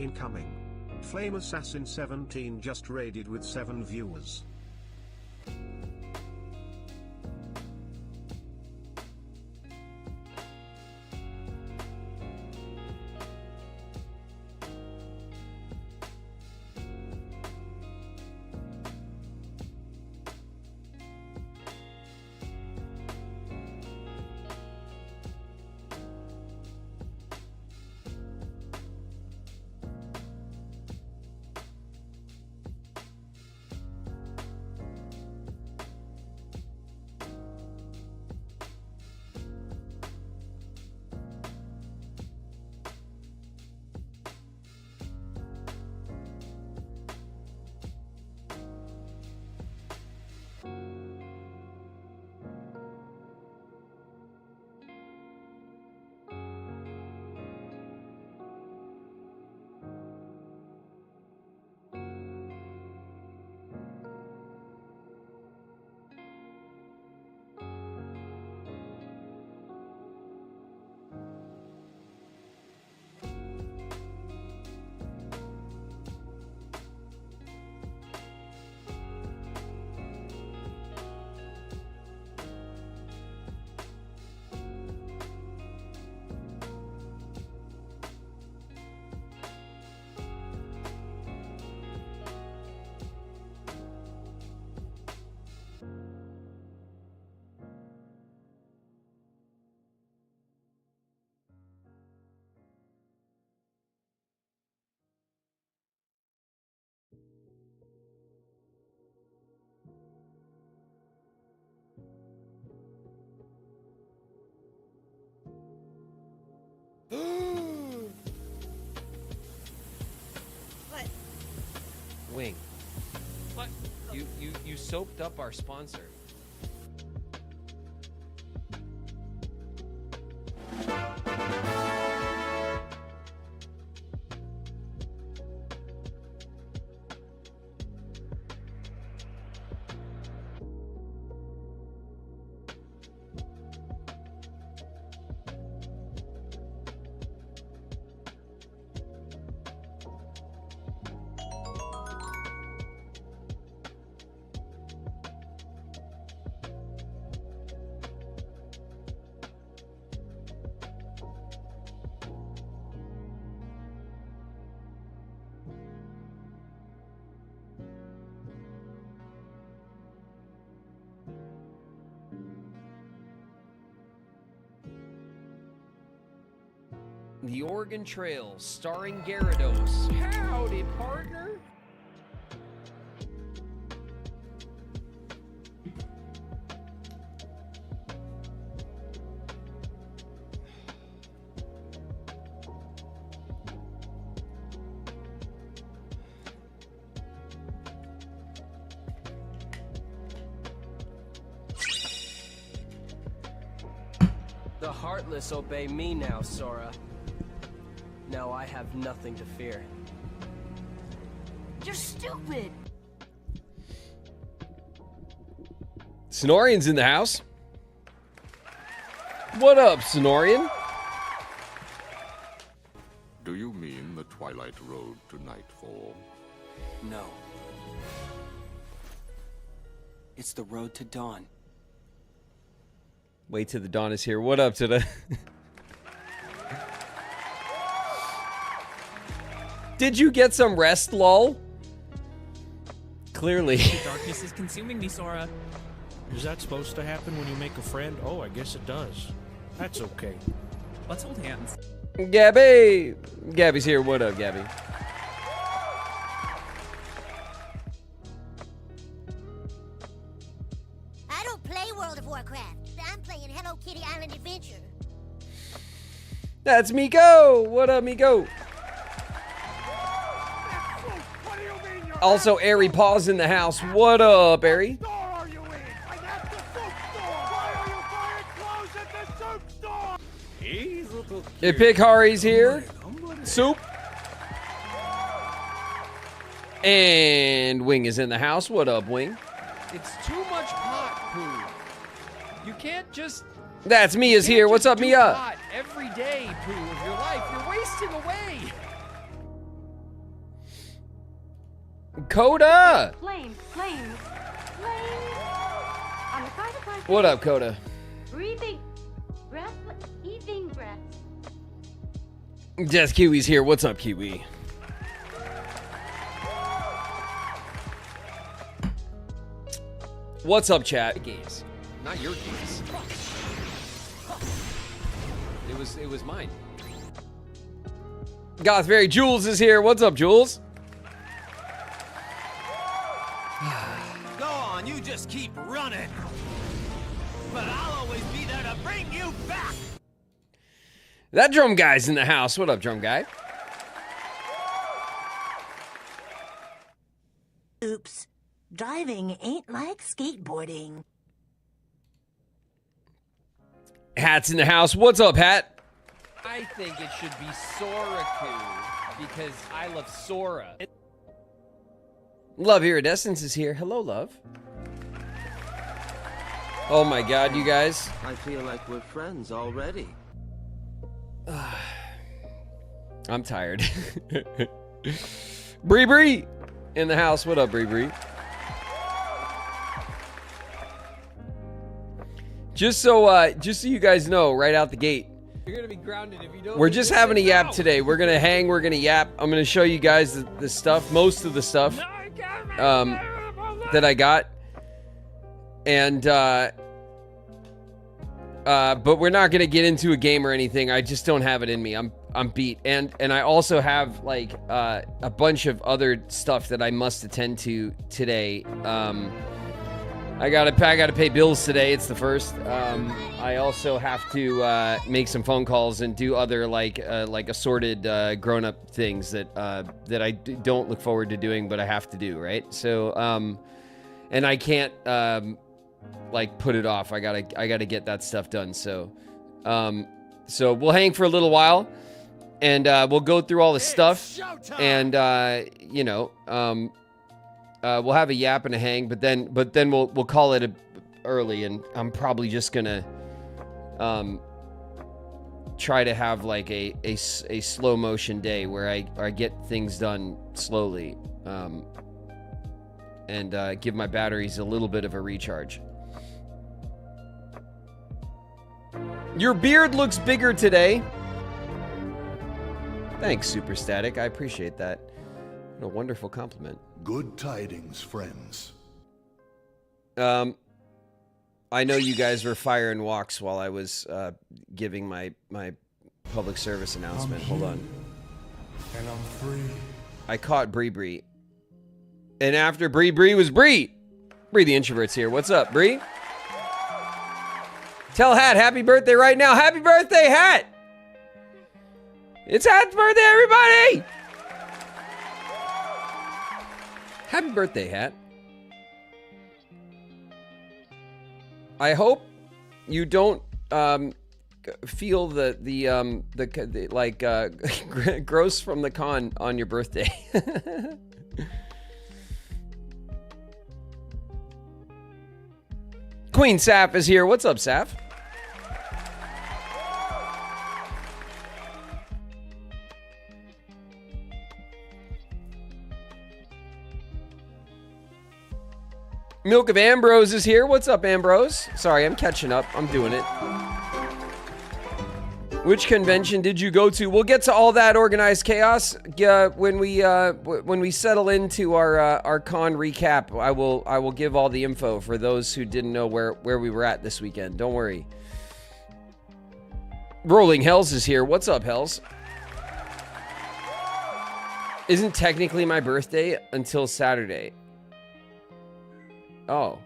Incoming. Flame Assassin 17 just raided with 7 viewers. Wing. What? You soaped up our sponsor. The Oregon Trail, starring Gyarados. Howdy, partner. The Heartless obey me now, Sora. Now I have nothing to fear. You're stupid! Sonorian's in the house. What up, Sonorian? Do you mean the Twilight Road to Nightfall? No. It's the road to dawn. Wait till the dawn is here. What up to the... Did you get some rest, lol? Clearly. The darkness is consuming me, Sora. Is that supposed to happen when you make a friend? Oh, I guess it does. That's okay. Let's hold hands. Gabby! Gabby's here. What up, Gabby? I don't play World of Warcraft. I'm playing Hello Kitty Island Adventure. That's Miko! What up, Miko? Also, Airy Paws in the house. What up, Airy? Epic Hari's here. Soup. And Wing is in the house. What up, Wing? It's too much pot poo. You can't just... That's Mia's here. What's up, Mia? Pot every day poo of your life. You're wasting away. Coda! Flames, flames, flames. On the count of 5. What up, Coda? Breathing, breath, eating breath. Yes, Kiwi's here. What's up, Kiwi? What's up, chat? Games, not your games. It was mine. Gothberry Jules is here. What's up, Jules? Go on, you just keep running. But I'll always be there to bring you back. That drum guy's in the house. What up, drum guy? Oops. Driving ain't like skateboarding. Hat's in the house. What's up, Hat? I think it should be Soraku because I love Sora. Love Iridescence is here. Hello, love. Oh my god, you guys. I feel like we're friends already. I'm tired. Bree Bree in the house. What up, Bree Bree? Just so you guys know, right out the gate, you're gonna be grounded if you don't. We're just having a yap today. We're gonna hang. We're gonna yap. I'm gonna show you guys the stuff, most of the stuff that I got, and but we're not gonna get into a game or anything. I just don't have it in me. I'm beat, and I also have like a bunch of other stuff that I must attend to today. I gotta pay bills today. It's the first. I also have to make some phone calls and do other like assorted grown-up things that I don't look forward to doing, but I have to do, right? So and I can't like put it off. I gotta get that stuff done. So so we'll hang for a little while, and we'll go through all the stuff, and you know. We'll have a yap and a hang, but then we'll call it early, and I'm probably just gonna try to have like a slow motion day where I get things done slowly, and give my batteries a little bit of a recharge. Your beard looks bigger today. Thanks, Super Static. I appreciate that. What a wonderful compliment. Good tidings, friends. I know you guys were firing walks while I was giving my public service announcement. Hold on. And I'm free. I caught Bree. And after Bree was Bree. Bree the Introvert's here. What's up, Bree? Tell Hat happy birthday right now. Happy birthday, Hat! It's Hat's birthday, everybody! Happy birthday, Hat. I hope you don't feel the like gross from the con on your birthday. Queen Saf is here. What's up, Saf? Milk of Ambrose is here. What's up, Ambrose? Sorry, I'm catching up. I'm doing it. Which convention did you go to? We'll get to all that organized chaos when we settle into our con recap. I will give all the info for those who didn't know where we were at this weekend. Don't worry. Rolling Hells is here. What's up, Hells? Isn't technically my birthday until Saturday. Oh.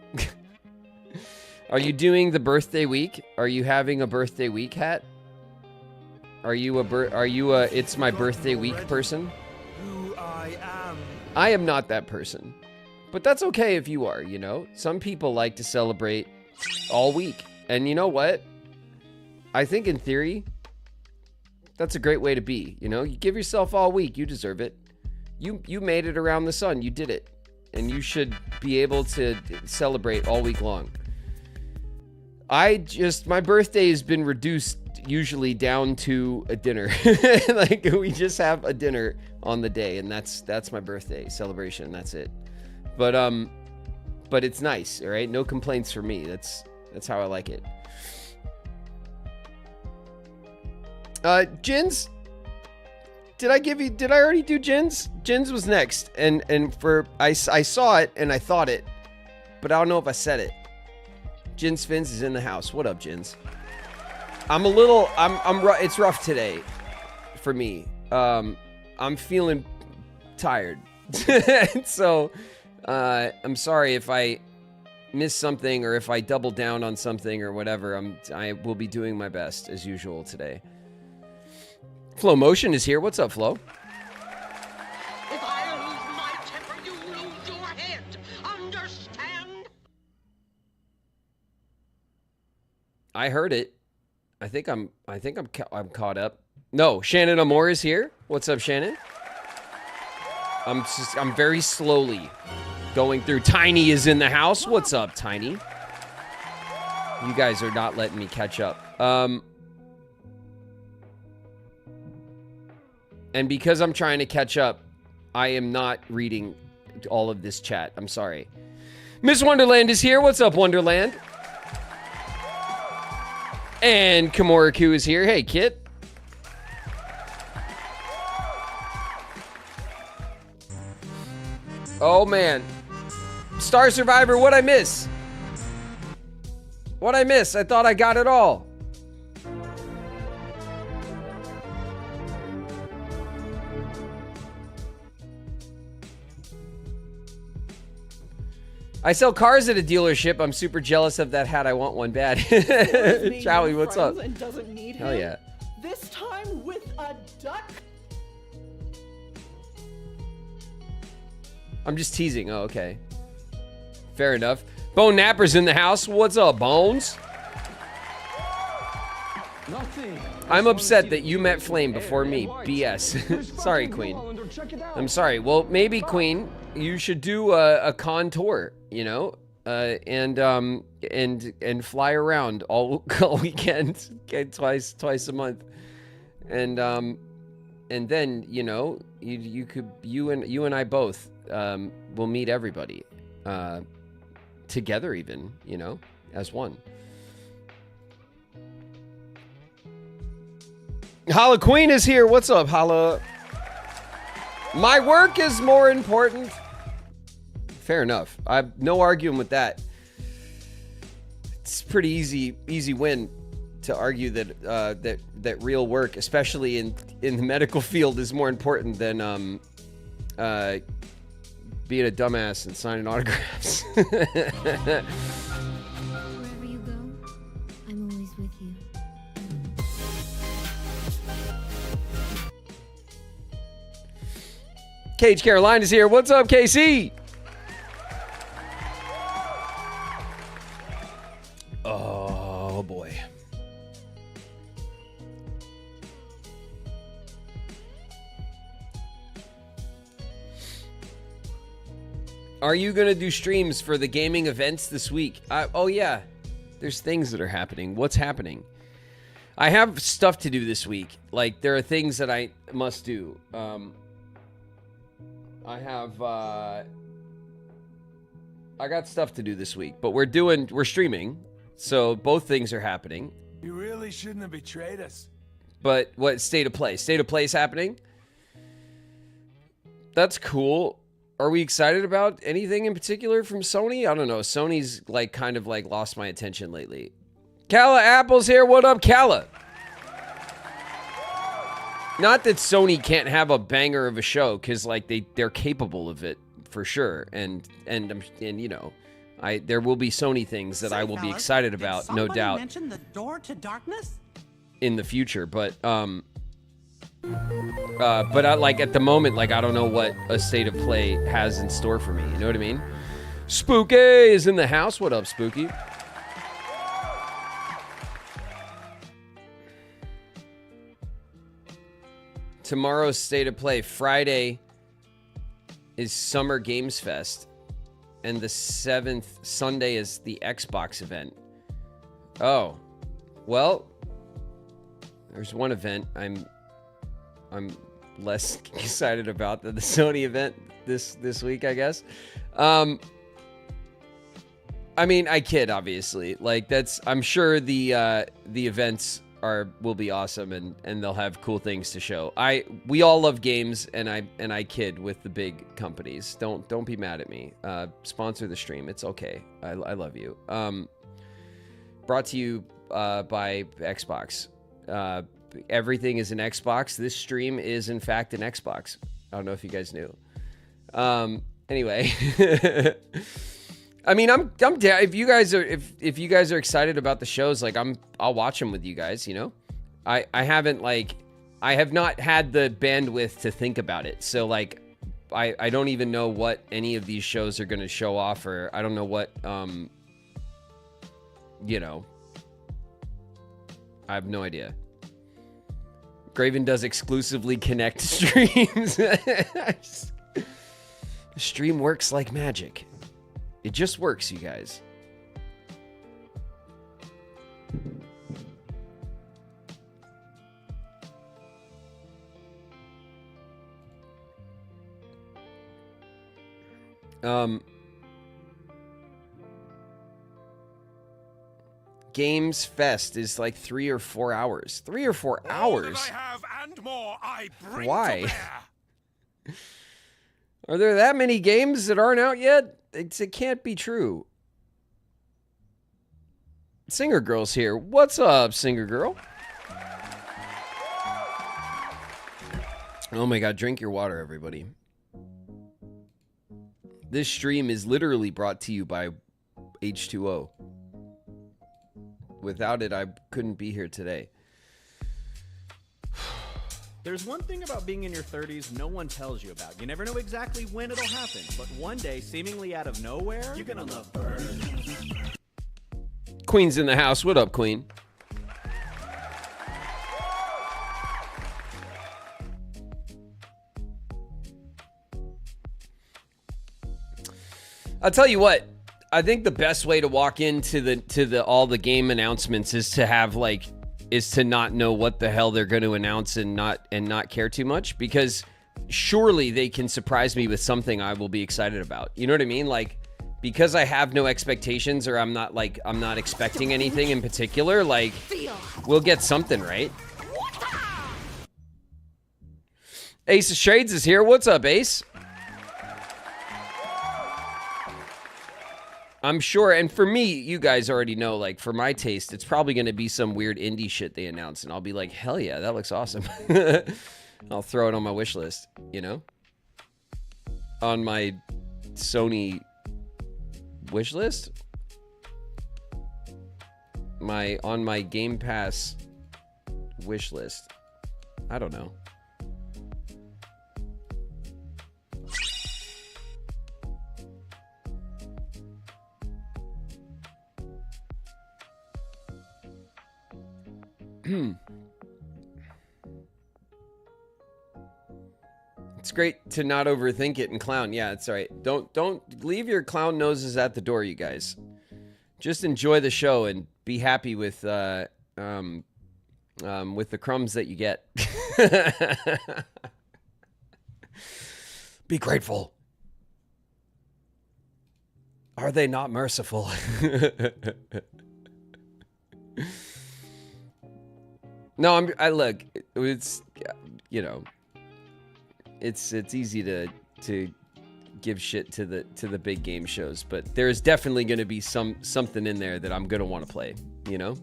Are you doing the birthday week? Are you having a birthday week, Hat? Are you a it's my birthday week person? Who I am. I am not that person. But that's okay if you are, you know? Some people like to celebrate all week. And you know what? I think in theory, that's a great way to be, you know? You give yourself all week, you deserve it. You made it around the sun, you did it. And you should be able to celebrate all week long. My birthday has been reduced usually down to a dinner. Like, we just have a dinner on the day, and that's my birthday celebration. That's it. But it's nice, all right? No complaints for me. That's how I like it. Jins? Did I already do Jins? Jins was next, and I saw it and I thought it, but I don't know if I said it. Jins Fins is in the house. What up, Jins? It's rough today for me. I'm feeling tired. So, I'm sorry if I miss something or if I double down on something or whatever. I will be doing my best as usual today. Flow Motion is here. What's up, Flo? If I lose my temper, you lose your head. Understand? I heard it. I think I'm caught up. No, Shannon Amore is here. What's up, Shannon? I'm very slowly going through. Tiny is in the house. What's up, Tiny? You guys are not letting me catch up. And because I'm trying to catch up, I am not reading all of this chat. I'm sorry. Miss Wonderland is here. What's up, Wonderland? And Kimura-Ku is here. Hey, Kit. Oh, man. Star Survivor, what'd I miss? What'd I miss? I thought I got it all. I sell cars at a dealership. I'm super jealous of that hat. I want one bad. Chowie, what's up? And doesn't need Hell him. yeah. This time with a duck. I'm just teasing. Oh, okay. Fair enough. Bone Napper's in the house. What's up, Bones? Nothing. I'm upset that you met Flame before me. BS. Sorry, Queen. I'm sorry. Well, maybe, Queen, you should do a con tour, you know, and fly around all weekend, twice a month, and then, you know, you and I both will meet everybody together, even, you know, as one. Holla Queen is here. What's up, Holla? My work is more important. Fair enough. I've no arguing with that. It's pretty easy win to argue that that real work, especially in the medical field, is more important than being a dumbass and signing autographs. Wherever you go, I'm always with you. Cage Carolina's here. What's up, KC? Oh boy. Are you gonna do streams for the gaming events this week? Oh yeah, there's things that are happening. What's happening? I have stuff to do this week. Like, there are things that I must do. I got stuff to do this week, but we're streaming, so both things are happening. You really shouldn't have betrayed us. But what State of Play? State of Play is happening? That's cool. Are we excited about anything in particular from Sony? I don't know. Sony's like kind of like lost my attention lately. Kala Apple's here. What up, Kala? Not that Sony can't have a banger of a show, because like they're capable of it for sure, and you know, there will be Sony things that I will be excited about, no doubt. Mention the door to darkness in the future, but I like at the moment, like I don't know what a State of Play has in store for me. You know what I mean? Spooky is in the house. What up, Spooky? Tomorrow's State of Play. Friday is Summer Games Fest, and the 7th Sunday is the Xbox event. Oh, well, there's one event I'm less excited about than the Sony event this week, I guess. I mean, I kid, obviously. Like, I'm sure the events will be awesome, and they'll have cool things to show. We all love games, and I kid with the big companies. Don't be mad at me. Sponsor the stream. It's okay. I love you. Brought to you by Xbox. Everything is an Xbox. This stream is in fact an Xbox. I don't know if you guys knew. Anyway. I mean, I'm down. If you guys are excited about the shows, like I'll watch them with you guys, you know. I have not had the bandwidth to think about it. So like I don't even know what any of these shows are going to show off, or I don't know what you know. I have no idea. Graven does exclusively Connect streams. The stream works like magic. It just works, you guys. Games Fest is like 3 or 4 hours. 3 or 4 hours? All that I have and more I bring Why? to bear. Are there that many games that aren't out yet? It can't be true. Singer Girl's here. What's up, Singer Girl? Oh my god, drink your water, everybody. This stream is literally brought to you by H2O. Without it, I couldn't be here today. There's one thing about being in your 30s no one tells you about. You never know exactly when it'll happen, but one day, seemingly out of nowhere, you're gonna love birds. Queen's in the house. What up, Queen? I'll tell you what. I think the best way to walk into all the game announcements is to have is to not know what the hell they're going to announce and not care too much, because surely they can surprise me with something I will be excited about. You know what I mean? Like, because I have no expectations, or I'm not expecting anything in particular, like, we'll get something, right? Ace of Shades is here. What's up, Ace? I'm sure, and for me, you guys already know, like, for my taste, it's probably going to be some weird indie shit they announce, and I'll be like, hell yeah, that looks awesome. I'll throw it on my wish list, you know? On my Sony wish list? On my Game Pass wish list. I don't know. It's great to not overthink it and clown. Yeah, it's all right. Don't leave your clown noses at the door, you guys. Just enjoy the show and be happy with the crumbs that you get. Be grateful. Are they not merciful? No, I look. It's, you know, it's easy to give shit to the big game shows, but there's definitely going to be something in there that I'm going to want to play. You know.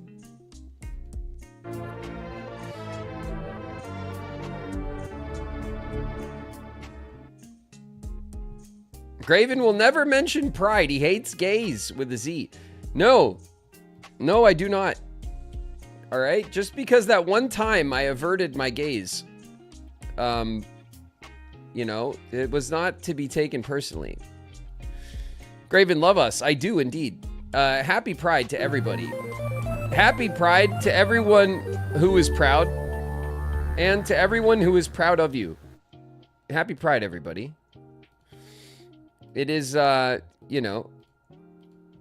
Graven will never mention pride. He hates gays with a Z. No, I do not. All right, just because that one time I averted my gaze, you know, it was not to be taken personally. Graven, love us. I do indeed. Happy Pride to everybody. Happy Pride to everyone who is proud, and to everyone who is proud of you. Happy Pride, everybody. It is, you know.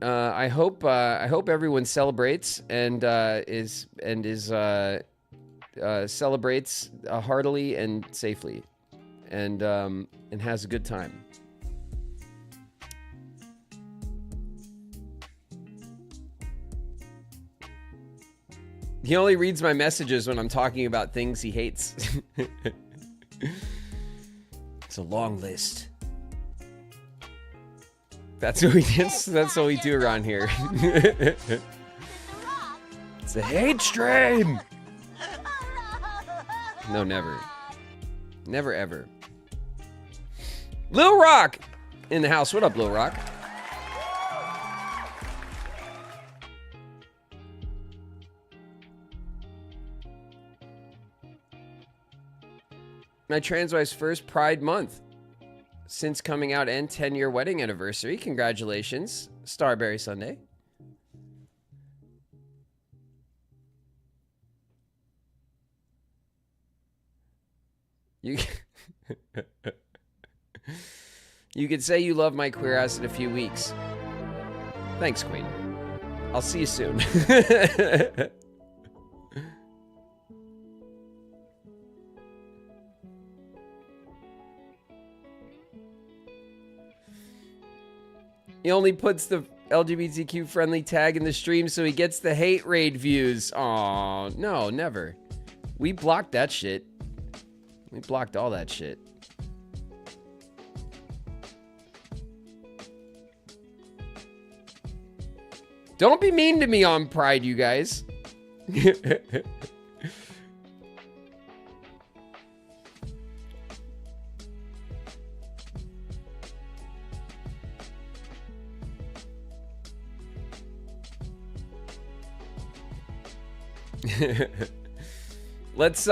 I hope everyone celebrates and celebrates heartily and safely, and has a good time. He only reads my messages when I'm talking about things he hates. It's a long list. That's what we do around here. It's a hate stream. No, never. Never, ever. Lil Rock in the house. What up, Lil Rock? My trans wife's first Pride month since coming out and 10-year wedding anniversary. Congratulations, Starberry Sunday. You could say you love my queer ass in a few weeks. Thanks, Queen. I'll see you soon. He only puts the LGBTQ friendly tag in the stream so he gets the hate raid views. Aw, no, never. We blocked that shit. We blocked all that shit. Don't be mean to me on Pride, you guys. Let's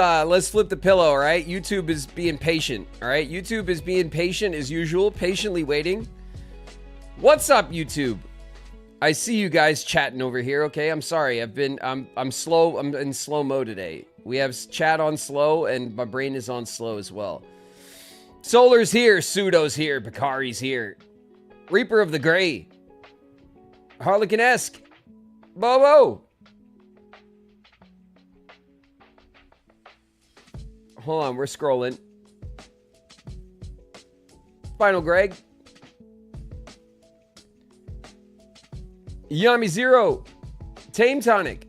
flip the pillow, all right? YouTube is being patient, all right? YouTube is being patient as usual, patiently waiting. What's up, YouTube? I see you guys chatting over here, okay? I'm sorry. I'm slow. I'm in slow mo today. We have chat on slow and my brain is on slow as well. Solar's here, Pseudo's here, Bakari's here. Reaper of the Grey. Harlequin-esque. Bobo. Hold on, we're scrolling. Final Greg. Yami Zero. Tame Tonic.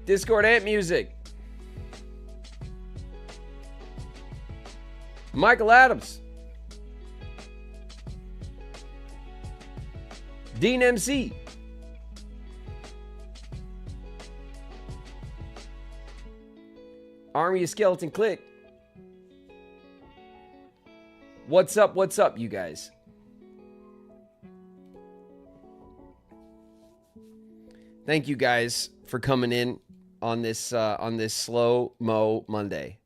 Discord Ant Music. Michael Adams. Dean MC. Army of Skeleton Click. What's up, you guys? Thank you guys for coming in on this slow mo Monday.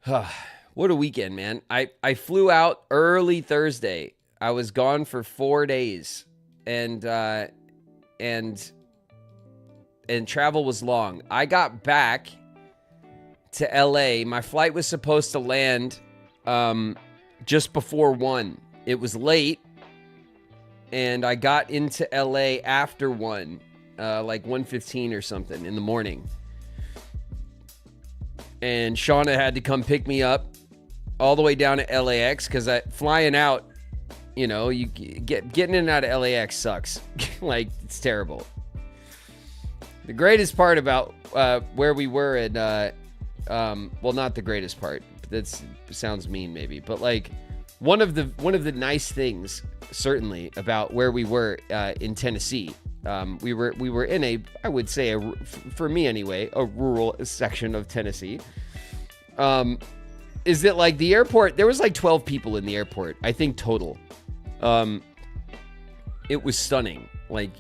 What a weekend, man. I flew out early Thursday. I was gone for 4 days, and travel was long. I got back to LA. My flight was supposed to land just before 1. It was late, and I got into LA after 1, like 1:15 or something in the morning. And Shauna had to come pick me up all the way down to LAX because flying out, you know, you getting in and out of LAX sucks. Like, it's terrible. The greatest part about where we were in, well, not the greatest part. That sounds mean, maybe, but like one of the nice things, certainly, about where we were in Tennessee. We were in a, I would say, for me anyway, a rural section of Tennessee. Is that like the airport? There was like 12 people in the airport, I think, total. It was stunning. Like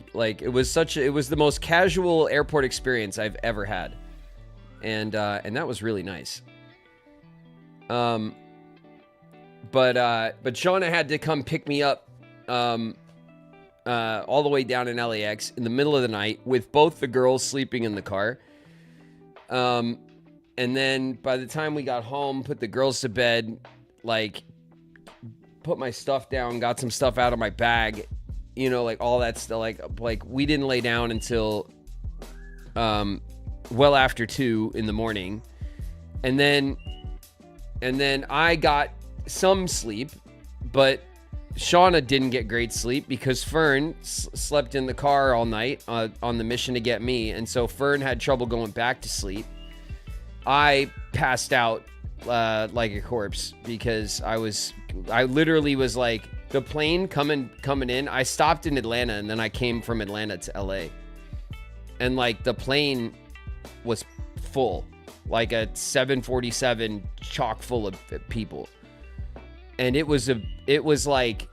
it was the most casual airport experience I've ever had, and that was really nice. But Shauna had to come pick me up all the way down in LAX in the middle of the night with both the girls sleeping in the car. And then by the time we got home, put the girls to bed, like put my stuff down, got some stuff out of my bag, you know, like all that stuff. Like we didn't lay down until well after 2 in the morning. And then I got some sleep, but Shauna didn't get great sleep because Fern slept in the car all night on the mission to get me. And so Fern had trouble going back to sleep. I passed out like a corpse because I literally was like, the plane coming in, I stopped in Atlanta and then I came from Atlanta to LA. And like the plane was full, like a 747 chock full of people. And it was like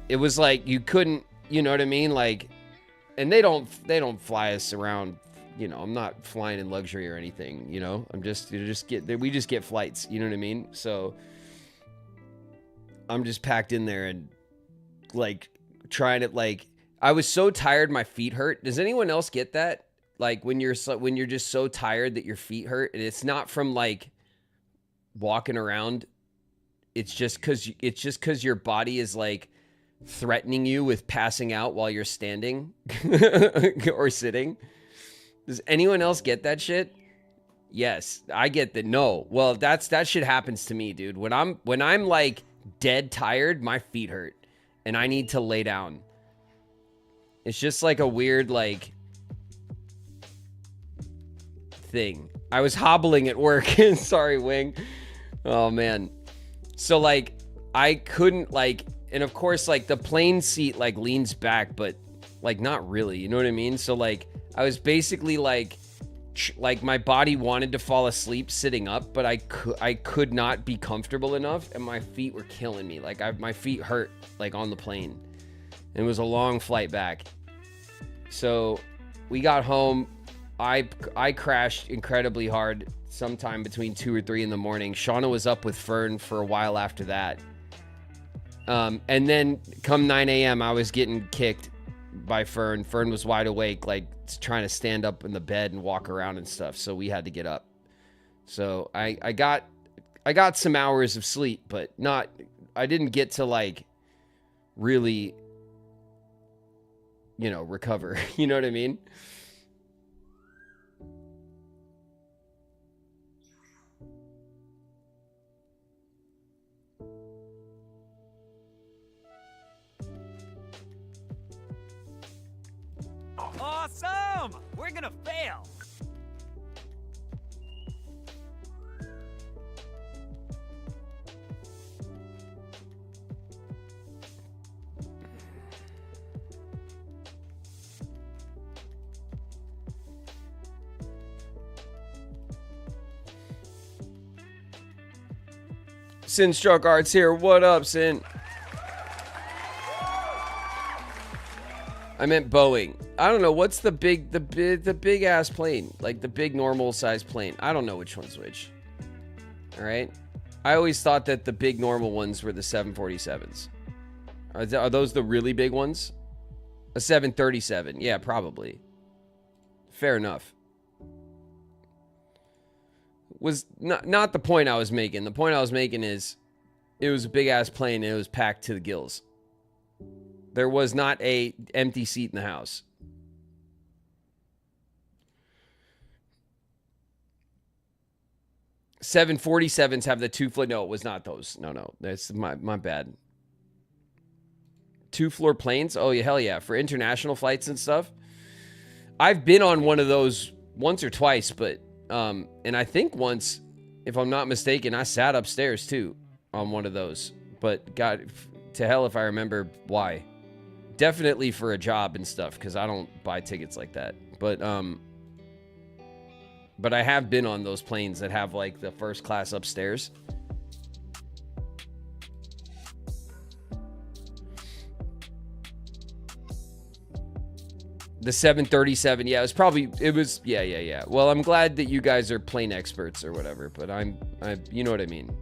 you couldn't, you know what I mean? Like, and they don't fly us around, you know, I'm not flying in luxury or anything, you know, we just get flights, you know what I mean? So I'm just packed in there and like trying to, like, I was so tired my feet hurt. Does anyone else get that? Like when you're just so tired that your feet hurt, and it's not from like walking around. It's just cause your body is like threatening you with passing out while you're standing or sitting. Does anyone else get that shit? Yes, I get that. No. Well, that shit happens to me, dude. When I'm like dead tired, my feet hurt and I need to lay down. It's just like a weird like thing. I was hobbling at work. Sorry, Wing. Oh man. So like I couldn't like, and of course like the plane seat like leans back, but like not really, you know what I mean? So like I was basically like my body wanted to fall asleep sitting up, but I could not be comfortable enough, and my feet were killing me. Like my feet hurt like on the plane. And it was a long flight back. So we got home. I crashed incredibly hard sometime between 2 or 3 in the morning. Shauna was up with Fern for a while after that. And then come 9 a.m., I was getting kicked by Fern. Fern was wide awake, like trying to stand up in the bed and walk around and stuff. So we had to get up. So I got some hours of sleep, but I didn't get to like really, recover. You know what I mean? Awesome! We're gonna fail. Sin Struck Arts here. What up, Sin? I meant Boeing. I don't know what's the big ass plane, like the big normal size plane. I don't know which one's which. All right. I always thought that the big normal ones were the 747s. Are those the really big ones? A 737. Yeah, probably. Fair enough. Was not the point I was making. The point I was making is it was a big ass plane and it was packed to the gills. There was not a empty seat in the house. $747s have the 2-floor. No, it was not those. No. That's my bad. 2-floor planes? Oh, yeah, hell yeah. For international flights and stuff. I've been on one of those once or twice, but and I think once, if I'm not mistaken, I sat upstairs too on one of those. But God, to hell if I remember why. Definitely for a job and stuff, because I don't buy tickets like that. But I have been on those planes that have like the first class upstairs. The 737, yeah, yeah. Well, I'm glad that you guys are plane experts or whatever, but I'm you know what I mean.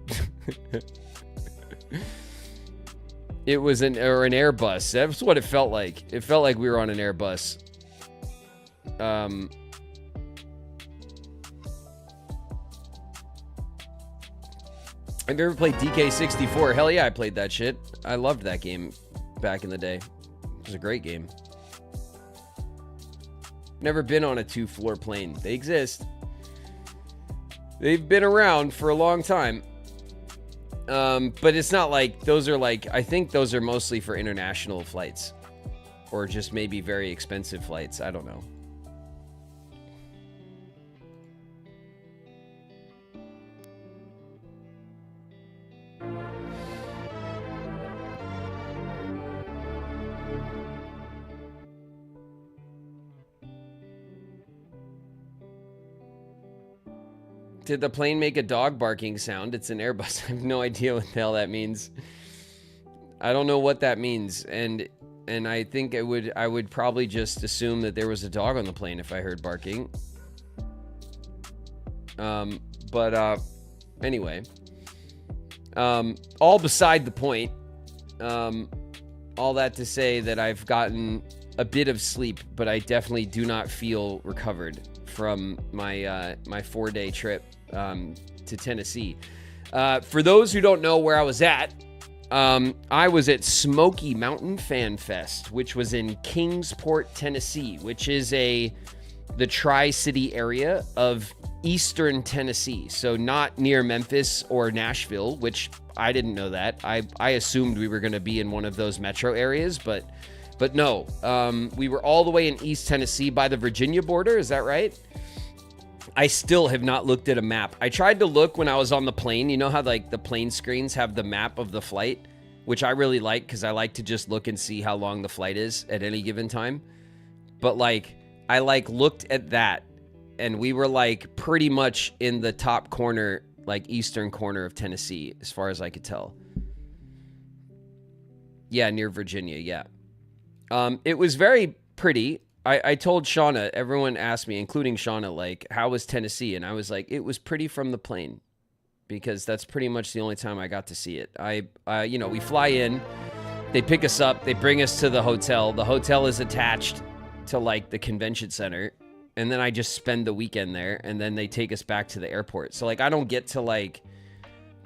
It was an Airbus. That's what it felt like. It felt like we were on an Airbus. Have you ever played DK64? Hell yeah, I played that shit. I loved that game back in the day. It was a great game. Never been on a 2-floor plane. They exist. They've been around for a long time. But it's not like those are like, I think those are mostly for international flights or just maybe very expensive flights. I don't know. Did the plane make a dog barking sound? It's an Airbus. I have no idea what the hell that means. I don't know what that means. And I think I would probably just assume that there was a dog on the plane if I heard barking. Anyway. All beside the point. All that to say that I've gotten a bit of sleep, but I definitely do not feel recovered from my 4-day trip to Tennessee. For those who don't know where I was at, I was at Smoky Mountain Fan Fest, which was in Kingsport, Tennessee, which is the Tri-City area of eastern Tennessee. So not near Memphis or Nashville, which I didn't know that. I assumed we were going to be in one of those metro areas, but no. We were all the way in East Tennessee by the Virginia border. Is that right? I still have not looked at a map. I tried to look when I was on the plane. You know how like the plane screens have the map of the flight, which I really like because I like to just look and see how long the flight is at any given time. But like I like looked at that, and we were like pretty much in the top corner, like eastern corner of Tennessee, as far as I could tell. Yeah, near Virginia, yeah. It was very pretty. I told Shauna, everyone asked me, including Shauna, like, how was Tennessee? And I was like, it was pretty from the plane, because that's pretty much the only time I got to see it. You know, we fly in, they pick us up, they bring us to the hotel. The hotel is attached to like the convention center, and then I just spend the weekend there, and then they take us back to the airport. So like, I don't get to like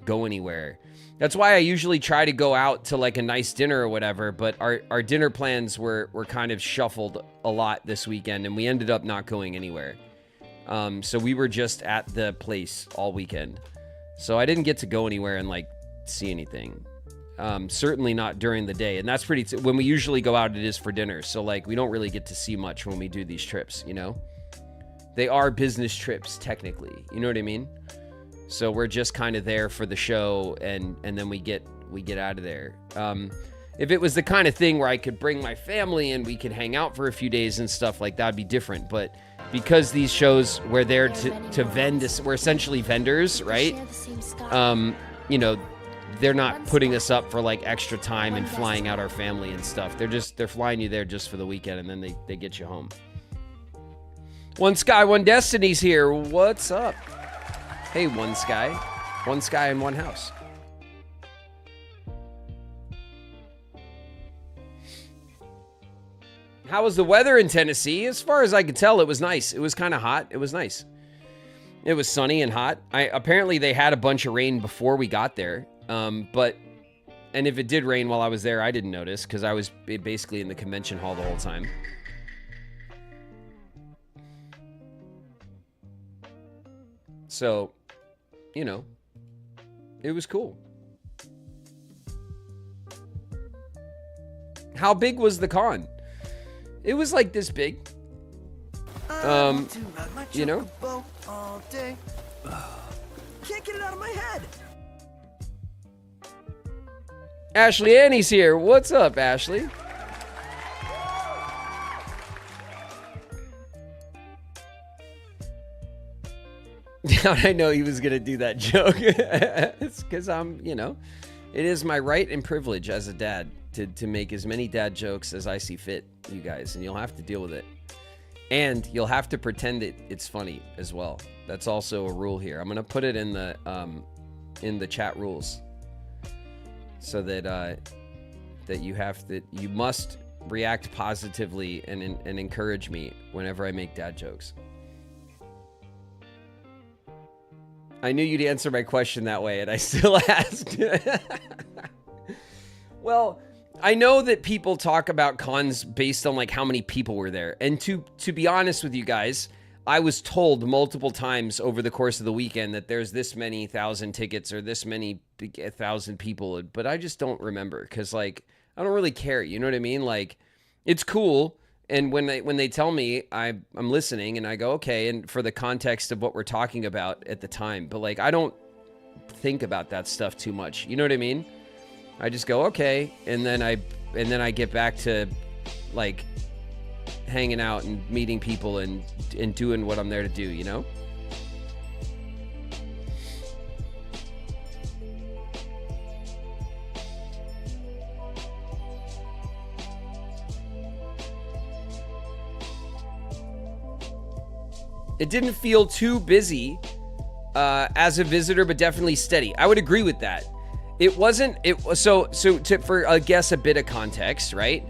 go anywhere. That's why I usually try to go out to like a nice dinner or whatever, but our dinner plans were kind of shuffled a lot this weekend, and we ended up not going anywhere. So we were just at the place all weekend. So I didn't get to go anywhere and like see anything. Certainly not during the day. And that's when we usually go out, it is for dinner. So like, we don't really get to see much when we do these trips, you know? They are business trips, technically. You know what I mean? So we're just kind of there for the show, and then we get out of there. If it was the kind of thing where I could bring my family and we could hang out for a few days and stuff, like that'd be different. But because these shows, we're there to vend, we're essentially vendors, right? You know, they're not putting us up for like extra time and flying out our family and stuff. They're flying you there just for the weekend, and then they get you home. One Sky, One Destiny's here. What's up? Hey, One Sky and One House. How was the weather in Tennessee? As far as I could tell, it was nice. It was kind of hot. It was nice. It was sunny and hot. Apparently they had a bunch of rain before we got there. And if it did rain while I was there, I didn't notice, because I was basically in the convention hall the whole time. So, you know, it was cool. How big was the con? It was like this big. You know? All day. Can't get it out of my head. Ashley Annie's here. What's up, Ashley? I know he was gonna do that joke. It's because I'm, you know, it is my right and privilege as a dad to make as many dad jokes as I see fit, you guys, and you'll have to deal with it. And you'll have to pretend it's funny as well. That's also a rule here. I'm gonna put it in the chat rules, so that you must react positively and encourage me whenever I make dad jokes. I knew you'd answer my question that way, and I still asked. Well, I know that people talk about cons based on like how many people were there. And to be honest with you guys, I was told multiple times over the course of the weekend that there's this many thousand tickets or this many 1,000 people, but I just don't remember, because like, I don't really care. You know what I mean? Like, it's cool. And when they tell me, I'm listening, and I go, okay, and for the context of what we're talking about at the time. But like, I don't think about that stuff too much. You know what I mean? I just go, okay, and then I get back to like hanging out and meeting people and doing what I'm there to do, you know? It didn't feel too busy as a visitor, but definitely steady. I would agree with that. It wasn't. For I guess a bit of context, right?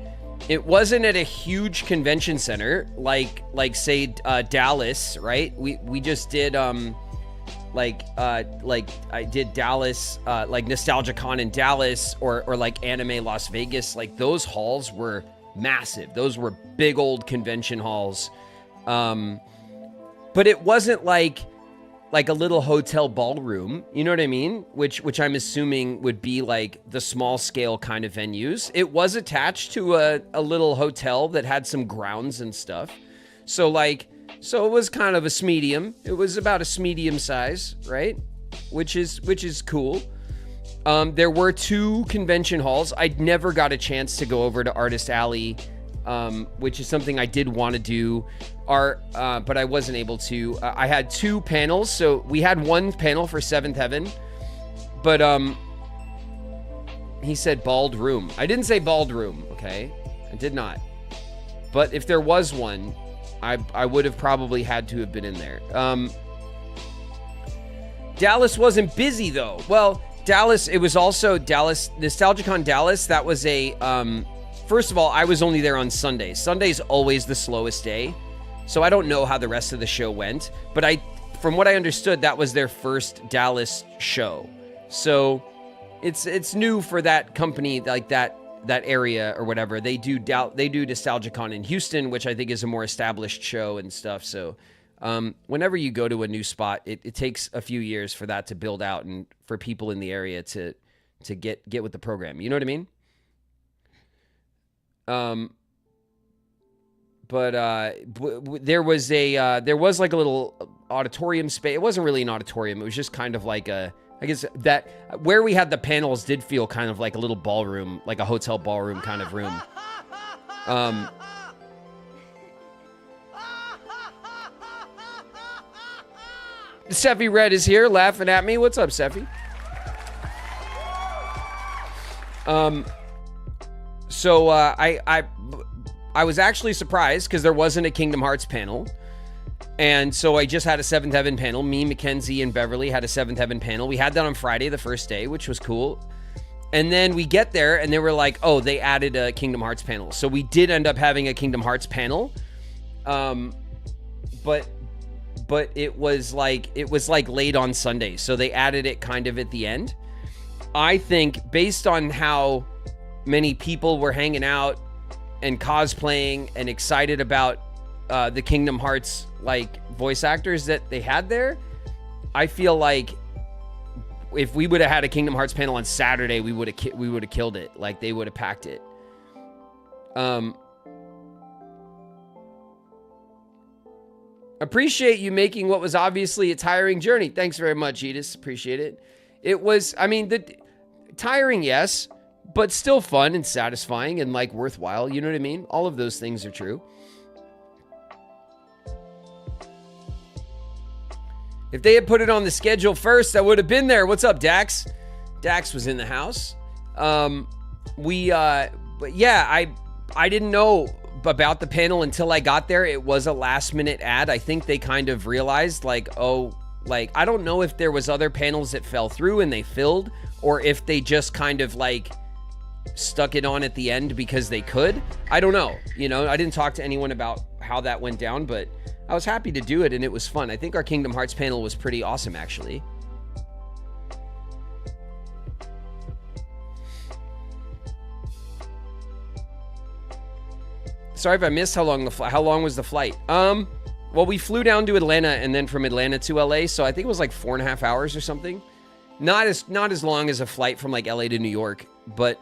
It wasn't at a huge convention center like say Dallas, right? We just did like I did Dallas, like Nostalgia Con in Dallas, or like Anime Las Vegas. Like, those halls were massive. Those were big old convention halls. But it wasn't like a little hotel ballroom, you know what I mean? Which I'm assuming would be like the small scale kind of venues. It was attached to a little hotel that had some grounds and stuff. So it was kind of a medium. It was about a medium size, right? Which is cool. There were 2 convention halls. I never got a chance to go over to Artist Alley which is something I did want to do, but I wasn't able to. I had 2 panels, so we had 1 panel for 7th Heaven, but he said bald room. I didn't say bald room, okay? I did not. But if there was one, I would have probably had to have been in there. Dallas wasn't busy though. Well, Dallas, it was also Dallas, NostalgiaCon Dallas. That was a, first of all, I was only there on Sunday. Sunday's always the slowest day. So I don't know how the rest of the show went, but from what I understood, that was their first Dallas show. So it's new for that company, like that area or whatever. They do NostalgiaCon in Houston, which I think is a more established show and stuff. So whenever you go to a new spot, it takes a few years for that to build out and for people in the area to get with the program. You know what I mean? There was like a little auditorium space. It wasn't really an auditorium. It was just kind of like I guess that where we had the panels did feel kind of like a little ballroom, like a hotel ballroom kind of room. Seffi Red is here laughing at me. What's up, Seffi? So I was actually surprised because there wasn't a Kingdom Hearts panel. And so I just had a 7th Heaven panel. Me, Mackenzie, and Beverly had a 7th Heaven panel. We had that on Friday, the first day, which was cool. And then we get there and they were like, oh, they added a Kingdom Hearts panel. So we did end up having a Kingdom Hearts panel. But it was like late on Sunday. So they added it kind of at the end. I think based on how many people were hanging out and cosplaying and excited about the Kingdom Hearts like voice actors that they had there, I feel like if we would have had a Kingdom Hearts panel on Saturday, we would have killed it. Like they would have packed it. Appreciate you making what was obviously a tiring journey. Thanks very much, Edith. Appreciate it. It was, I mean, tiring, yes, but still fun and satisfying and like worthwhile. You know what I mean? All of those things are true. If they had put it on the schedule first, I would have been there. What's up, Dax? Dax was in the house. But yeah, I didn't know about the panel until I got there. It was a last minute ad. I think they kind of realized like, oh, like, I don't know if there was other panels that fell through and they filled, or if they just kind of like stuck it on at the end because they could. I don't know. You know, I didn't talk to anyone about how that went down, but I was happy to do it and it was fun. I think our Kingdom Hearts panel was pretty awesome, actually. Sorry if I missed how long was the flight? Well, we flew down to Atlanta and then from Atlanta to LA, so I think it was like 4.5 hours or something. Not as long as a flight from like LA to New York, but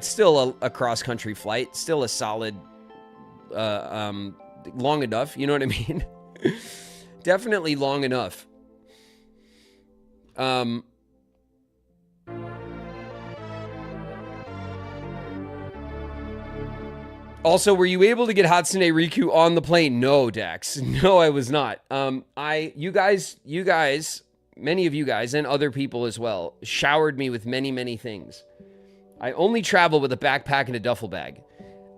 still a cross-country flight, still a solid, long enough, you know what I mean? Definitely long enough. Also, were you able to get Hatsune Riku on the plane? No, Dax. No, I was not. You guys, many of you guys and other people as well, showered me with many, many things. I only travel with a backpack and a duffel bag.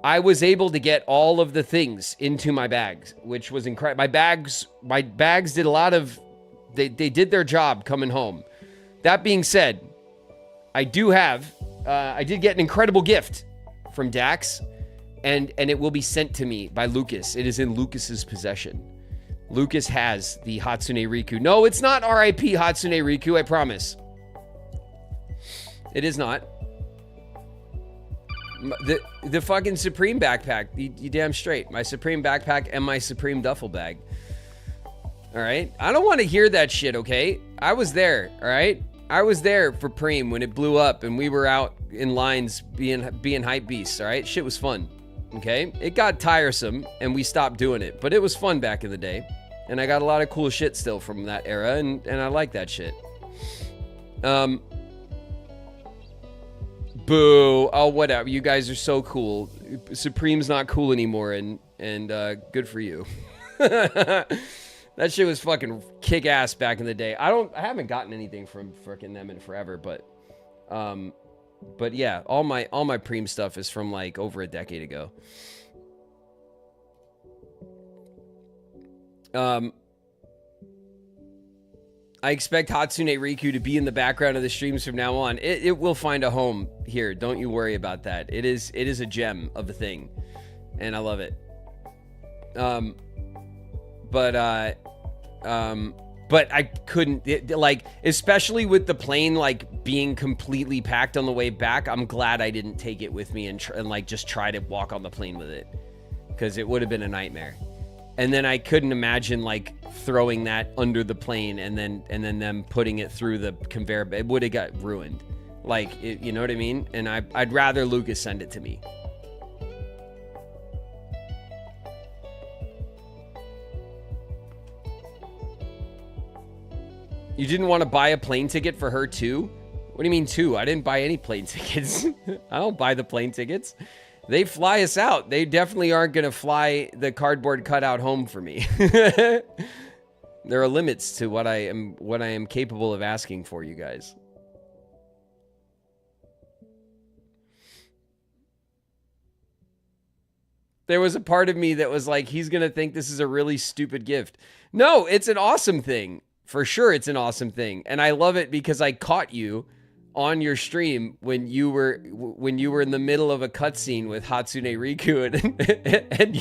I was able to get all of the things into my bags, which was incredible. My bags did a lot of, they did their job coming home. That being said, I did get an incredible gift from Dax, and it will be sent to me by Lucas. It is in Lucas's possession. Lucas has the Hatsune Riku. No, it's not RIP Hatsune Riku, I promise. It is not. The fucking Supreme backpack. You damn straight. My Supreme backpack and my Supreme duffel bag. All right? I don't want to hear that shit, okay? I was there, all right? I was there for Preem when it blew up and we were out in lines being hype beasts, all right? Shit was fun, okay? It got tiresome and we stopped doing it, but it was fun back in the day. And I got a lot of cool shit still from that era, and I like that shit. Boo. Oh, whatever. You guys are so cool. Supreme's not cool anymore, and good for you. That shit was fucking kick-ass back in the day. I haven't gotten anything from frickin' them in forever, but yeah, all my Preem stuff is from like over a decade ago. I expect Hatsune Riku to be in the background of the streams from now on. It will find a home here. Don't you worry about that. It is a gem of a thing, and I love it. But I couldn't, like, especially with the plane like being completely packed on the way back. I'm glad I didn't take it with me and like just try to walk on the plane with it, because it would have been a nightmare. And then I couldn't imagine like throwing that under the plane and then them putting it through the conveyor. It would have got ruined. Like, you know what I mean? And I'd rather Lucas send it to me. You didn't want to buy a plane ticket for her too? What do you mean too? I didn't buy any plane tickets. I don't buy the plane tickets. They fly us out. They definitely aren't going to fly the cardboard cutout home for me. There are limits to what I am capable of asking for, you guys. There was a part of me that was like, he's going to think this is a really stupid gift. No, it's an awesome thing. For sure, it's an awesome thing. And I love it because I caught you on your stream when you were in the middle of a cutscene with Hatsune Riku, and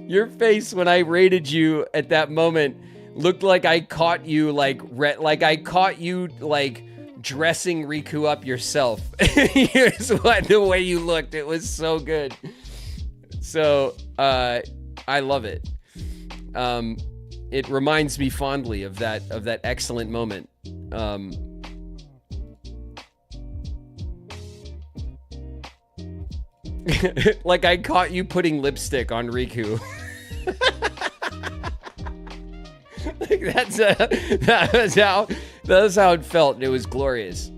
your face when I rated you at that moment looked like I caught you like dressing Riku up yourself. Here's the way you looked. It was so good. So I love it. It reminds me fondly of that excellent moment. Like I caught you putting lipstick on Riku. Like that was how it felt, and it was glorious.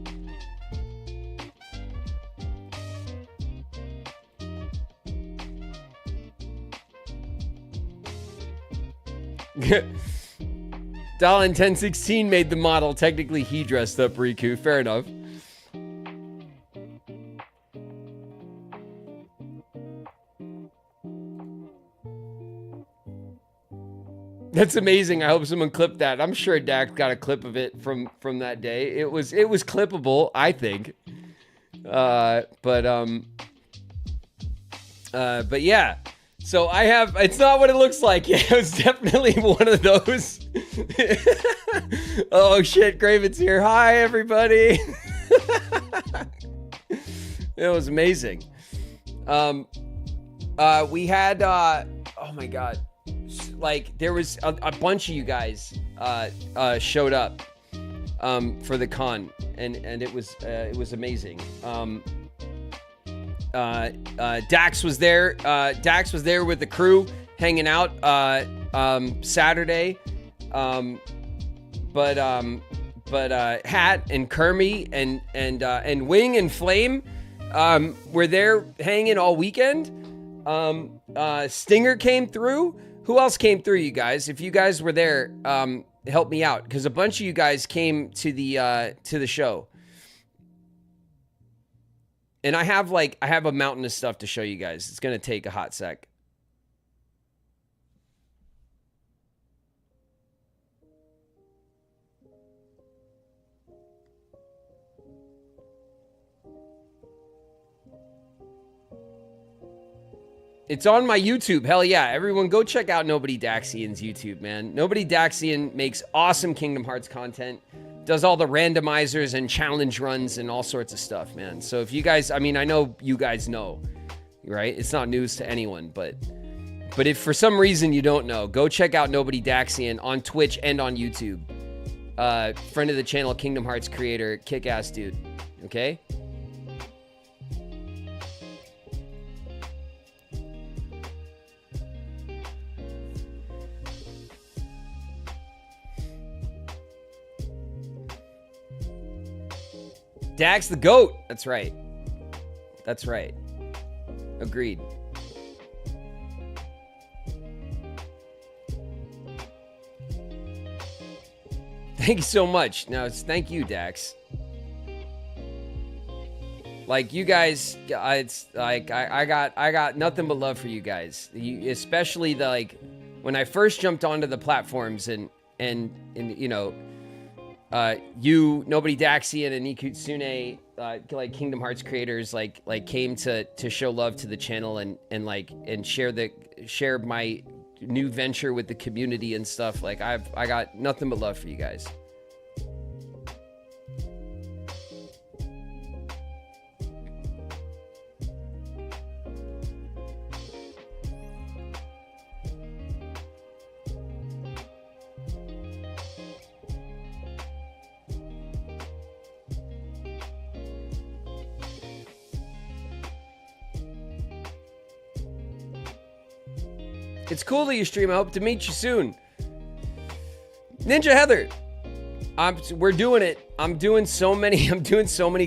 Dallin 1016 made the model. Technically, he dressed up Riku. Fair enough. That's amazing. I hope someone clipped that. I'm sure Dak got a clip of it from that day. It was clippable, I think. But yeah. So I have, it's not what it looks like. Yeah, it was definitely one of those. Oh shit, Graven's here. Hi everybody. It was amazing. We had, oh my God. Like there was a bunch of you guys showed up for the con, and it was amazing. Dax was there. Dax was there with the crew hanging out Saturday. But Hat and Kermie and Wing and Flame were there hanging all weekend. Stinger came through. Who else came through, you guys? If you guys were there, help me out, because a bunch of you guys came to the show. And I have a mountain of stuff to show you guys. It's gonna take a hot sec. It's on my YouTube. Hell yeah. Everyone go check out Nobody Daxian's YouTube, man. Nobody Daxian makes awesome Kingdom Hearts content. Does all the randomizers and challenge runs and all sorts of stuff, man. So if you guys, I mean, I know you guys know, right? It's not news to anyone, but if for some reason you don't know, go check out Nobody Daxian on Twitch and on YouTube. Friend of the channel, Kingdom Hearts creator, kick-ass dude. Okay? Dax the GOAT. That's right. That's right. Agreed. Thank you so much. No, thank you, Dax. Like, you guys, it's like I got nothing but love for you guys. Especially like when I first jumped onto the platforms and you know, you, Nobody Daxian, and Ikutsune, like Kingdom Hearts creators, like came to show love to the channel and share my new venture with the community and stuff. Like, I got nothing but love for you guys. It's cool that you stream. I hope to meet you soon. Ninja Heather. We're doing it. I'm doing so many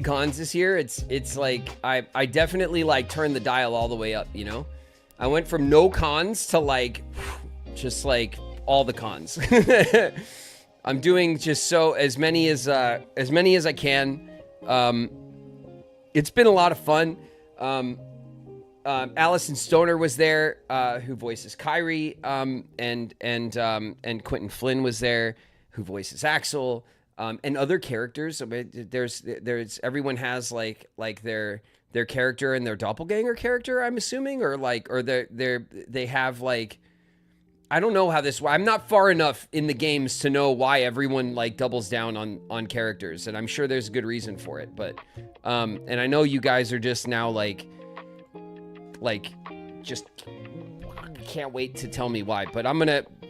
cons this year. It's like I definitely like turned the dial all the way up, you know? I went from no cons to like just like all the cons. I'm doing just as many as I can. It's been a lot of fun. Allison Stoner was there, who voices Kyrie, and Quentin Flynn was there, who voices Axel, and other characters. I mean, there's everyone has like their character and their doppelganger character, I'm assuming, or they have like, I don't know how this. I'm not far enough in the games to know why everyone like doubles down on characters, and I'm sure there's a good reason for it. But and I know you guys are just now like just can't wait to tell me why. But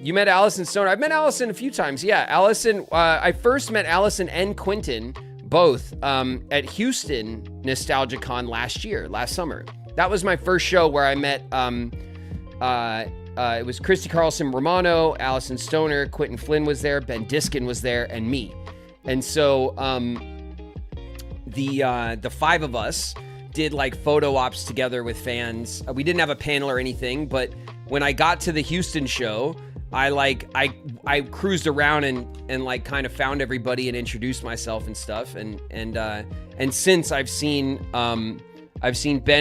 you met Allison Stoner. I've met Allison a few times. Yeah, Allison, I first met Allison and Quentin both at Houston NostalgiaCon last summer. That was my first show where I met, it was Christy Carlson Romano, Allison Stoner, Quentin Flynn was there, Ben Diskin was there, and me. And so the five of us did like photo ops together with fans. We didn't have a panel or anything, but when I got to the Houston show, I cruised around and like kind of found everybody and introduced myself and stuff. And since I've seen Ben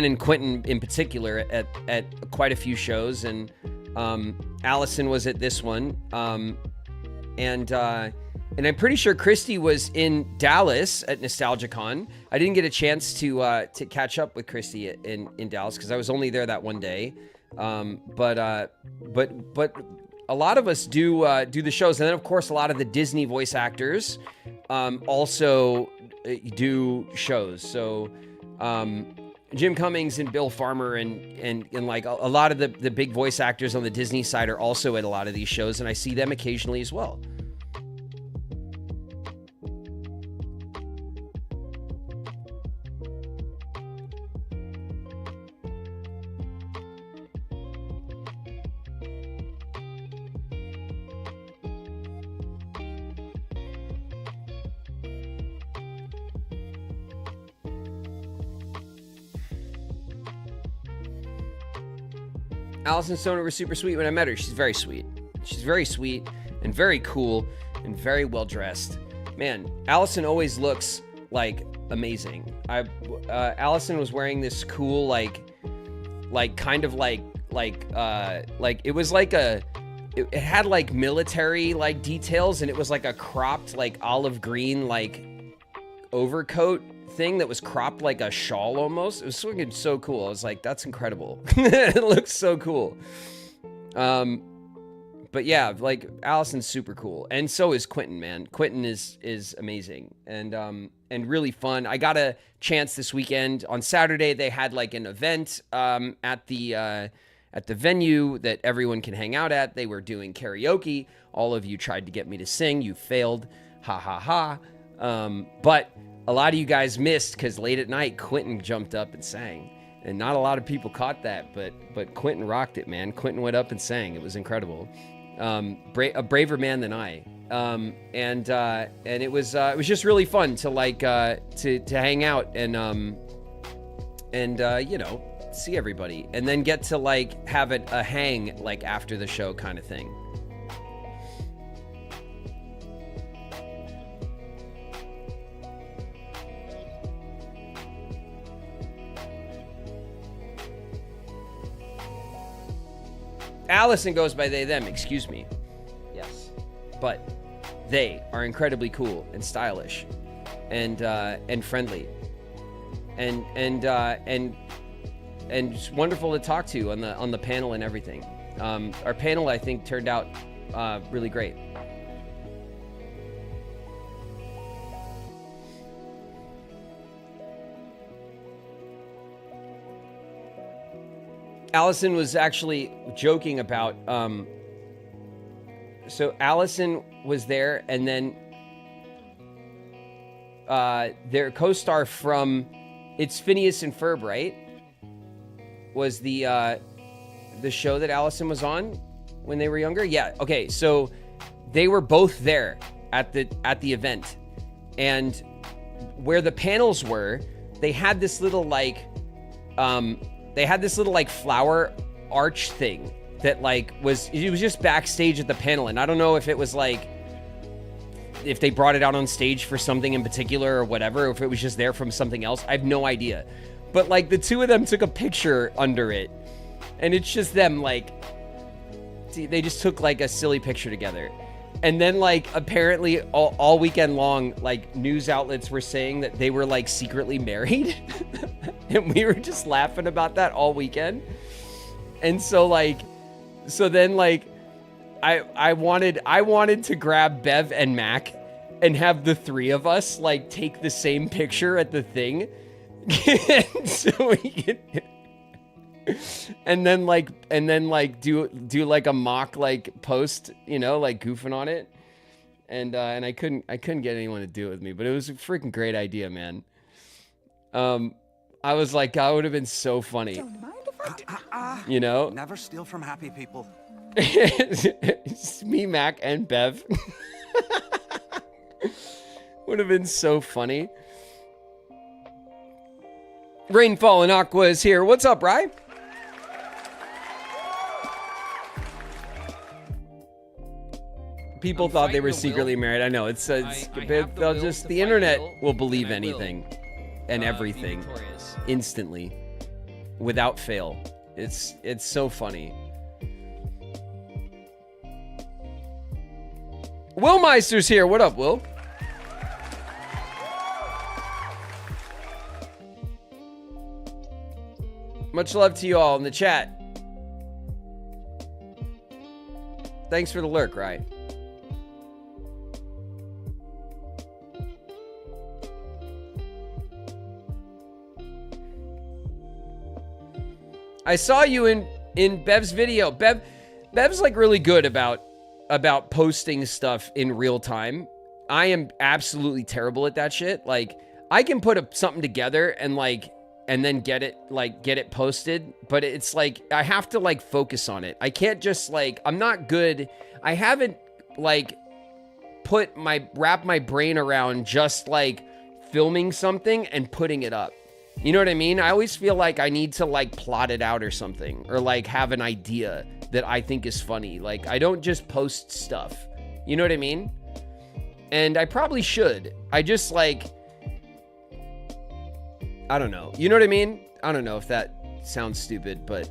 and Quentin in particular at quite a few shows, and Allison was at this one, and I'm pretty sure Christy was in Dallas at NostalgiaCon. I didn't get a chance to catch up with Christy in Dallas because I was only there that one day. But a lot of us do the shows, and then of course a lot of the Disney voice actors also do shows. So Jim Cummings and Bill Farmer and like a lot of the big voice actors on the Disney side are also at a lot of these shows, and I see them occasionally as well. Allison Stoner was super sweet when I met her. She's very sweet. She's very sweet and very cool and very well dressed. Man, Allison always looks like amazing. Allison was wearing this cool like kind of like it was like it had like military like details, and it was like a cropped like olive green like overcoat thing that was cropped like a shawl almost. It was looking so cool. I was like, that's incredible. It looks so cool. But yeah, like Allison's super cool, and so is Quentin. Man, Quentin is amazing and really fun. I got a chance this weekend on Saturday. They had like an event at the venue that everyone can hang out at. They were doing karaoke. All of you tried to get me to sing. You failed. Ha ha ha. But a lot of you guys missed because late at night Quentin jumped up and sang, and not a lot of people caught that. But Quentin rocked it, man. Quentin went up and sang. It was incredible. A braver man than I. and it was just really fun to like to hang out and you know, see everybody, and then get to like have a hang like after the show kind of thing. Allison goes by they, them, excuse me. Yes. But they are incredibly cool and stylish and friendly and just wonderful to talk to on the panel and everything. Our panel, I think, turned out really great. Allison was actually joking about, so Allison was there, and then their co-star from It's Phineas and Ferb, right? Was the show that Allison was on when they were younger? Yeah, okay, so they were both there at the event, and where the panels were, they had this little like flower arch thing that like it was just backstage at the panel, and I don't know if it was like if they brought it out on stage for something in particular or whatever, or if it was just there from something else. I have no idea. But like the two of them took a picture under it, and it's just them like they just took like a silly picture together. And then like apparently all weekend long, like news outlets were saying that they were like secretly married. And we were just laughing about that all weekend. And so then I wanted to grab Bev and Mac and have the three of us like take the same picture at the thing. So we could, and then do like a mock like post, you know, like goofing on it. And I couldn't get anyone to do it with me, but it was a freaking great idea, man. I was like, that would have been so funny. Don't mind if I you know? Never steal from happy people. It's me, Mac, and Bev. Would have been so funny. Rainfall and Aqua is here. What's up, Rye? People thought they were secretly married. I know it's they'll just the internet will believe anything and everything instantly without fail. It's so funny. Will Meister's here. What up, Will? Much love to you all in the chat. Thanks for the lurk, right? I saw you in Bev's video. Bev's like really good about posting stuff in real time. I am absolutely terrible at that shit. Like I can put something together and then get it posted, but it's like I have to like focus on it. I can't just like I'm not good. I haven't like wrap my brain around just like filming something and putting it up. You know what I mean? I always feel like I need to like plot it out or something, or like have an idea that I think is funny. Like I don't just post stuff. You know what I mean? And I probably should. I just like, I don't know. You know what I mean? I don't know if that sounds stupid, but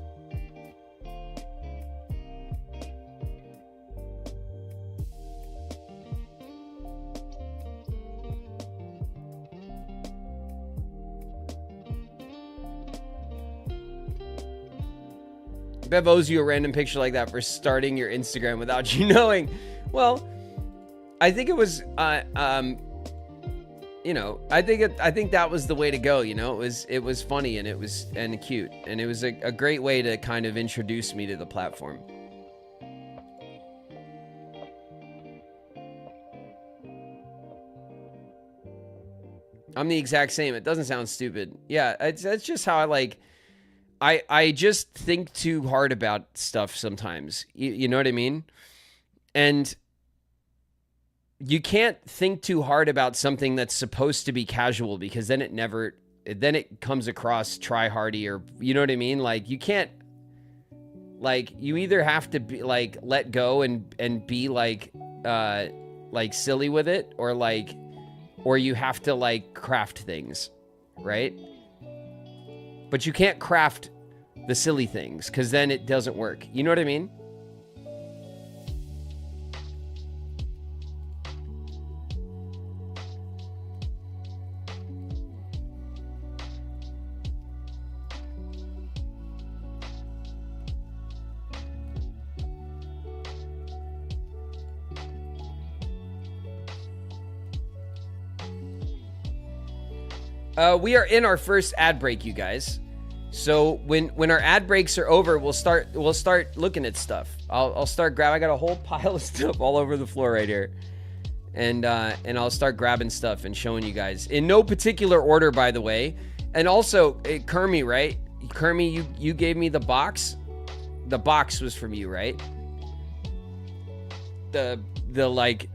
Bev owes you a random picture like that for starting your Instagram without you knowing. Well, I think it was, you know, I think that was the way to go. You know, it was funny and it was cute, and it was a great way to kind of introduce me to the platform. I'm the exact same. It doesn't sound stupid. Yeah, that's just how I like. I just think too hard about stuff sometimes. You know what I mean? And you can't think too hard about something that's supposed to be casual, because then it comes across try-hardy, or you know what I mean? Like, you can't, like, you either have to be like let go and be like silly with it, or you have to like craft things, right? But you can't craft the silly things, because then it doesn't work. You know what I mean? We are in our first ad break, you guys. So when our ad breaks are over, we'll start looking at stuff. I'll start grab. I got a whole pile of stuff all over the floor right here, and I'll start grabbing stuff and showing you guys in no particular order, by the way. And also, Kermie, right? Kermie, you gave me the box. The box was from you, right? The like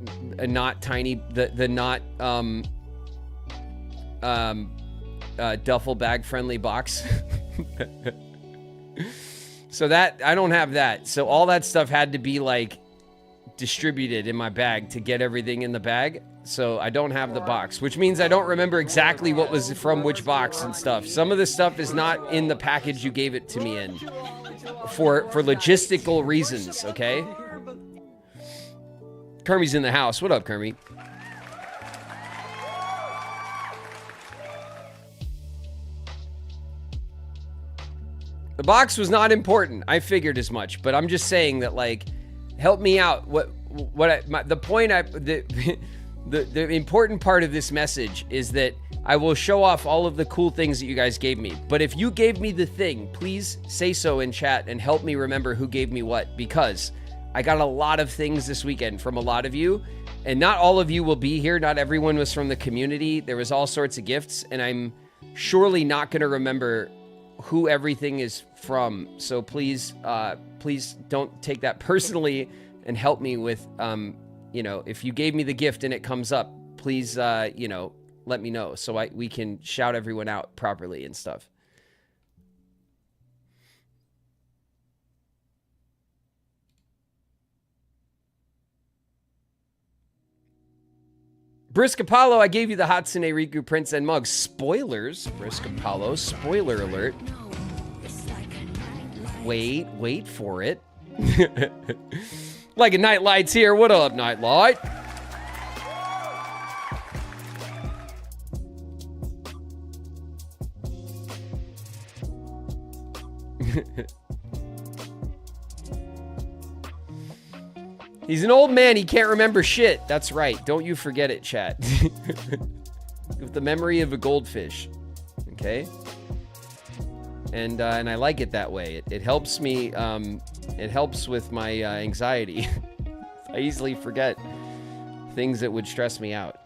not tiny, the not duffel bag friendly box. So that, I don't have that. So all that stuff had to be like distributed in my bag to get everything in the bag. So I don't have the box, which means I don't remember exactly what was from which box and stuff. Some of the stuff is not in the package you gave it to me in for logistical reasons, okay? Kermie's in the house. What up, Kermie? The box was not important. I figured as much, but I'm just saying that, like, help me out. The important part of this message is that I will show off all of the cool things that you guys gave me. But if you gave me the thing, please say so in chat and help me remember who gave me what, because I got a lot of things this weekend from a lot of you, and not all of you will be here. Not everyone was from the community. There was all sorts of gifts, and I'm surely not going to remember who everything is from. So please don't take that personally, and help me with, if you gave me the gift and it comes up, please, let me know so we can shout everyone out properly and stuff. Brisk Apollo, I gave you the Hatsune Riku Prince and mug. Spoilers, Brisk Apollo, spoiler alert. Wait for it. Like a Nightlight's here. What up, Nightlight? He's an old man. He can't remember shit. That's right. Don't you forget it, chat. With the memory of a goldfish. Okay? And I like it that way. It helps me. It helps with my anxiety. I easily forget things that would stress me out.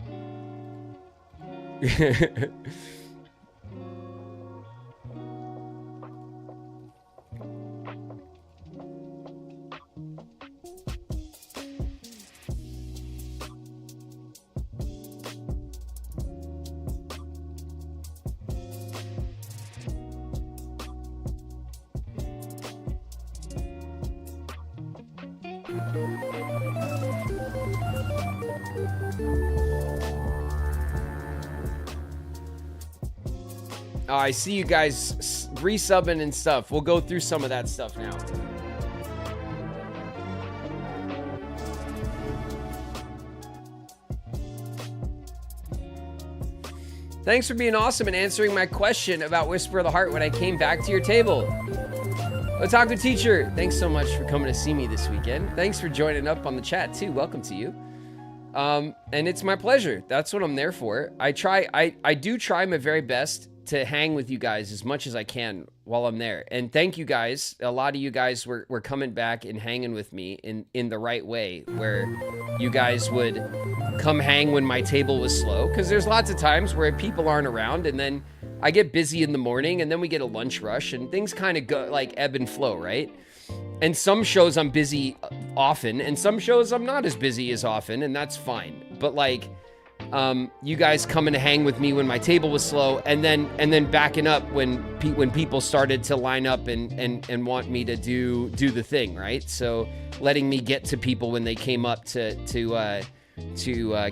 Oh, I see you guys resubbing and stuff. We'll go through some of that stuff now. Thanks for being awesome and answering my question about Whisper of the Heart when I came back to your table. Otaku Teacher, thanks so much for coming to see me this weekend. Thanks for joining up on the chat too. Welcome to you. And it's my pleasure. That's what I'm there for. I do try my very best to hang with you guys as much as I can while I'm there. And thank you guys. A lot of you guys were coming back and hanging with me in the right way, where you guys would come hang when my table was slow. Because there's lots of times where people aren't around, and then I get busy in the morning, and then we get a lunch rush, and things kind of go like ebb and flow, right? And some shows I'm busy often, and some shows I'm not as busy as often, and that's fine. but like, you guys coming to hang with me when my table was slow, and then backing up when people started to line up and want me to do the thing, right? So letting me get to people when they came up to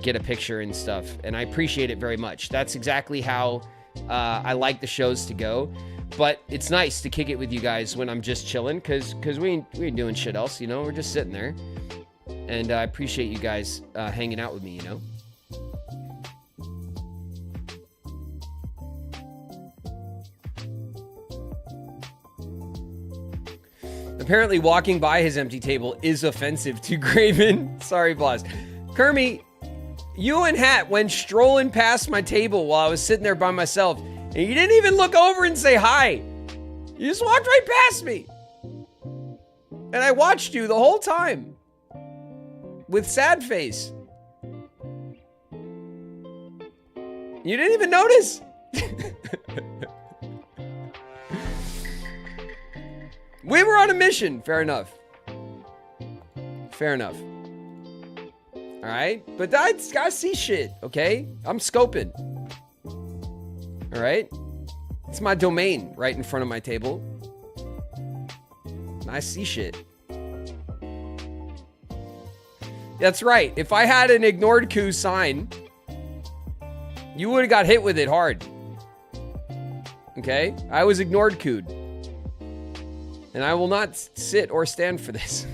get a picture and stuff, and I appreciate it very much. That's exactly how I like the shows to go. But it's nice to kick it with you guys when I'm just chilling, because we ain't doing shit else, you know? We're just sitting there. And I appreciate you guys hanging out with me, you know? Apparently walking by his empty table is offensive to Graven. Sorry, boss. Kermie, you and Hat went strolling past my table while I was sitting there by myself, and you didn't even look over and say hi. You just walked right past me. And I watched you the whole time. With sad face. You didn't even notice. We were on a mission. Fair enough. Fair enough. All right? But I gotta see shit, okay? I'm scoping. All right? It's my domain right in front of my table. And I see shit. That's right. If I had an ignored coup sign, you would have got hit with it hard. Okay? I was ignored couped. And I will not sit or stand for this.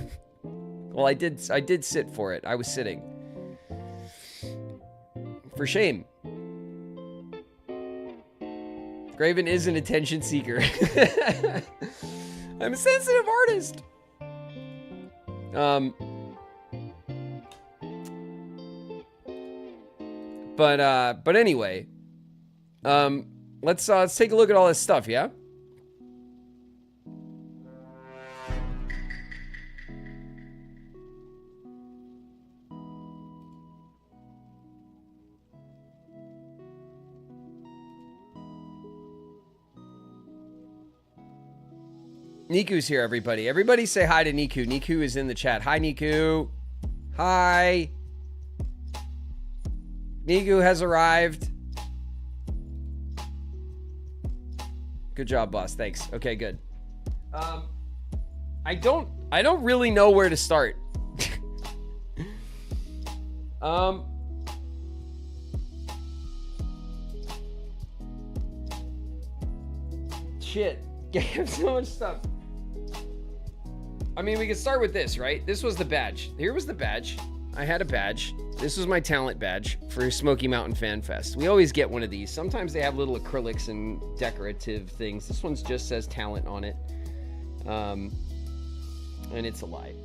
Well, I did sit for it. I was sitting. For shame. Graven is an attention seeker. I'm a sensitive artist. But anyway, let's take a look at all this stuff, yeah? Niku's here, everybody. Everybody say hi to Niku. Niku is in the chat. Hi, Niku. Hi. Niku has arrived. Good job, boss. Thanks. Okay, good. I don't really know where to start. Shit. Get so much stuff. I mean, we can start with this, right? This was the badge. Here was the badge. I had a badge. This was my talent badge for Smoky Mountain Fan Fest. We always get one of these. Sometimes they have little acrylics and decorative things. This one just says talent on it. And it's a lie.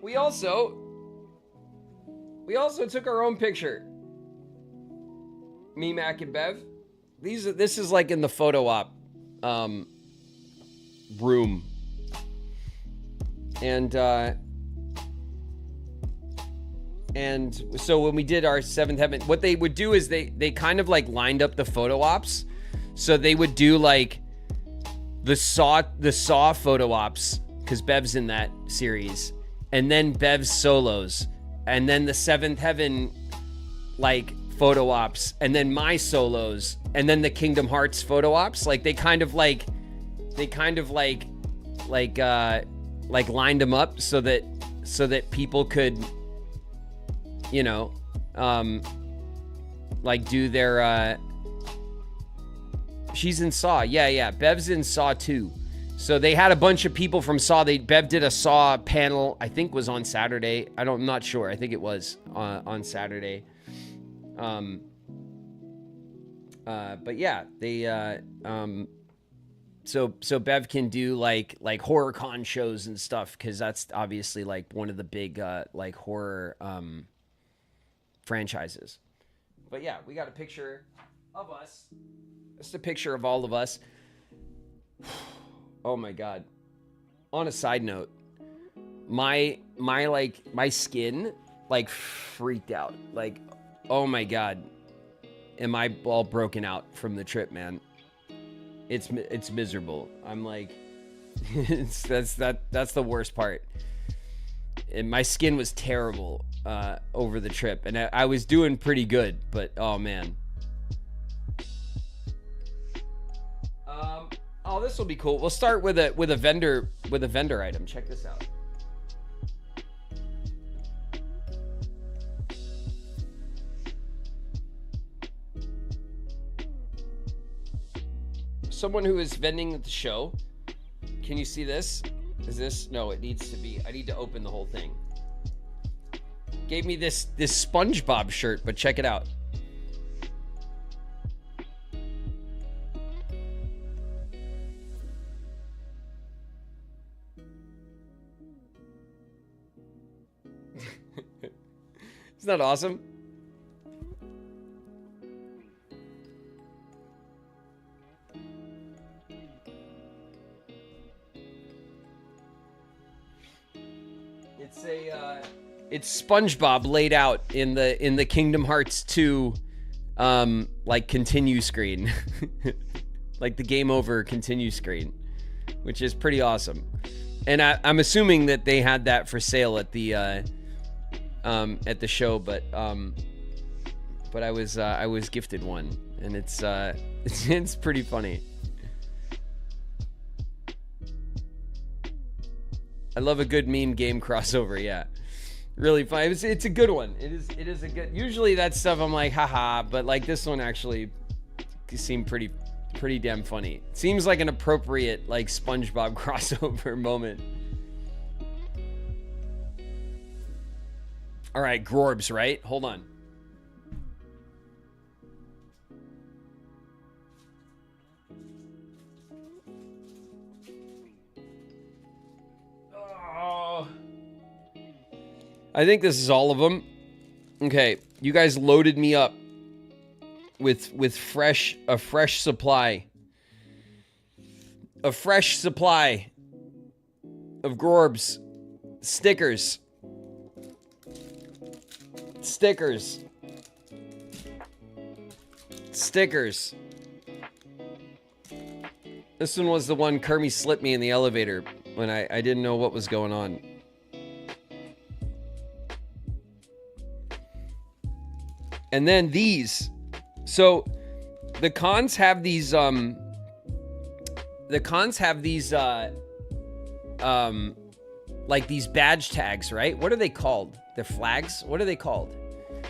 We also took our own picture. Me, Mac, and Bev. This is like in the photo op room. And so when we did our Seventh Heaven, what they would do is they kind of like lined up the photo ops. So they would do like the Saw photo ops, because Bev's in that series, and then Bev's solos, and then the Seventh Heaven like photo ops, and then my solos, and then the Kingdom Hearts photo ops. Like they kind of like lined them up so that people could, you know, like do their she's in Saw. Yeah, Bev's in Saw 2. So they had a bunch of people from Saw. Bev did a Saw panel, I think was on Saturday. I'm not sure. I think it was on Saturday. But yeah, they so Bev can do like horror con shows and stuff, because that's obviously like one of the big like horror franchises. But yeah, we got a picture of us. Just a picture of all of us. Oh my god. On a side note, my skin like freaked out. Like, oh my god. Am I all broken out from the trip, man? it's miserable. I'm like, that's the worst part. And my skin was terrible over the trip, and I was doing pretty good, but oh man. Oh, this will be cool. We'll start with a vendor item. Check this out. Someone who is vending at the show. Can you see this? Is this? No, it needs to be. I need to open the whole thing. Gave me this SpongeBob shirt, but check it out. Isn't that awesome? It's SpongeBob laid out in the Kingdom Hearts 2 like continue screen. Like the game over continue screen, which is pretty awesome. And I'm assuming that they had that for sale at the show, but I was gifted one, and it's pretty funny. I love a good meme game crossover, yeah. Really fun. It's a good one. It is a good. Usually that stuff I'm like, haha, but like this one actually seemed pretty damn funny. Seems like an appropriate like SpongeBob crossover moment. All right, Grorbs, right? Hold on. I think this is all of them. Okay, you guys loaded me up with a fresh supply. A fresh supply of Grorbs stickers. Stickers. This one was the one Kermie slipped me in the elevator when I didn't know what was going on. And then these. So the cons have these like these badge tags, right? What are they called? They're flags? What are they called?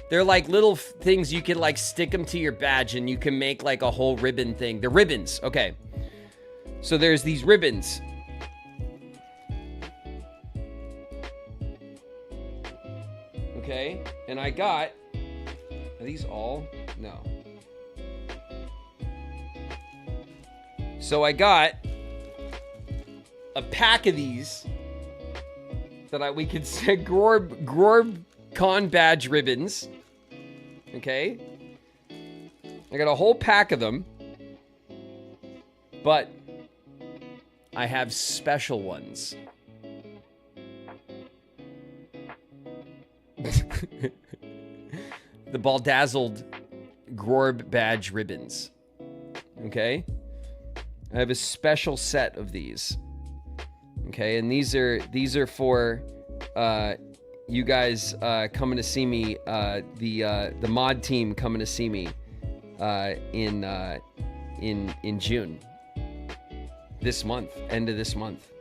They're like little things you can like stick them to your badge and you can make like a whole ribbon thing. The ribbons. Okay. So there's these ribbons. Okay. And I got, are these all? No. So I got a pack of these that we could say Gorb Con badge ribbons. Okay. I got a whole pack of them. But I have special ones. The Baldazzled Gorb badge ribbons. Okay? I have a special set of these. Okay, and these are for you guys coming to see me, the mod team coming to see me in June. This month, end of this month.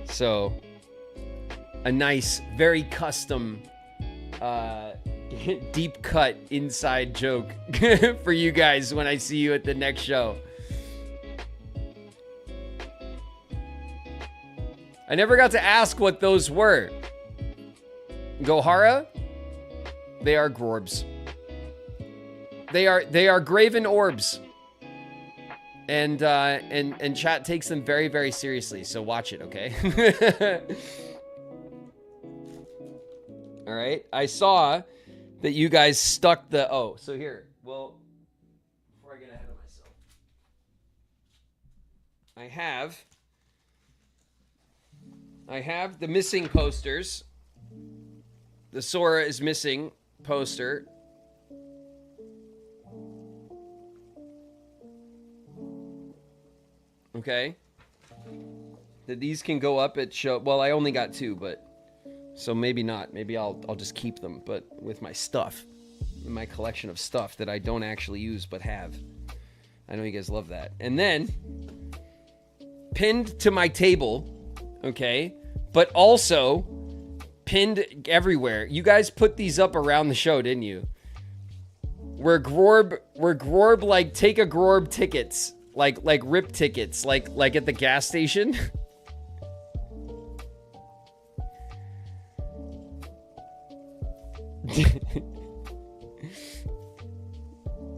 So a nice, very custom deep cut inside joke for you guys when I see you at the next show. I never got to ask what those were. Gohara? They are Grorbs. They are Graven orbs. And chat takes them very, very seriously, so watch it, okay? All right. I saw that you guys stuck the so here. Well, before I get ahead of myself. I have the missing posters. The Sora is missing poster. Okay? That these can go up at show. Well, I only got 2, but so maybe not. Maybe I'll just keep them, but with my stuff, in my collection of stuff that I don't actually use but have. I know you guys love that. And then pinned to my table, okay, but also pinned everywhere. You guys put these up around the show, didn't you? Where Grorb like take a Grorb tickets, like rip tickets, like at the gas station.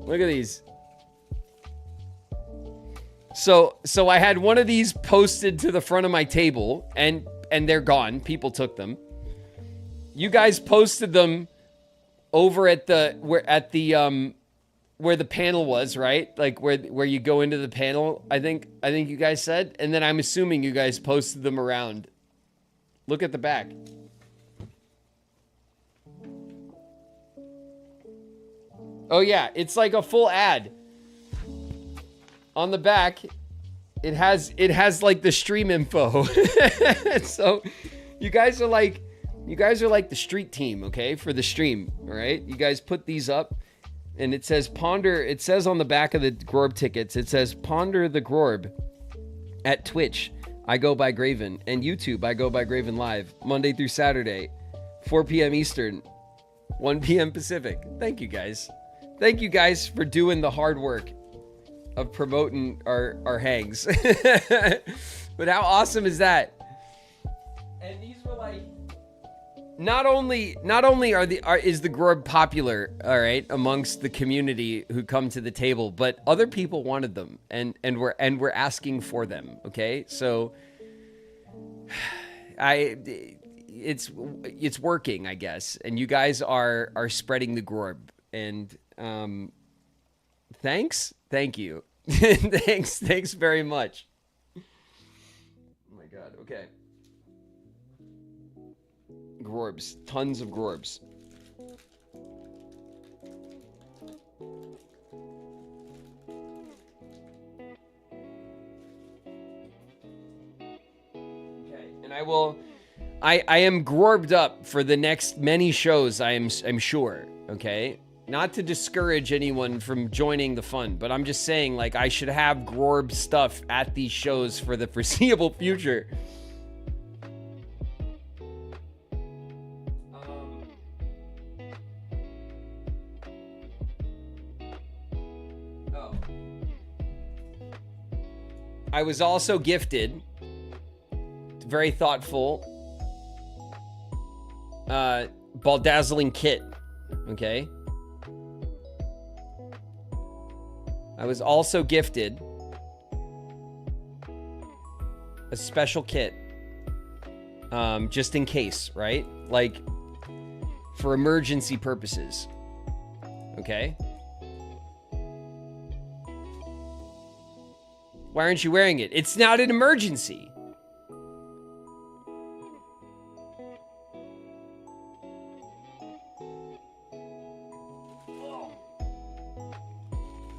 Look at these. So I had one of these posted to the front of my table, and they're gone. People took them. You guys posted them over at where the panel was, right? Like where you go into the panel. I think you guys said, and then I'm assuming you guys posted them around. Look at the back. Oh yeah, it's like a full ad. On the back, it has like the stream info. So you guys are like the street team, okay, for the stream, all right? You guys put these up, and it says ponder. It says on the back of the Grorb tickets, it says ponder the Grorb. At Twitch, I go by Graven, and YouTube, I go by Graven Live, Monday through Saturday, 4 p.m. Eastern, 1 p.m. Pacific. Thank you guys. Thank you guys for doing the hard work of promoting our hangs. But how awesome is that? And these were like, not only is the Grorb popular, all right, amongst the community who come to the table, but other people wanted them, and we're asking for them. Okay, so it's working, I guess, and you guys are spreading the Grorb, and thank you. thanks very much. Oh my god. Okay. Grorbs, tons of Grorbs. Okay, and I am Grorbed up for the next many shows, I'm sure, okay? Not to discourage anyone from joining the fun, but I'm just saying, like, I should have Grorb stuff at these shows for the foreseeable future. I was also gifted, very thoughtful, Baldazzling kit, okay? I was also gifted a special kit, just in case, right? Like, for emergency purposes, okay? Why aren't you wearing it? It's not an emergency.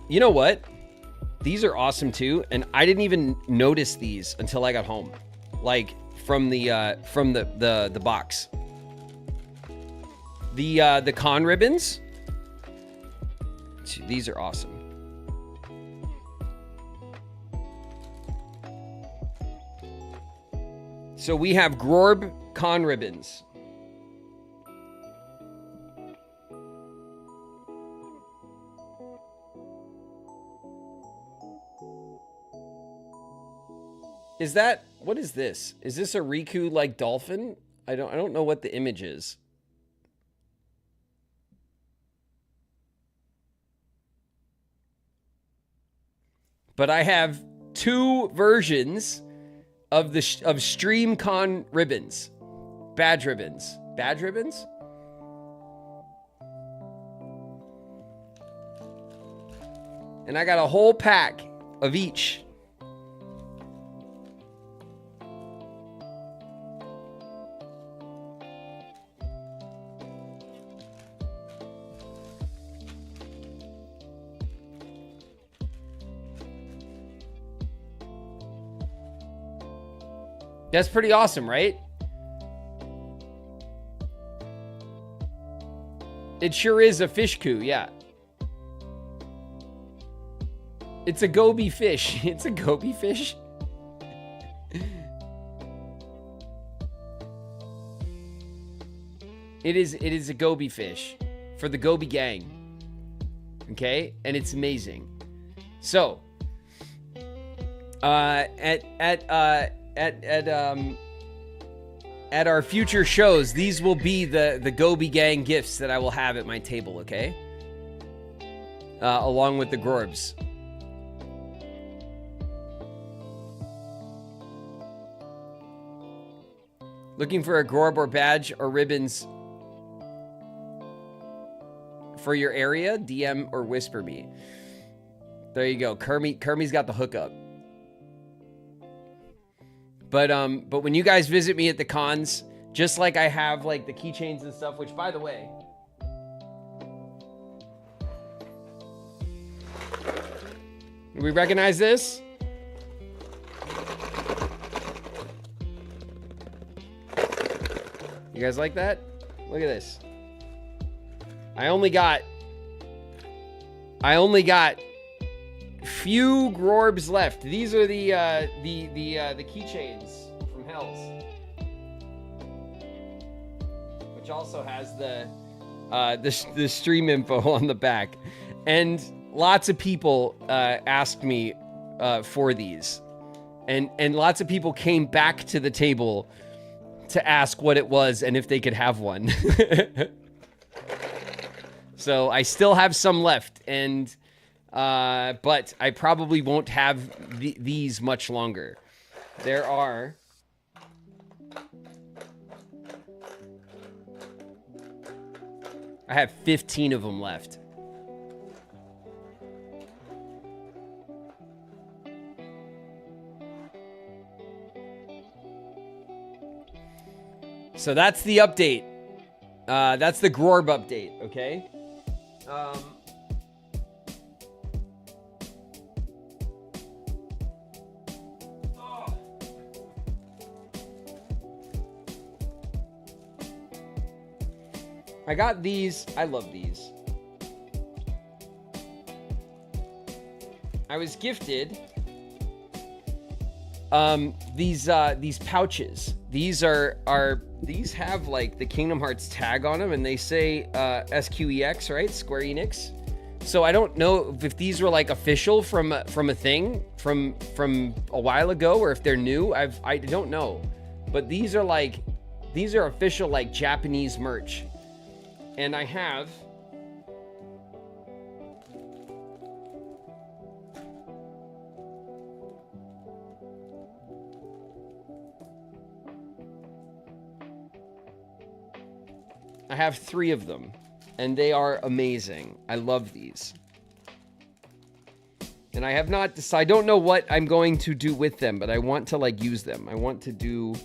You know what? These are awesome too, and I didn't even notice these until I got home, like from the box. The con ribbons. These are awesome. So we have Grorb con ribbons. Is that, what is this? Is this a Riku like dolphin? I don't know what the image is. But I have 2 versions of Stream Con ribbons. Badge ribbons. Badge ribbons? And I got a whole pack of each. That's pretty awesome, right? It sure is a fish coup, yeah. It's a goby fish. It's a goby fish. It is a goby fish for the goby gang. Okay? And it's amazing. So, at our future shows, these will be the goby gang gifts that I will have at my table, okay? Along with the Grorbs. Looking for a Gorb or badge or ribbons for your area? DM or whisper me. There you go. Kermie's got the hookup. But when you guys visit me at the cons, just like I have like the keychains and stuff, which by the way, do we recognize this? You guys like that? Look at this. I only got few Grorbs left. These are the keychains from Hells, which also has the stream info on the back, and lots of people asked me for these, and lots of people came back to the table to ask what it was and if they could have one. So I still have some left, and but I probably won't have these much longer. There are I have 15 of them left. So that's the update. That's the Grorb update, okay? I got these. I love these. I was gifted these pouches. These these have like the Kingdom Hearts tag on them, and they say SQEX, right? Square Enix. So I don't know if these were like official from a thing from a while ago, or if they're new. I don't know, but these are official like Japanese merch, and I have I have 3 of them, and they are amazing. I love these. And I have not decided, I don't know what I'm going to do with them, but I want to like use them. I want to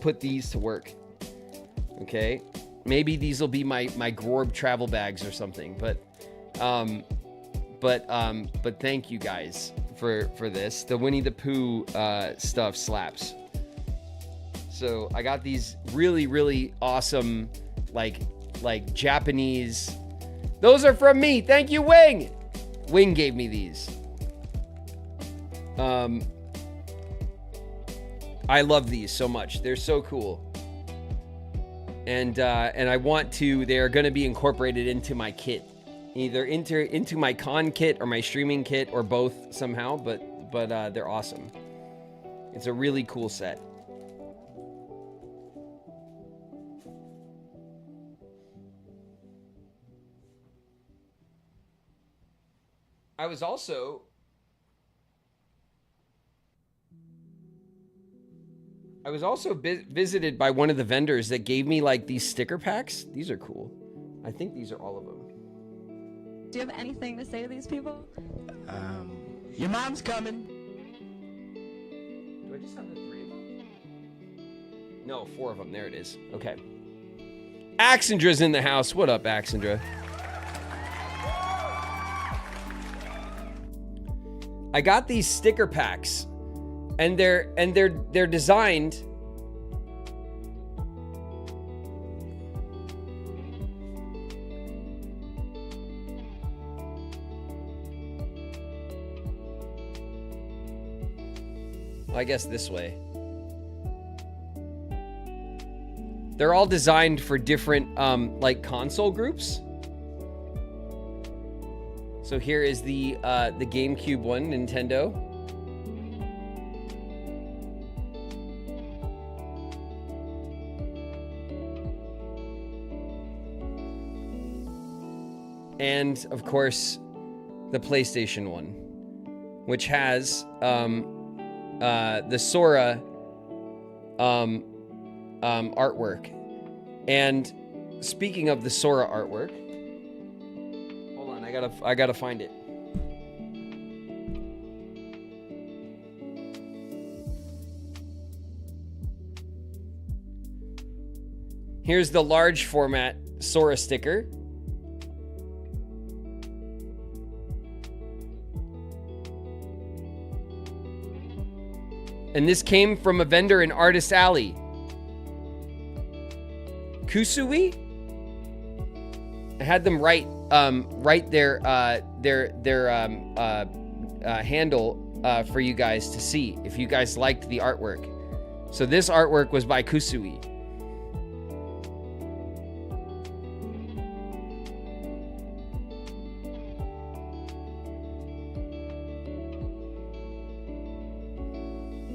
put these to work. Okay? Maybe these will be my Grorb travel bags or something, but thank you guys for this. The Winnie the Pooh stuff slaps. So I got these really, really awesome, like Japanese. Those are from me. Thank you, Wing. Wing gave me these. I love these so much. They're so cool. And I want to. They are going to be incorporated into my kit, either into my con kit or my streaming kit or both somehow. But they're awesome. It's a really cool set. I was also visited by one of the vendors that gave me like these sticker packs. These are cool. I think these are all of them. Do you have anything to say to these people? Your mom's coming. Do I just have the 3 of them? No, 4 of them. There it is. Okay. Axandra's in the house. What up, Axandra? I got these sticker packs And they're designed. I guess this way. They're all designed for different like console groups. So here is the GameCube one, Nintendo. And of course, the PlayStation one, which has the Sora artwork. And speaking of the Sora artwork, hold on, I gotta find it. Here's the large format Sora sticker. And this came from a vendor in Artist Alley. Kusui? I had them write their handle for you guys to see if you guys liked the artwork. So this artwork was by Kusui.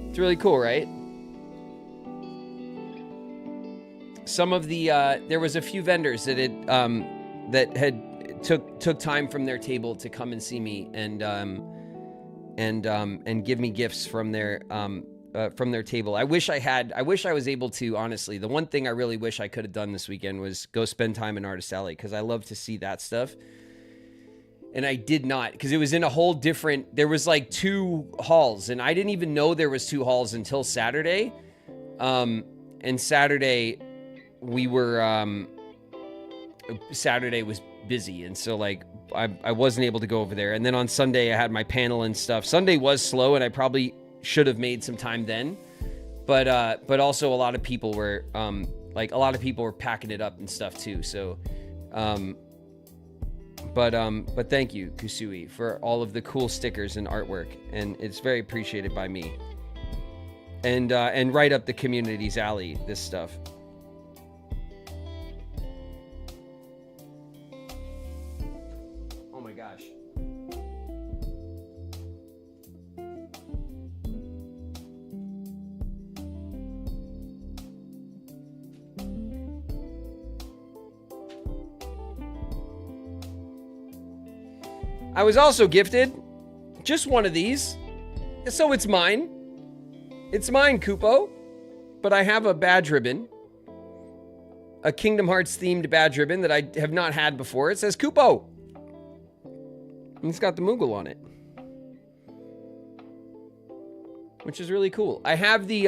It's really cool, right? Some of the there was a few vendors that had took time from their table to come and see me and give me gifts from their table. I wish I was able to, honestly. The one thing I really wish I could have done this weekend was go spend time in Artist Alley, because I love to see that stuff. And I did not, because it was in a whole different, there was like 2 halls, and I didn't even know there was 2 halls until Saturday. And Saturday we were, Saturday was busy. And so like, I wasn't able to go over there. And then on Sunday I had my panel and stuff. Sunday was slow, and I probably should have made some time then. But also a lot of people were, packing it up and stuff too. So, But thank you, Kusui, for all of the cool stickers and artwork, and it's very appreciated by me. And right up the community's alley, this stuff. Oh my gosh. I was also gifted just one of these, so it's mine. It's mine, Kupo. But I have a badge ribbon, a Kingdom Hearts themed badge ribbon that I have not had before. It says Kupo, and it's got the Moogle on it, which is really cool. I have the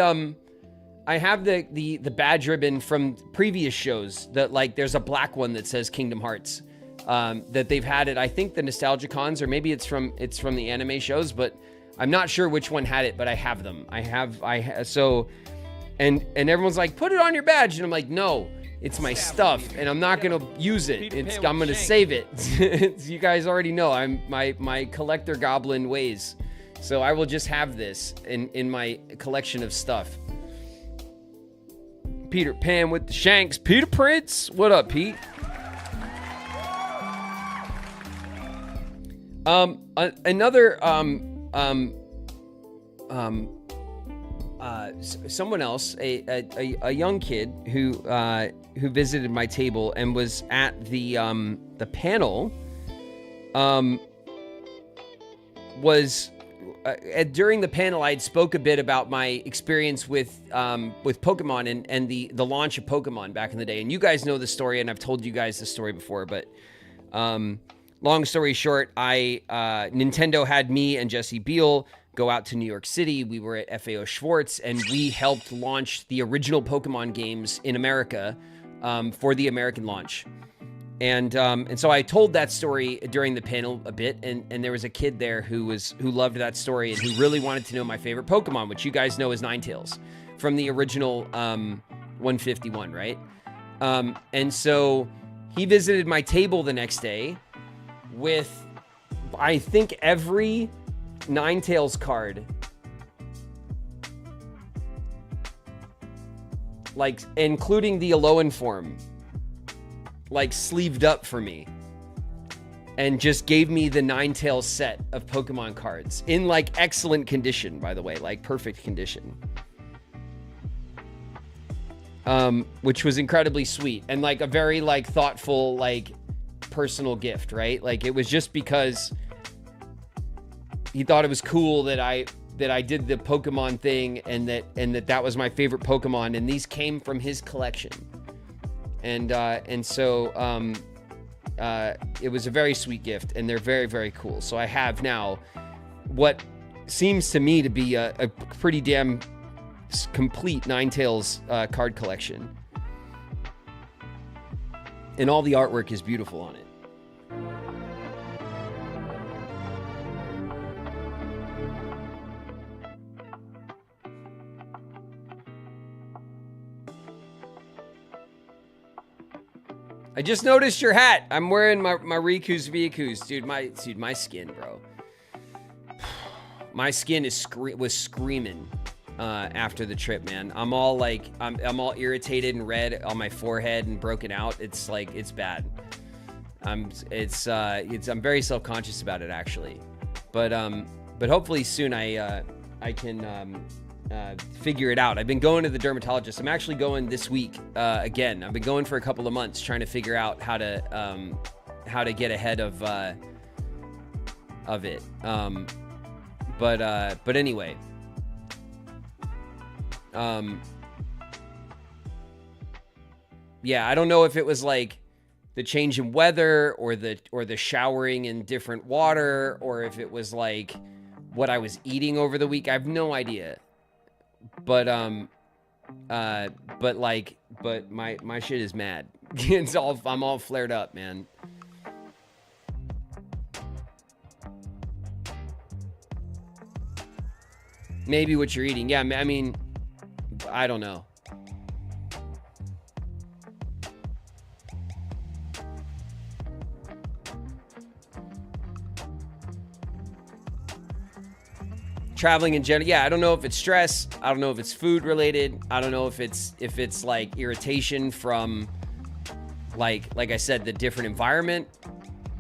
badge ribbon from previous shows that, like, there's a black one that says Kingdom Hearts. That they've had it, I think the Nostalgia Cons, or maybe it's from the anime shows, but I'm not sure which one had it, but I have them. So, and everyone's like, put it on your badge, and I'm like, no, it's my stuff, and I'm not gonna use it. I'm gonna save it. You guys already know I'm my collector goblin ways, so I will just have this in my collection of stuff. Peter Pan with the Shanks, Peter Prince. What up, Pete? Someone else, a young kid who visited my table and was at the panel, was during the panel I spoke a bit about my experience with Pokemon and the launch of Pokemon back in the day, and you guys know the story, and I've told you guys the story before, but long story short, Nintendo had me and Jesse Biel go out to New York City. We were at FAO Schwartz, and we helped launch the original Pokemon games in America for the American launch. And so I told that story during the panel a bit, and there was a kid there who loved that story and who really wanted to know my favorite Pokemon, which you guys know is Ninetales from the original 151, right? And so he visited my table the next day with, I think, every Ninetales card, like including the Alolan form, like sleeved up for me, and just gave me the Ninetales set of Pokemon cards in like excellent condition, by the way, like perfect condition. Which was incredibly sweet and like a very like thoughtful, like personal gift, right? Like it was just because he thought it was cool that I did the Pokemon thing and that was my favorite Pokemon, and these came from his collection. And so it was a very sweet gift, and they're very, very cool. So I have now what seems to me to be a pretty damn complete Ninetales card collection. And all the artwork is beautiful on it. I just noticed your hat. I'm wearing my Riku's Vehicus. Dude, my skin, bro. My skin was screaming after the trip, man. I'm all like, I'm all irritated and red on my forehead and broken out. It's like, it's bad. I'm very self-conscious about it, actually. But hopefully soon I can figure it out. I've been going to the dermatologist. I'm actually going this week again. I've been going for a couple of months trying to figure out how to get ahead of it. But anyway, yeah, I don't know if it was like the change in weather or the showering in different water, or if it was like what I was eating over the week. I have no idea. But my shit is mad. I'm all flared up, man. Maybe what you're eating. Yeah, I mean, I don't know. Traveling in general, yeah, I don't know if it's stress. I don't know if it's food related. I don't know if it's like irritation from like I said, the different environment.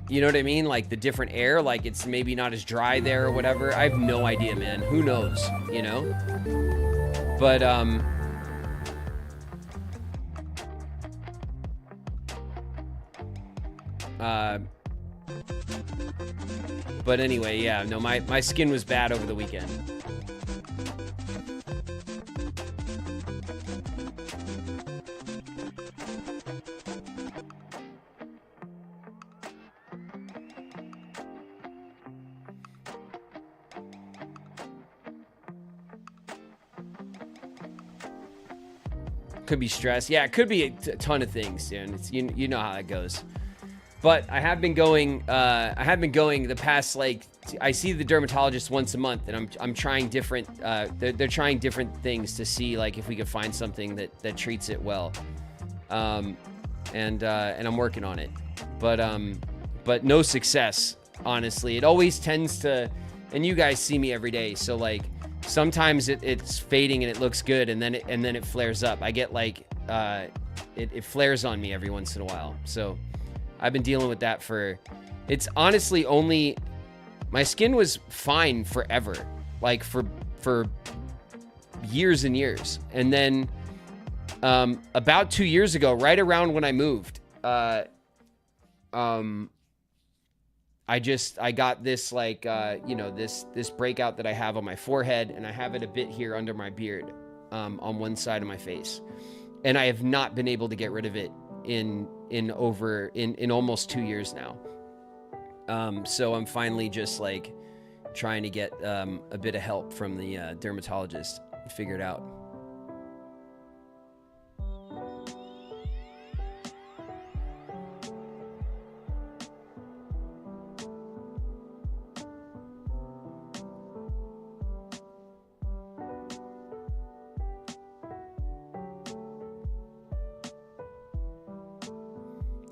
You know what I mean? Like the different air, like it's maybe not as dry there or whatever. I have no idea, man. Who knows, you know? But but anyway, yeah, no, my skin was bad over the weekend. Could be stress. Yeah, it could be a ton of things, dude. It's, you know how it goes. But I have been going the past, like, I see the dermatologist once a month, and I'm trying different, they're trying different things to see, like, if we could find something that treats it well. And I'm working on it. But no success, honestly. It always tends to, and you guys see me every day, so, like, sometimes it's fading and it looks good, and then it flares up. I get, like, it flares on me every once in a while, so I've been dealing with that it's honestly only, my skin was fine forever, like for years and years. And then, about 2 years ago, right around when I moved, I got this, like, this breakout that I have on my forehead, and I have it a bit here under my beard, on one side of my face. And I have not been able to get rid of it in almost 2 years now. So I'm finally just like trying to get a bit of help from the dermatologist to figure it out.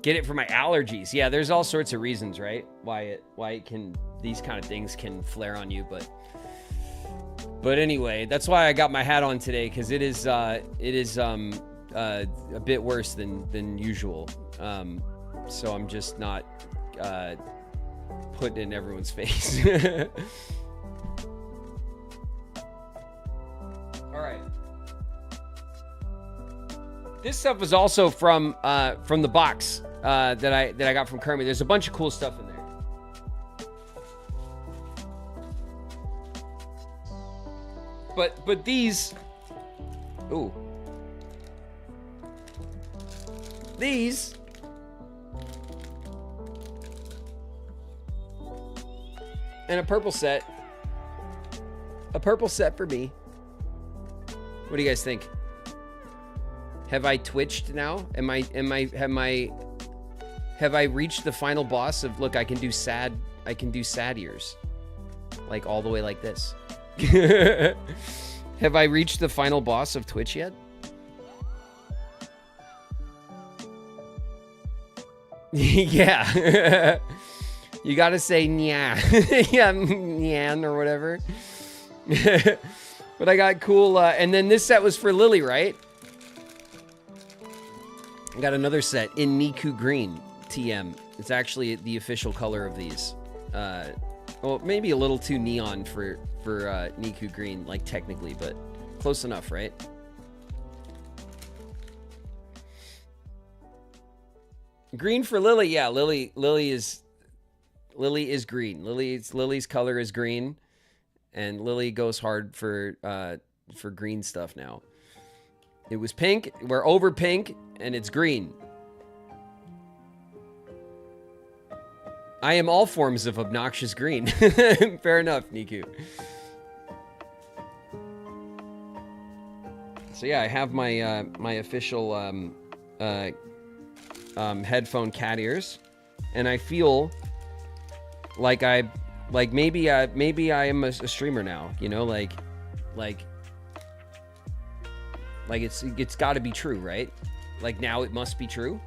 Get it for my allergies. Yeah, there's all sorts of reasons, right? Why it can, these kind of things can flare on you, but anyway, that's why I got my hat on today, because it is a bit worse than usual. So I'm just not putting it in everyone's face. All right. This stuff was also from the box that I got from Kermit. There's a bunch of cool stuff in there. But these, ooh, these and a purple set for me. What do you guys think? Have I twitched now? Have I reached the final boss of, look, I can do sad ears. Like all the way like this. Have I reached the final boss of Twitch yet? Yeah. You gotta say nya. Yeah, nyan or whatever. But I got cool, and then this set was for Lily, right? I got another set in Niku Green TM. It's actually the official color of these. Well, maybe a little too neon for Niku Green, like technically, but close enough, right? Green for Lily, yeah. Lily is green. Lily's color is green, and Lily goes hard for green stuff now. It was pink. We're over pink, and it's green. I am all forms of obnoxious green. Fair enough, Niku. So yeah, I have my my official headphone cat ears, and I feel like maybe I am a streamer now. You know, like it's got to be true, right? Like now it must be true.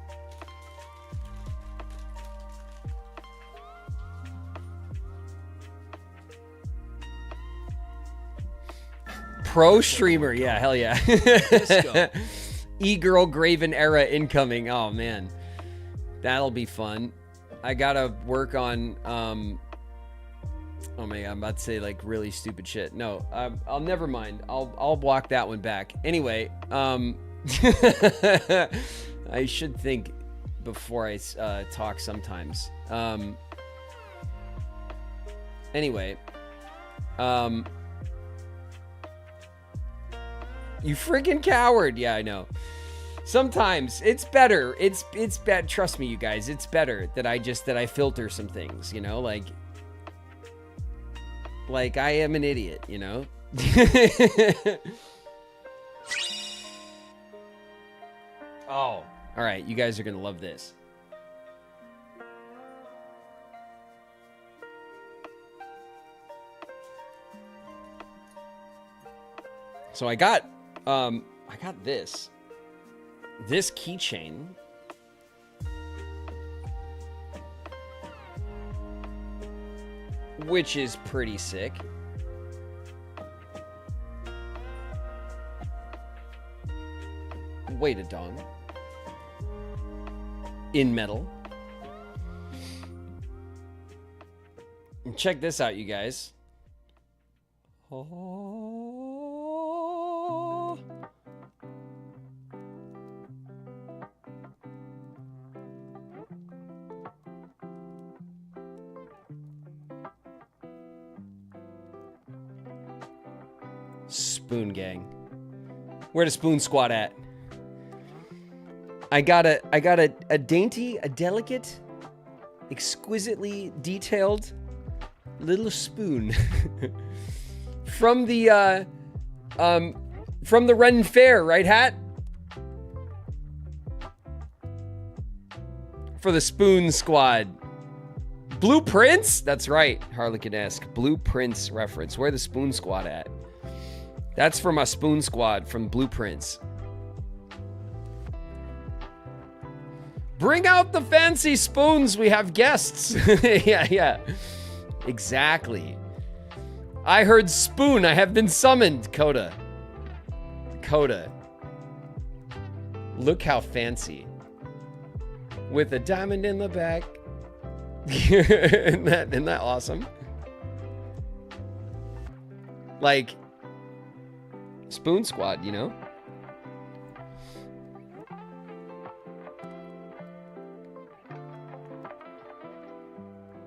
Pro streamer, yeah, hell yeah. E-girl Graven era incoming. Oh man, that'll be fun. I gotta work on oh man, I'm about to say like really stupid shit. No, I'll never mind. I'll block that one back. Anyway, I should think before I talk sometimes. Anyway, you freaking coward. Yeah, I know. Sometimes it's better. It's bad. Trust me, you guys. It's better that I filter some things, you know, like I am an idiot, you know? Oh, all right. You guys are going to love this. So I got this keychain. Which is pretty sick. Wait a dong. In metal. And check this out, you guys. Oh. Spoon gang. Where the Spoon Squad at? I got a dainty, a delicate, exquisitely detailed little spoon from the Ren Fair, right, Hat? For the Spoon Squad. Blueprints? That's right, Harlequin-esque. Blueprints reference. Where the Spoon Squad at? That's for my Spoon Squad from Blueprints. Bring out the fancy spoons. We have guests. Yeah. Exactly. I heard spoon. I have been summoned, Coda. Look how fancy. With a diamond in the back. Isn't that awesome? Like, Spoon Squad, you know?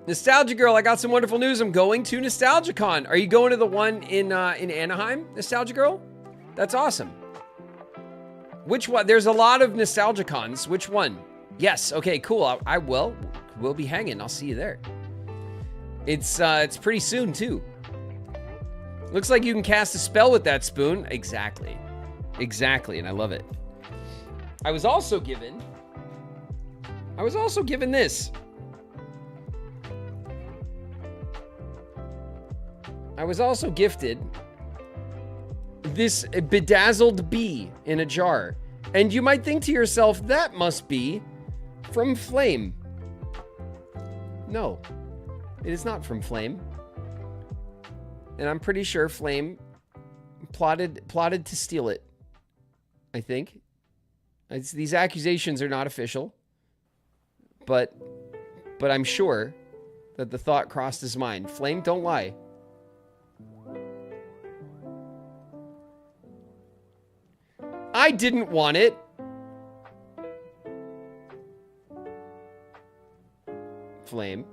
Nostalgia Girl, I got some wonderful news. I'm going to NostalgiaCon. Are you going to the one in Anaheim, Nostalgia Girl? That's awesome. Which one? There's a lot of NostalgiaCons. Which one? Yes. Okay, cool. I will. We'll be hanging. I'll see you there. It's pretty soon too. Looks like you can cast a spell with that spoon. Exactly, and I love it. I was also given this. I was also gifted this bedazzled bee in a jar. And you might think to yourself, that must be from Flame. No, it is not from Flame. And I'm pretty sure Flame plotted to steal it. I think. These accusations are not official. But I'm sure that the thought crossed his mind. Flame, don't lie. I didn't want it. Flame.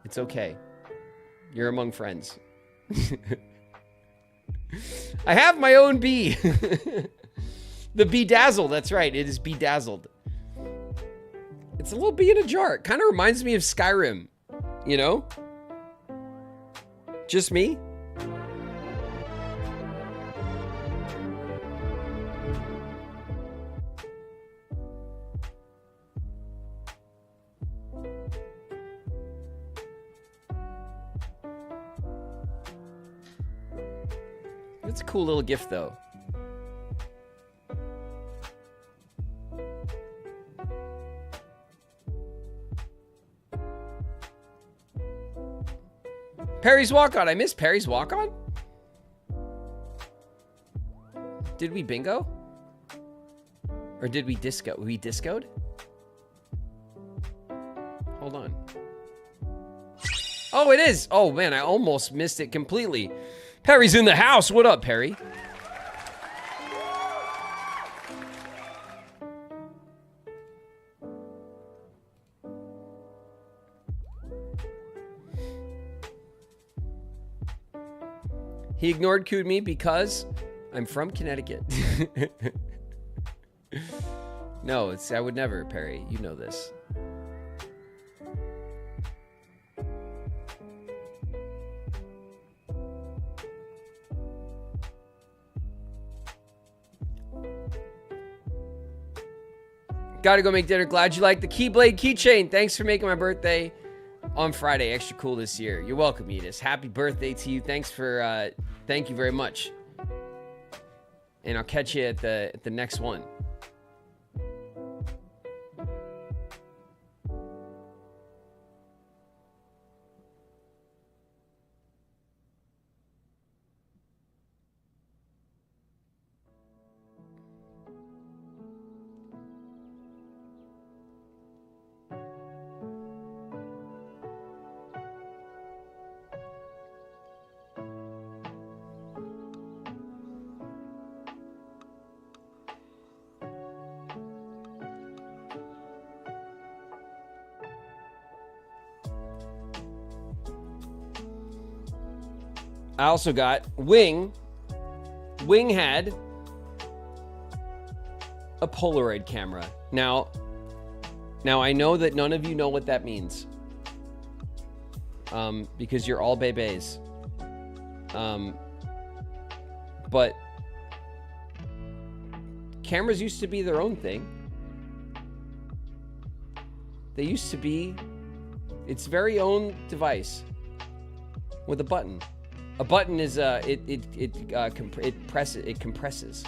It's okay. You're among friends. I have my own bee. The bedazzle, that's right. It is bedazzled. It's a little bee in a jar. It kind of reminds me of Skyrim, you know? Just me? It's a cool little gift, though. Perry's Walk-On. I missed Perry's Walk-On? Did we bingo? Or did we disco? We discoed? Hold on. Oh, it is. Oh, man, I almost missed it completely. Perry's in the house. What up, Perry? He ignored cooed me because I'm from Connecticut. No, I would never, Perry. You know this. Gotta go make dinner. Glad you like the Keyblade keychain. Thanks for making my birthday on Friday extra cool this year. You're welcome, Edis. Happy birthday to you. Thanks for, thank you very much. And I'll catch you at the next one. I also got Wing. Wing had a Polaroid camera. Now I know that none of you know what that means. Because you're all bebes. But cameras used to be their own thing. They used to be its very own device with a button. A button is it compresses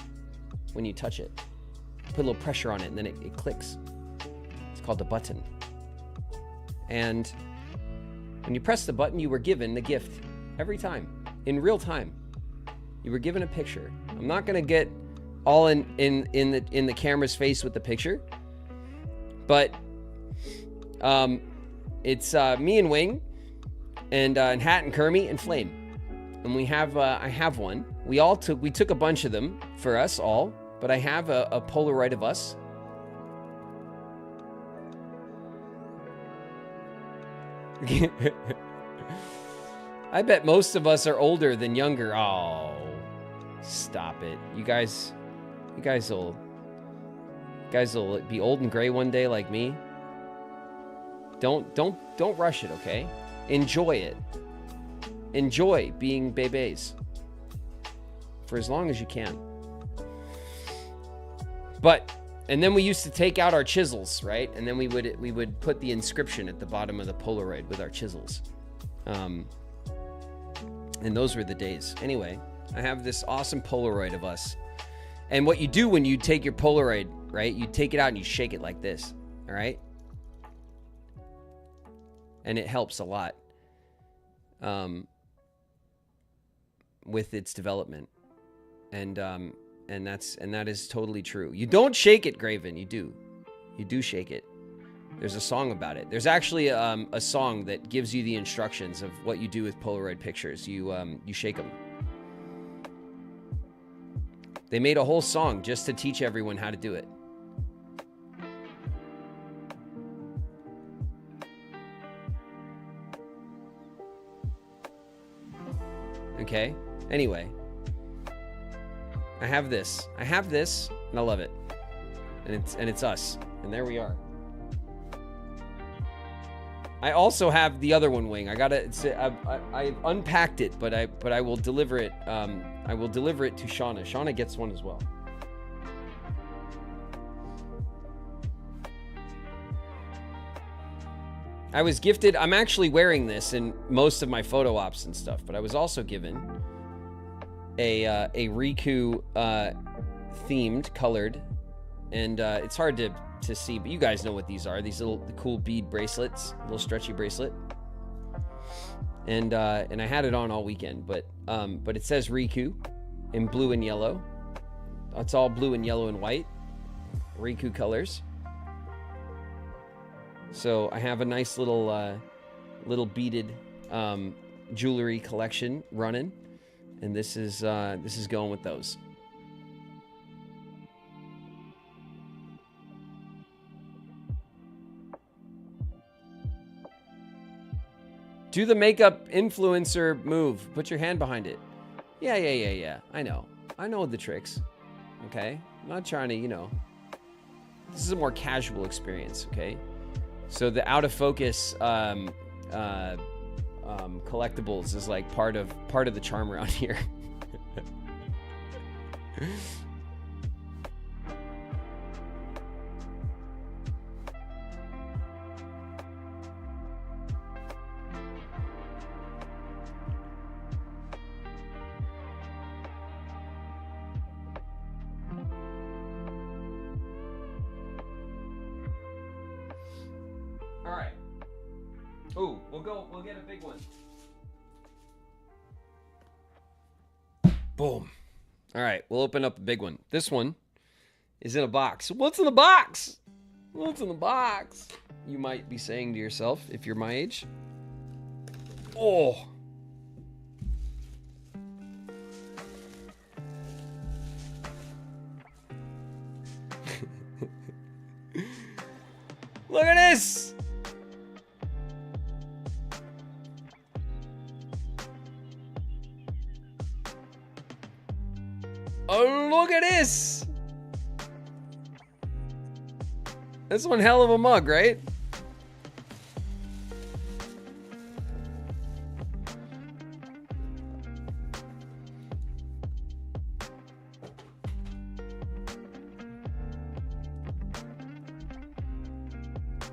when you touch it. Put a little pressure on it and then it clicks. called a button. And when you press the button, you were given the gift every time, in real time. You were given a picture. I'm not gonna get all in the camera's face with the picture, but it's me and Wing, and Hat and Kermie and Flame, and we have I have one. We took a bunch of them for us all, but I have a Polaroid of us. I bet most of us are older than younger. Oh, stop it. You guys will be old and gray one day like me. Don't rush it, okay? Enjoy it. Enjoy being bebés for as long as you can. And then we used to take out our chisels, right? And then we would put the inscription at the bottom of the Polaroid with our chisels. And those were the days. Anyway, I have this awesome Polaroid of us. And what you do when you take your Polaroid, right? You take it out and you shake it like this, all right? And it helps a lot with its development. And that is totally true. You don't shake it, Graven. You do shake it. There's a song about it. There's actually a song that gives you the instructions of what you do with Polaroid pictures. You shake them. They made a whole song just to teach everyone how to do it. Okay. Anyway. I have this, and I love it, and it's us, and there we are. I also have the other one, Wing. I've unpacked it, but I will deliver it. I will deliver it to Shauna. Shauna gets one as well. I was gifted. I'm actually wearing this in most of my photo ops and stuff, but I was also given a Riku themed, colored, and it's hard to see, but you guys know what these are. These the cool bead bracelets, little stretchy bracelet, and I had it on all weekend, but it says Riku in blue and yellow. It's all blue and yellow and white, Riku colors. So I have a nice little beaded jewelry collection running. And this is going with those. Do the makeup influencer move. Put your hand behind it. Yeah. I know the tricks. Okay? I'm not trying to, this is a more casual experience, okay? So the out of focus collectibles is like part of the charm around here. All right. Ooh, we'll get a big one. Boom. All right, we'll open up a big one. This one is in a box. What's in the box? What's in the box? You might be saying to yourself, if you're my age. Oh. Look at this. Oh, look at this! That's one hell of a mug, right?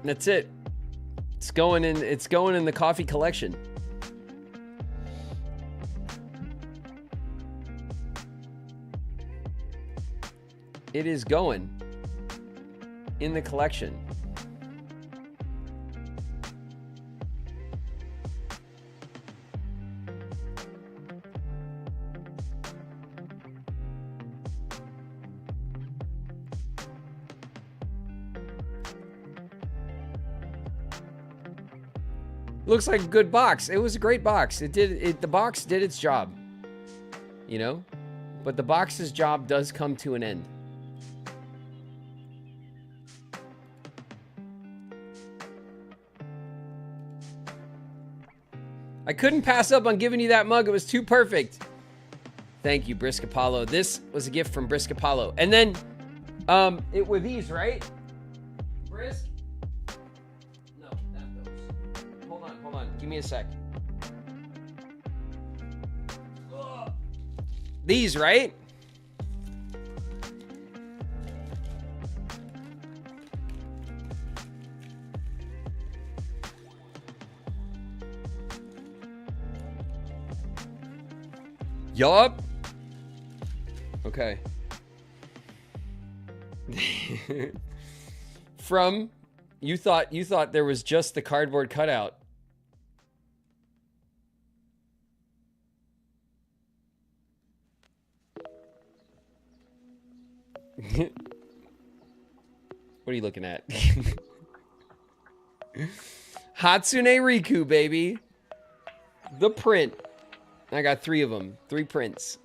That's it. It's going in the coffee collection. It is going in the collection. Looks like a good box. It was a great box. The box did its job. You know? But the box's job does come to an end. I couldn't pass up on giving you that mug. It was too perfect. Thank you, Brisk Apollo. This was a gift from Brisk Apollo. And then, it were these, right? Brisk? No, not those. Hold on. Give me a sec. Ugh. These, right? Yup. Okay. From you thought there was just the cardboard cutout. What are you looking at? Hatsune Riku, baby. The print. I got 3 of them. 3 prints.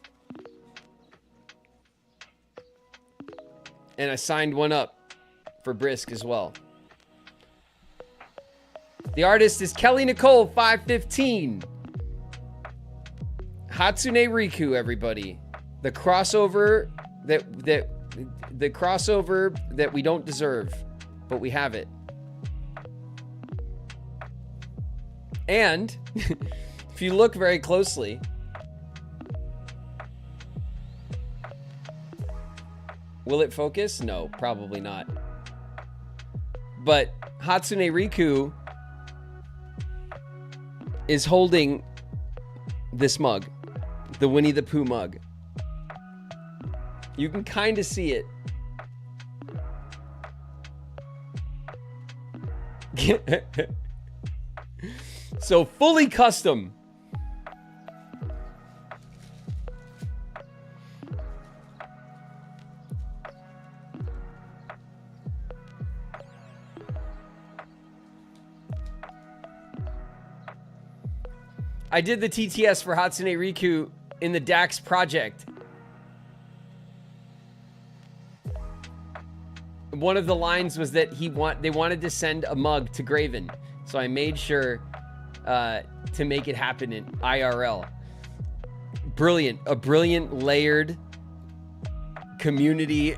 And I signed one up for Brisk as well. The artist is Kelly Nicole 515. Hatsune Riku, everybody. The crossover that we don't deserve, but we have it. And if you look very closely, will it focus? No, probably not. But Hatsune Riku is holding this mug, the Winnie the Pooh mug. You can kind of see it. So fully custom. I did the TTS for Hatsune Riku in the Dax project. One of the lines was that they wanted to send a mug to Graven, so I made sure to make it happen in IRL. Brilliant, a brilliant layered community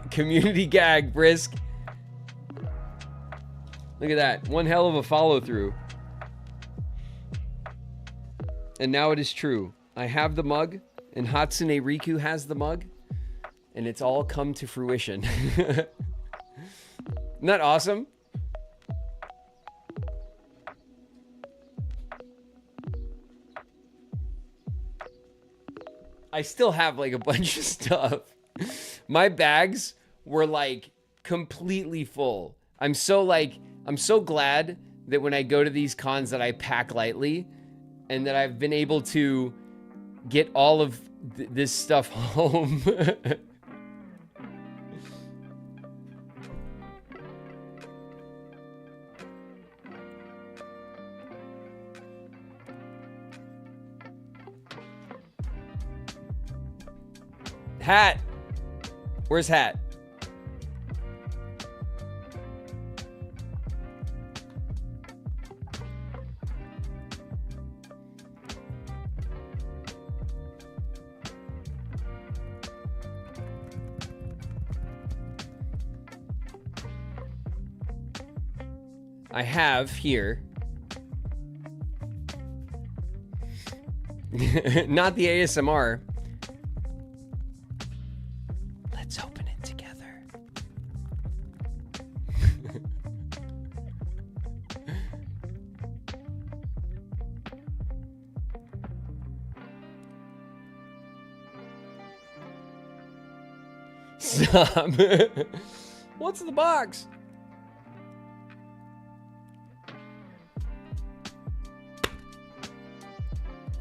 gag, Brisk. Look at that, one hell of a follow through. And now it is true. I have the mug, and Hatsune Riku has the mug, and it's all come to fruition. Isn't that awesome? I still have like a bunch of stuff. My bags were like completely full. I'm so glad that when I go to these cons that I pack lightly and that I've been able to get all of this stuff home. Hat. Where's Hat? I have here not the ASMR. Let's open it together. Stop. What's in the box?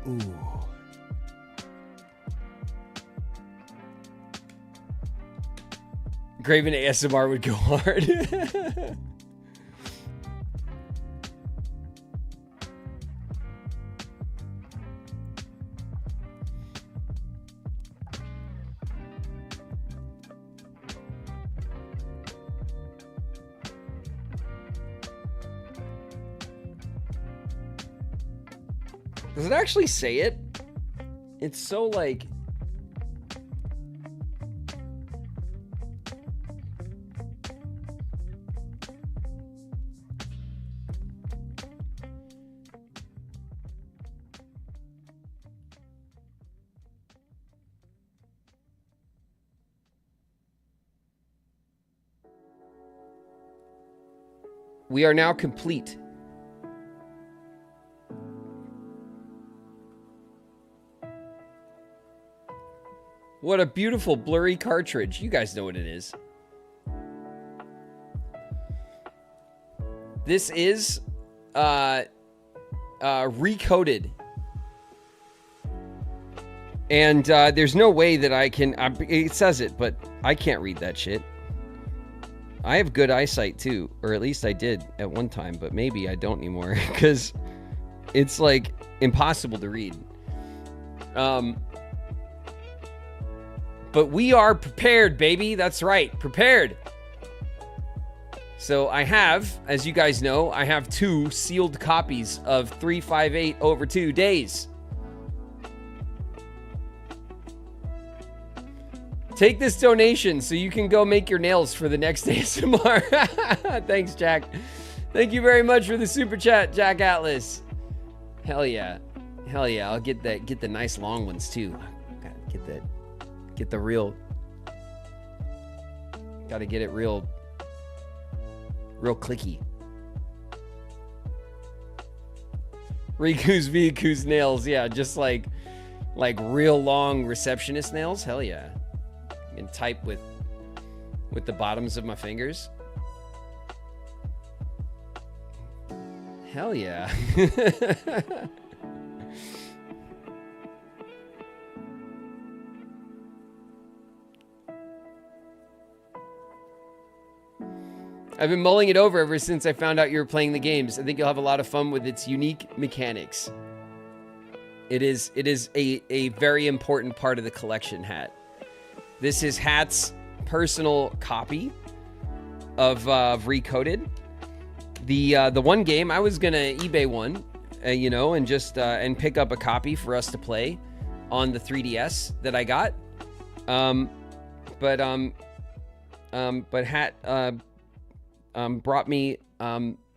Ooh. Graven ASMR would go hard. Does it actually say it? It's so like... We are now complete. What a beautiful blurry cartridge. You guys know what it is. This is recoded. And there's no way that I can... it says it, but I can't read that shit. I have good eyesight too, or at least I did at one time, but maybe I don't anymore because it's like impossible to read. But we are prepared, baby. That's right, prepared. So I have, as you guys know, I have 2 sealed copies of 358 over 2 days. Take this donation so you can go make your nails for the next ASMR. Thanks, Jack. Thank you very much for the super chat, Jack Atlas. Hell yeah. Hell yeah. I'll get the nice long ones too. Get the real. Gotta get it real clicky. Riku's Viku's nails, yeah, just like real long receptionist nails. Hell yeah. And type with the bottoms of my fingers. Hell yeah. I've been mulling it over ever since I found out you were playing the games. I think you'll have a lot of fun with its unique mechanics. It is a very important part of the collection, Hat. This is Hat's personal copy of Recoded. The one game, I was gonna eBay one, you know, and just and pick up a copy for us to play on the 3DS that I got. But Hat brought me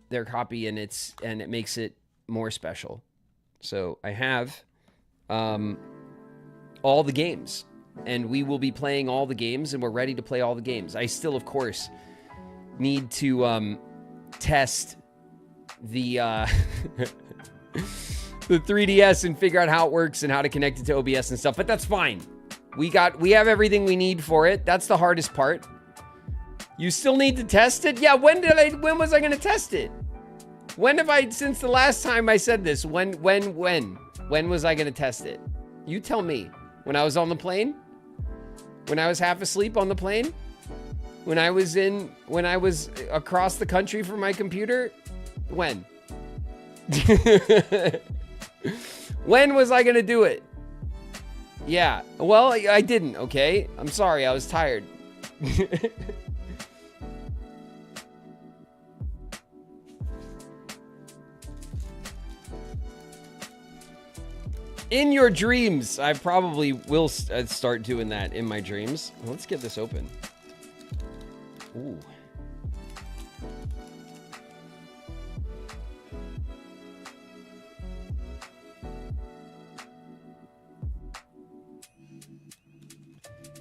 their copy, and it makes it more special. So I have all the games. And we will be playing all the games, and we're ready to play all the games. I still, of course, need to test the the 3DS and figure out how it works and how to connect it to OBS and stuff. But that's fine. We have everything we need for it. That's the hardest part. You still need to test it? Yeah. When was I going to test it? When have I, since the last time I said this? When was I going to test it? You tell me. When I was on the plane? When I was half asleep on the plane? When I was across the country from my computer? When? When was I gonna do it? Yeah, well, I didn't, okay? I'm sorry, I was tired. In your dreams. I probably will start doing that in my dreams. Let's get this open. Ooh.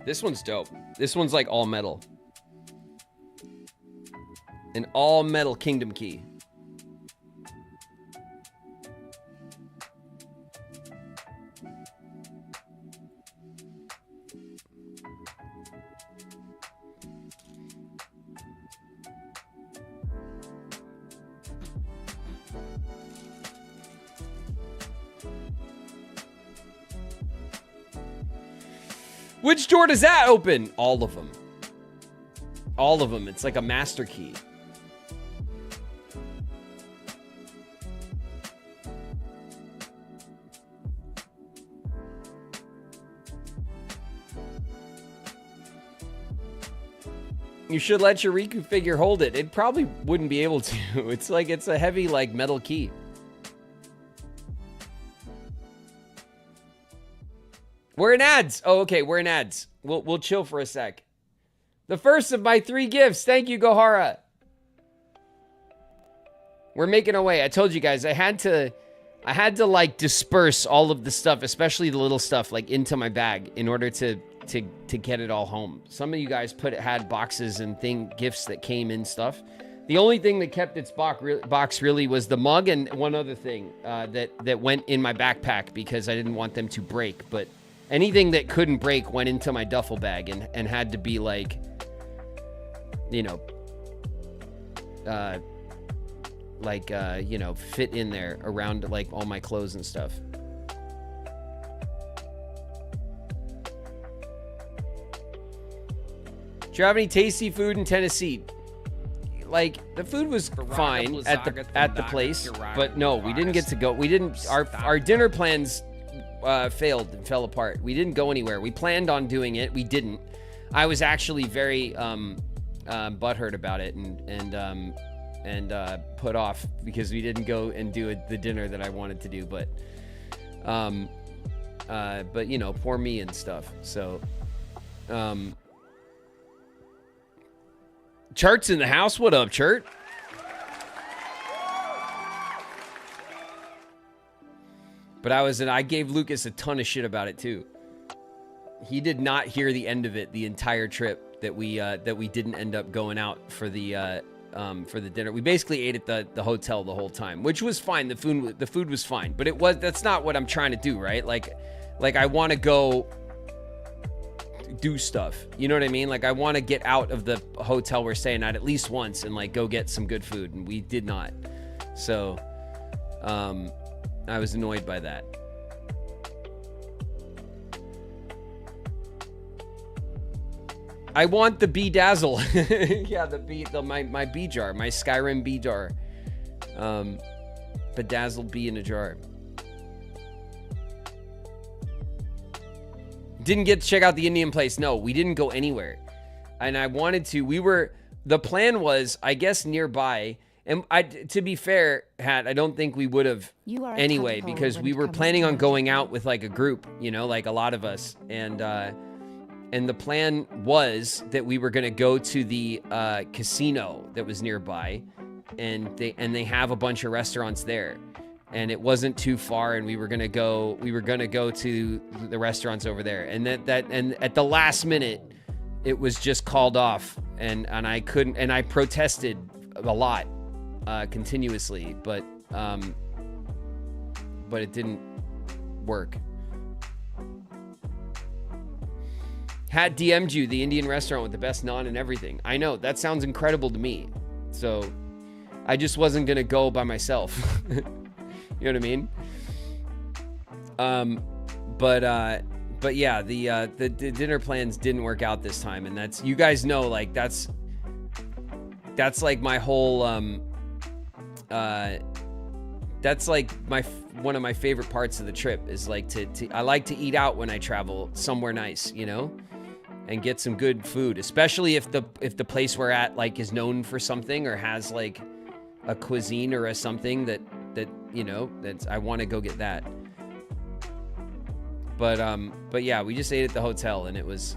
This one's dope. This one's like all metal. An all metal kingdom key. Which door does that open? All of them. All of them. It's like a master key. You should let your Riku figure hold it. It probably wouldn't be able to. It's like, it's a heavy, like, metal key. We're in ads. Oh, okay, we're in ads. We'll chill for a sec. The first of my 3 gifts. Thank you, Gohara. We're making our way. I told you guys I had to like disperse all of the stuff, especially the little stuff, like into my bag in order to get it all home. Some of you guys had boxes and gifts that came in stuff. The only thing that kept its box really was the mug and one other thing that went in my backpack because I didn't want them to break. But anything that couldn't break went into my duffel bag and had to be like, you know, fit in there around like all my clothes and stuff. Do you have any tasty food in Tennessee? Like, the food was fine at the place, but no, we didn't get to go. We didn't. Our dinner plans failed and fell apart. We didn't go anywhere. We planned on doing it. We didn't. I was actually very butthurt about it and put off because we didn't go and do the dinner that I wanted to do. But you know, poor me and stuff. So, Chart's in the house. What up, Chart? But I gave Lucas a ton of shit about it too. He did not hear the end of it the entire trip that we didn't end up going out for the dinner. We basically ate at the hotel the whole time, which was fine. The food was fine, but that's not what I'm trying to do, right? Like I want to go do stuff. You know what I mean? Like I want to get out of the hotel we're staying at least once and like go get some good food, and we did not. So I was annoyed by that. I want the bee dazzle. Yeah, my bee jar, my Skyrim bee jar. Bedazzled bee in a jar. Didn't get to check out the Indian place. No, we didn't go anywhere. And I wanted to. The plan was, I guess, nearby. And to be fair, Hat, I don't think we would have anyway, because we were planning on going out with like a group, you know, like a lot of us. And the plan was that we were going to go to the casino that was nearby, and they have a bunch of restaurants there. And it wasn't too far, and we were gonna go to the restaurants over there. And and at the last minute, it was just called off, and I couldn't, and I protested a lot, continuously, but it didn't work. Had DM'd you the Indian restaurant with the best naan and everything. I know, that sounds incredible to me. So I just wasn't gonna go by myself. You know what I mean? But yeah, the dinner plans didn't work out this time, and that's, you guys know, like that's like my whole that's like one of my favorite parts of the trip is like I like to eat out when I travel somewhere nice, you know, and get some good food, especially if the place we're at like is known for something or has like a cuisine or a something that you know, that's, I want to go get that. But yeah, we just ate at the hotel, and it was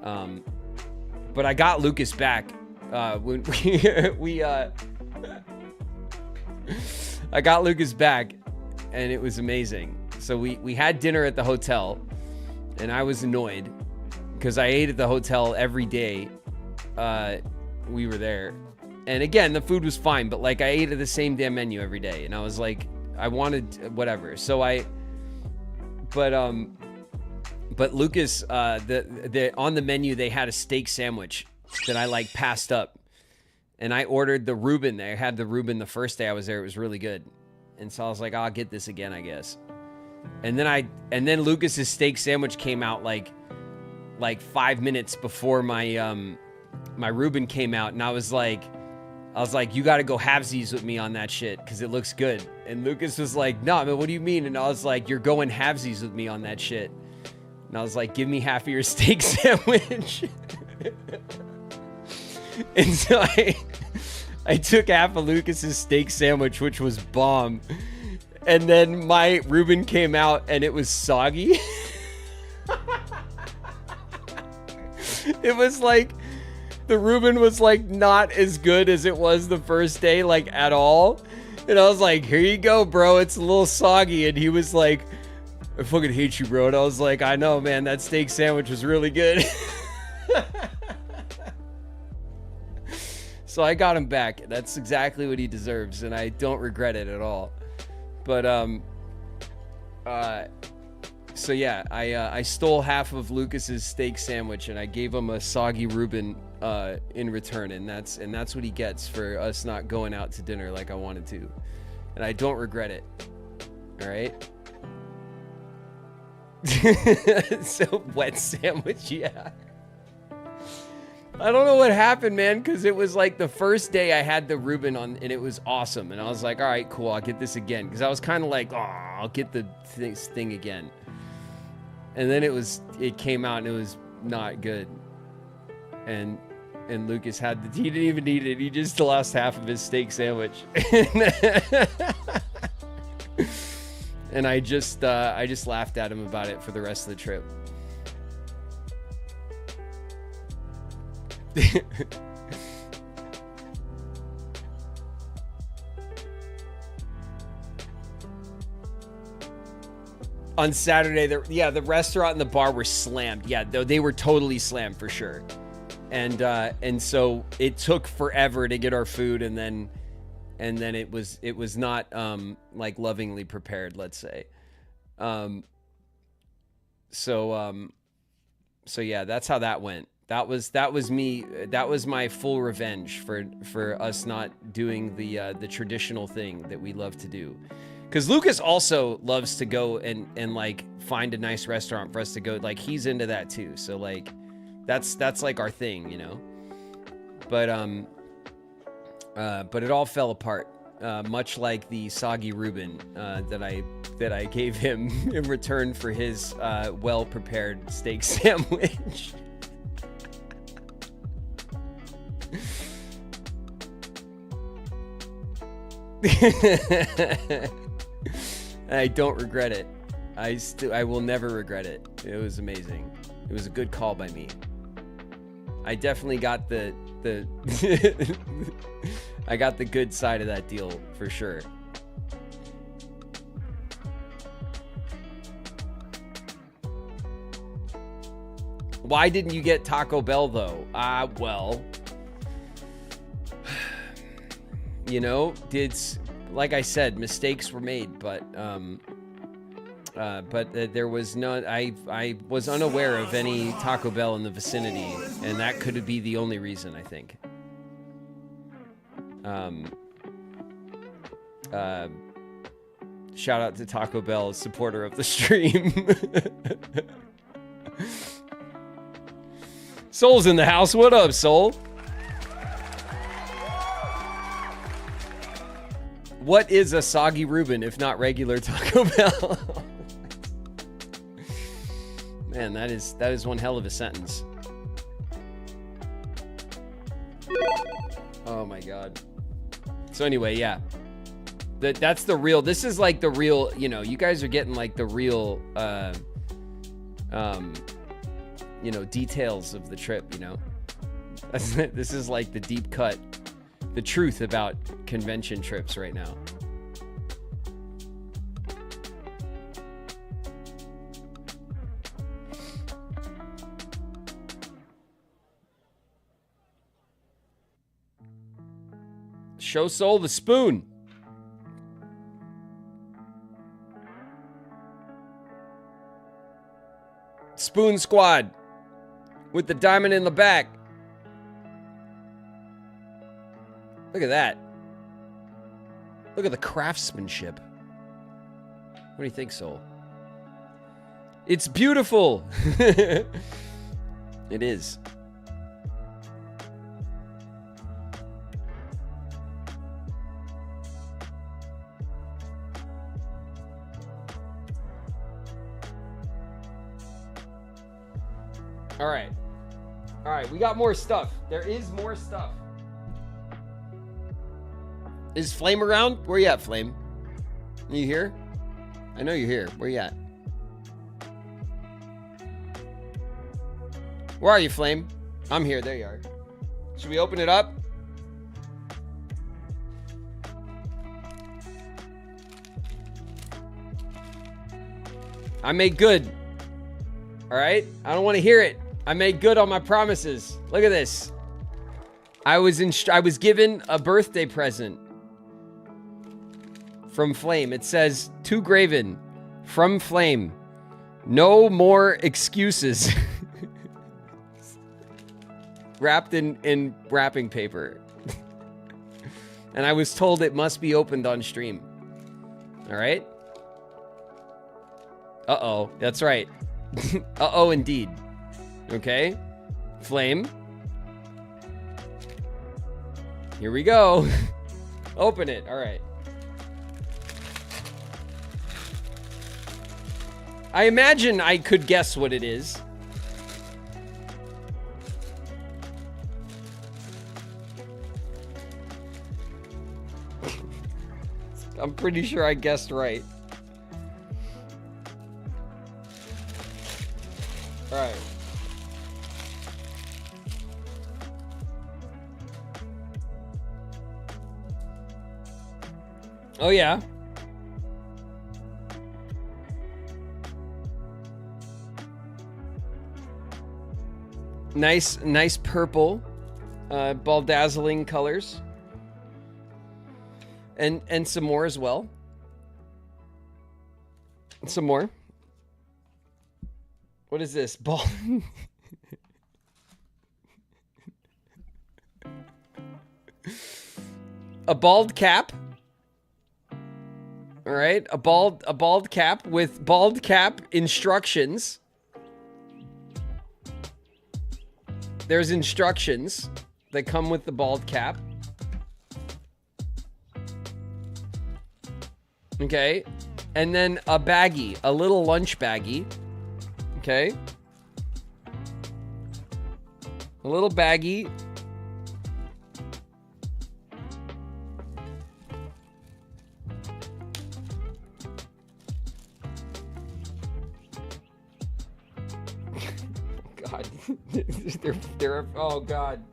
but I got Lucas back when I got Lucas back, and it was amazing. So we had dinner at the hotel, and I was annoyed because I ate at the hotel every day we were there. And again, the food was fine, but like I ate at the same damn menu every day, and I was like, I wanted whatever. So but Lucas, on the menu they had a steak sandwich that I like passed up, and I ordered the Reuben. I had the Reuben the first day I was there. It was really good, and so I was like, I'll get this again, I guess. And then Lucas's steak sandwich came out like 5 minutes before my my Reuben came out, and I was like, you got to go halvesies with me on that shit because it looks good. And Lucas was like, no, man, what do you mean? And I was like, you're going halvesies with me on that shit. And I was like, give me half of your steak sandwich. And so I took half of Lucas's steak sandwich, which was bomb. And then my Reuben came out and it was soggy. It was like the Reuben was like not as good as it was the first day, like at all. And I was like, here you go, bro. It's a little soggy. And he was like, I fucking hate you, bro. And I was like, I know, man. That steak sandwich was really good. So I got him back. That's exactly what he deserves, and I don't regret it at all. But so yeah, I stole half of Lucas's steak sandwich, and I gave him a soggy Reuben in return, and that's what he gets for us not going out to dinner like I wanted to, and I don't regret it. All right. So wet sandwich, yeah. I don't know what happened, man, because it was like the first day I had the Reuben on, and it was awesome. And I was like, all right, cool, I'll get this again. Because I was kind of like, oh, I'll get this thing again. And then it came out, and it was not good. And Lucas he didn't even eat it. He just lost half of his steak sandwich. And I just laughed at him about it for the rest of the trip. On Saturday, the restaurant and the bar were slammed. Yeah, they were totally slammed for sure. And so it took forever to get our food, and then it was not like lovingly prepared, let's say. So yeah, that's how that went. That was me. That was my full revenge for us not doing the traditional thing that we love to do. Because Lucas also loves to go and like find a nice restaurant for us to go. Like he's into that too. So like that's like our thing, you know. But it all fell apart. Much like the soggy Reuben that I gave him in return for his well-prepared steak sandwich. I don't regret it. I will never regret it. It was amazing. It was a good call by me. I definitely got the I got the good side of that deal for sure. Why didn't you get Taco Bell though? Well, you know, like I said, mistakes were made, but there was none. I was unaware of any Taco Bell in the vicinity, and that could be the only reason, I think. Shout out to Taco Bell, supporter of the stream. Soul's in the house. What up, Soul? What is a soggy Reuben if not regular Taco Bell? Man, that is one hell of a sentence. Oh my god. So anyway, yeah. That's the real, this is like the real, you know, you guys are getting like the real you know, details of the trip, you know. This is like the deep cut, the truth about convention trips right now. Show Soul the spoon. Spoon Squad with the diamond in the back. Look at that. Look at the craftsmanship. What do you think, Soul? It's beautiful. It is. All right. All right, we got more stuff. There is more stuff. Is Flame around? Where you at, Flame? Are you here? I know you're here. Where you at? Where are you, Flame? I'm here. There you are. Should we open it up? I made good. All right? I don't want to hear it. I made good on my promises. Look at this. I was given a birthday present from Flame. It says, to Graven, from Flame, no more excuses. Wrapped in wrapping paper. And I was told it must be opened on stream. All right? Uh-oh. That's right. Uh-oh, indeed. Okay? Flame. Here we go. Open it. All right. I imagine I could guess what it is. I'm pretty sure I guessed right. All right. Oh, yeah. Nice purple, ball dazzling colors. And some more as well. Some more. What is this? Ball. A bald cap. All right, a bald cap with bald cap instructions. There's instructions that come with the bald cap. Okay, and then a baggie, a little lunch baggie. Okay, a little baggie. God, they're oh God.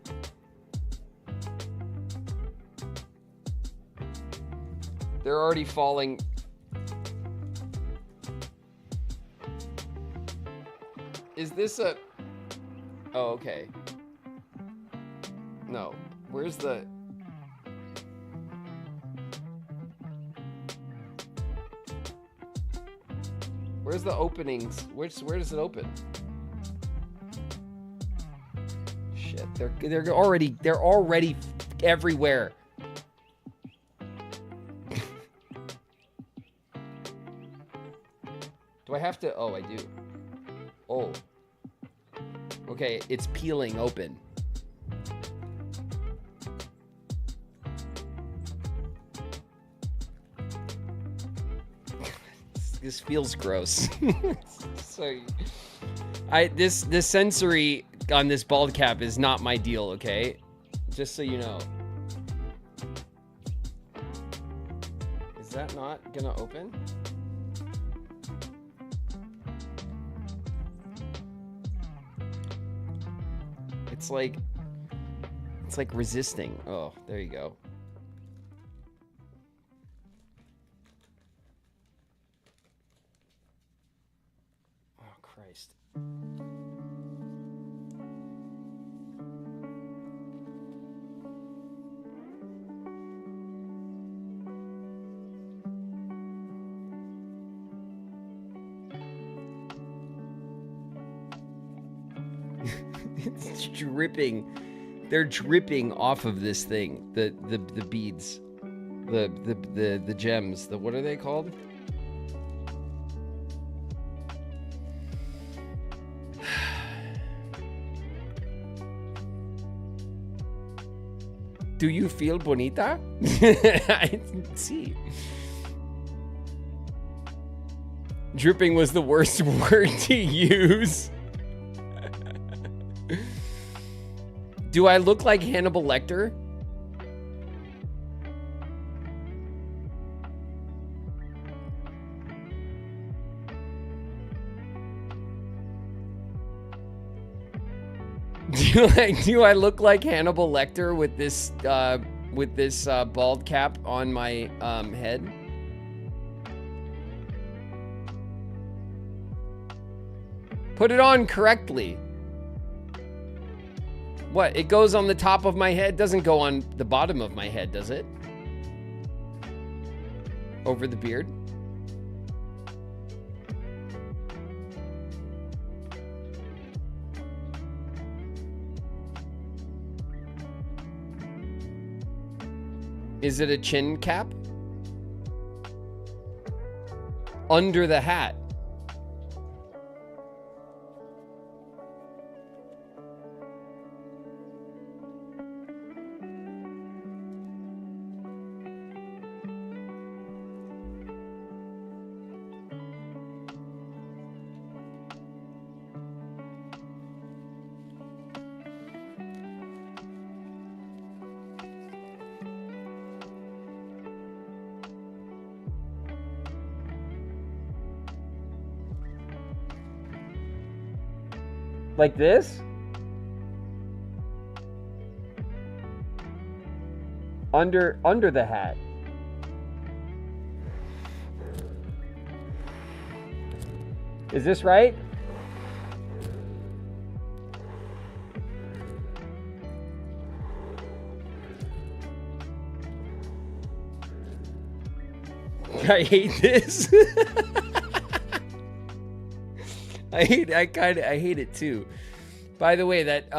They're already falling. Is this a... Oh, okay. No. Where's the... Where's the openings? Where does it open? Shit, they're already everywhere. Do I have to? Oh, I do. Oh. Okay, it's peeling open. This feels gross. So, this sensory on this bald cap is not my deal, okay? Just so you know. Is that not gonna open? It's like resisting. Oh, there you go. Oh, Christ. It's dripping. They're dripping off of this thing. The beads. The gems. What are they called? Do you feel bonita? I see. Dripping was the worst word to use. Do I look like Hannibal Lecter? Do I look like Hannibal Lecter with this bald cap on my head? Put it on correctly. What? It goes on the top of my head, doesn't go on the bottom of my head, does it? Over the beard? Is it a chin cap? Under the hat. Like this? Under the hat. Is this right? I hate this. I hate it too. By the way, that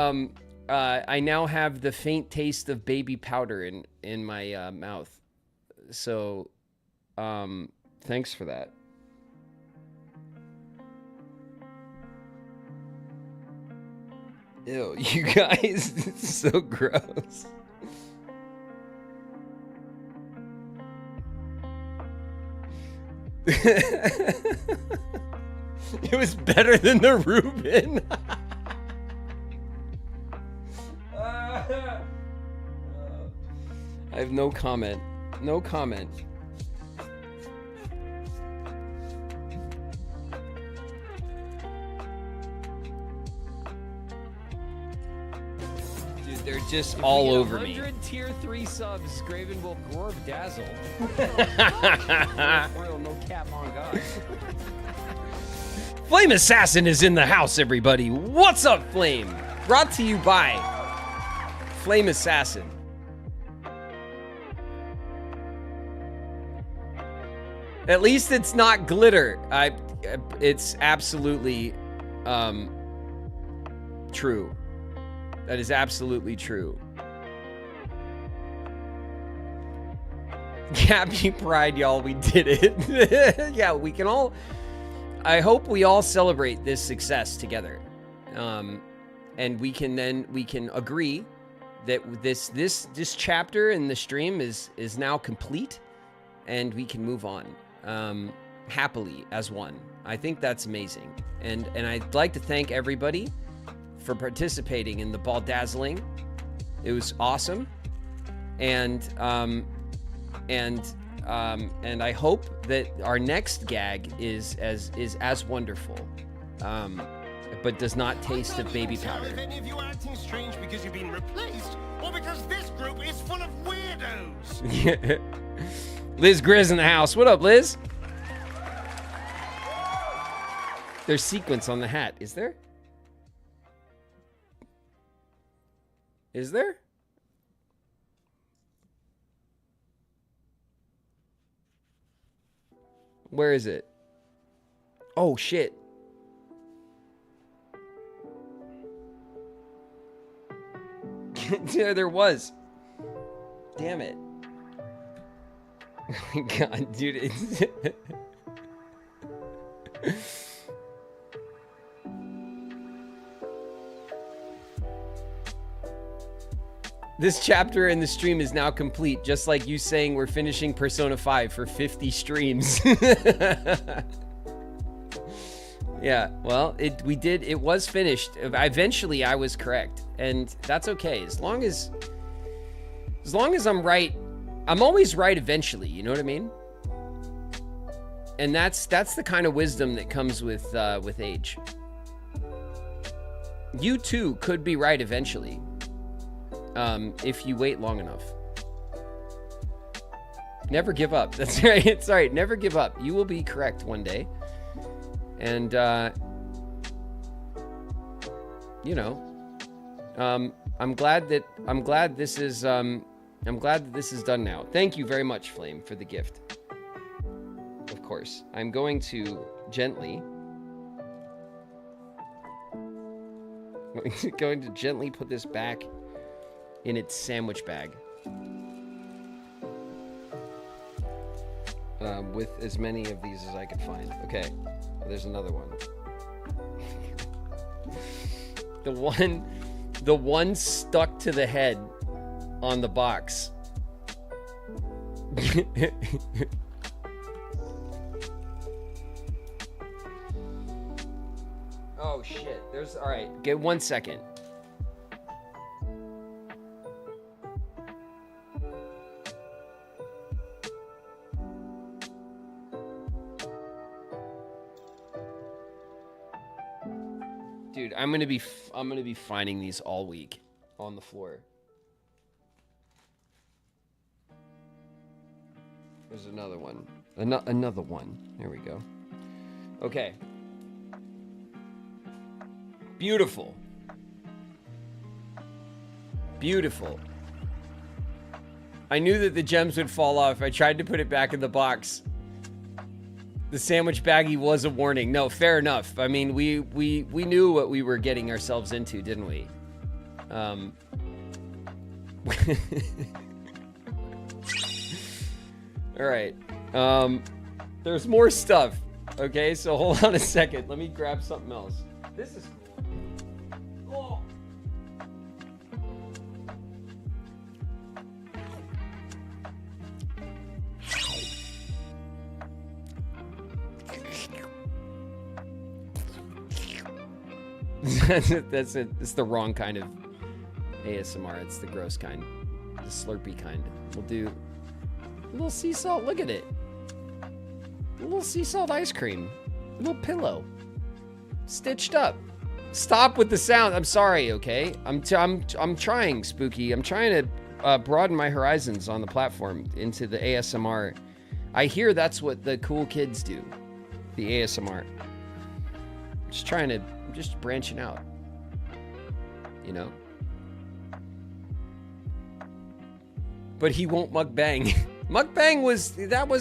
I now have the faint taste of baby powder in my mouth. So thanks for that. Ew, you guys, it's so gross. It was better than the Reuben. I have no comment. No comment. Dude, they're just all over me. 100 tier 3 subs, Graven will Gorb Dazzle. Real no cap on God. Flame Assassin is in the house, everybody. What's up, Flame? Brought to you by Flame Assassin. At least it's not glitter. It's absolutely true. That is absolutely true. Happy Pride, y'all. We did it. Yeah, we can all... I hope we all celebrate this success together. And we can agree that this chapter in the stream is now complete, and we can move on happily as one. I think that's amazing. And I'd like to thank everybody for participating in the ball dazzling. It was awesome. And I hope that our next gag is as wonderful, but does not taste of baby powder. If any of you are acting strange because you've been replaced, or because this group is full of weirdos. Liz Grizz in the house. What up, Liz? There's sequence on the hat. Is there? Is there? Where is it? Oh, shit. Yeah, there was. Damn it. Oh my God, dude. It's... This chapter in the stream is now complete, just like you saying we're finishing Persona 5 for 50 streams. Yeah, well, it was finished. Eventually, I was correct, and that's okay. As long as I'm right, I'm always right eventually, you know what I mean? And that's the kind of wisdom that comes with age. You too could be right eventually. If you wait long enough. Never give up. That's right. It's all right. Never give up. You will be correct one day. And, you know, I'm glad that this is done now. Thank you very much, Flame, for the gift. Of course. I'm going to gently put this back in its sandwich bag. With as many of these as I could find. Okay, there's another one. The one stuck to the head on the box. Oh shit, all right, get 1 second. Dude, I'm gonna be finding these all week on the floor. There's another one. Another one. There we go. Okay. Beautiful. Beautiful. I knew that the gems would fall off. I tried to put it back in the box. The sandwich baggie was a warning. No, fair enough. I mean, we knew what we were getting ourselves into, didn't we? All right. There's more stuff. Okay, so hold on a second. Let me grab something else. This is cool. Oh. It's the wrong kind of ASMR. It's the gross kind, the slurpy kind. We'll do a little sea salt. Look at it, a little sea salt ice cream, a little pillow, stitched up. Stop with the sound. I'm sorry. Okay, I'm trying, Spooky. I'm trying to broaden my horizons on the platform into the ASMR. I hear that's what the cool kids do, the ASMR. I'm just branching out, you know? But he won't mukbang. Mukbang was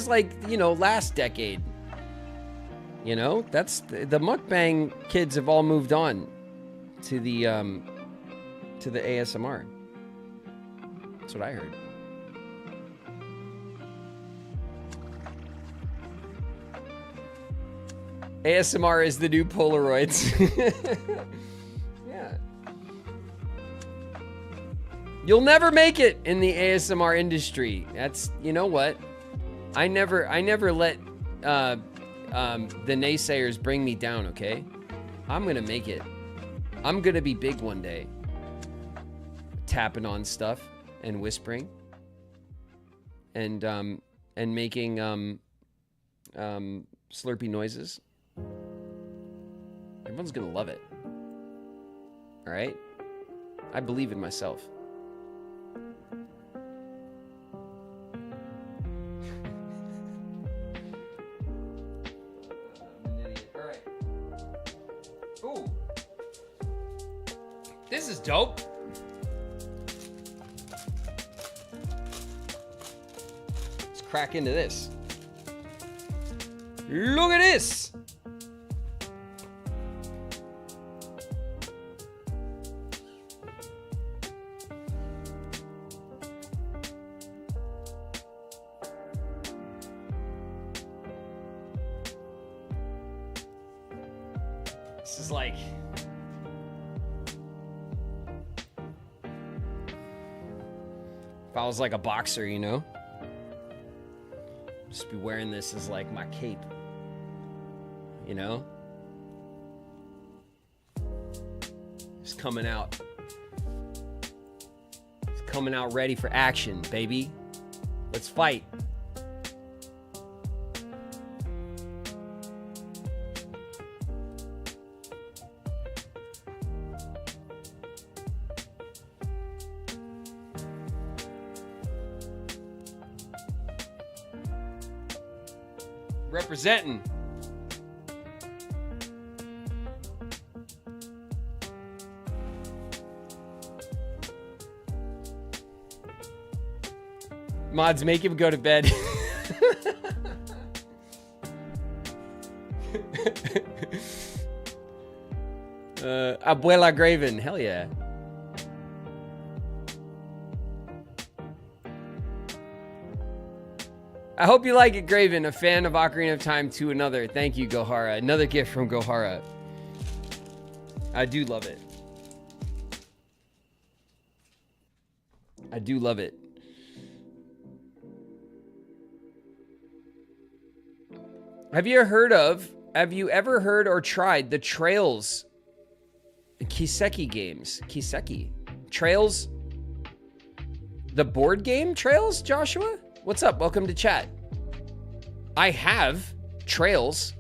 like, you know, last decade. You know, that's the mukbang kids have all moved on to the ASMR. That's what I heard. ASMR is the new Polaroids. Yeah. You'll never make it in the ASMR industry. That's, you know what? I never let the naysayers bring me down, okay? I'm gonna make it. I'm gonna be big one day. Tapping on stuff and whispering and making slurpy noises. Everyone's gonna love it. All right? I believe in myself. All right. Ooh. This is dope. Let's crack into this. Look at this. This is like if I was like a boxer, you know? Just be wearing this as like my cape. You know? It's coming out. It's coming out ready for action, baby. Let's fight. Representing. Mods, make him go to bed. Abuela Graven, hell yeah. I hope you like it, Graven. A fan of Ocarina of Time to another. Thank you, Gohara. Another gift from Gohara. I do love it. I do love it. Have you ever heard or tried the Trails Kiseki games? Kiseki. Trails? The board game Trails, Joshua? What's up? Welcome to chat. I have Trails,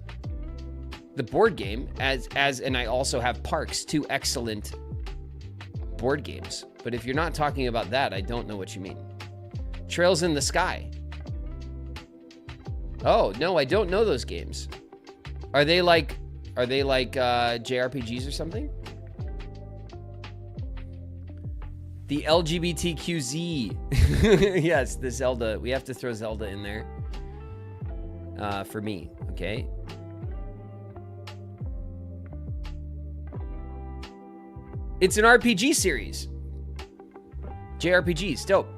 the board game, and I also have Parks, 2 excellent board games. But if you're not talking about that, I don't know what you mean. Trails in the Sky. Oh, no, I don't know those games. Are they like JRPGs or something? The LGBTQZ. Yes, the Zelda. We have to throw Zelda in there. For me, okay? It's an RPG series. JRPGs, dope.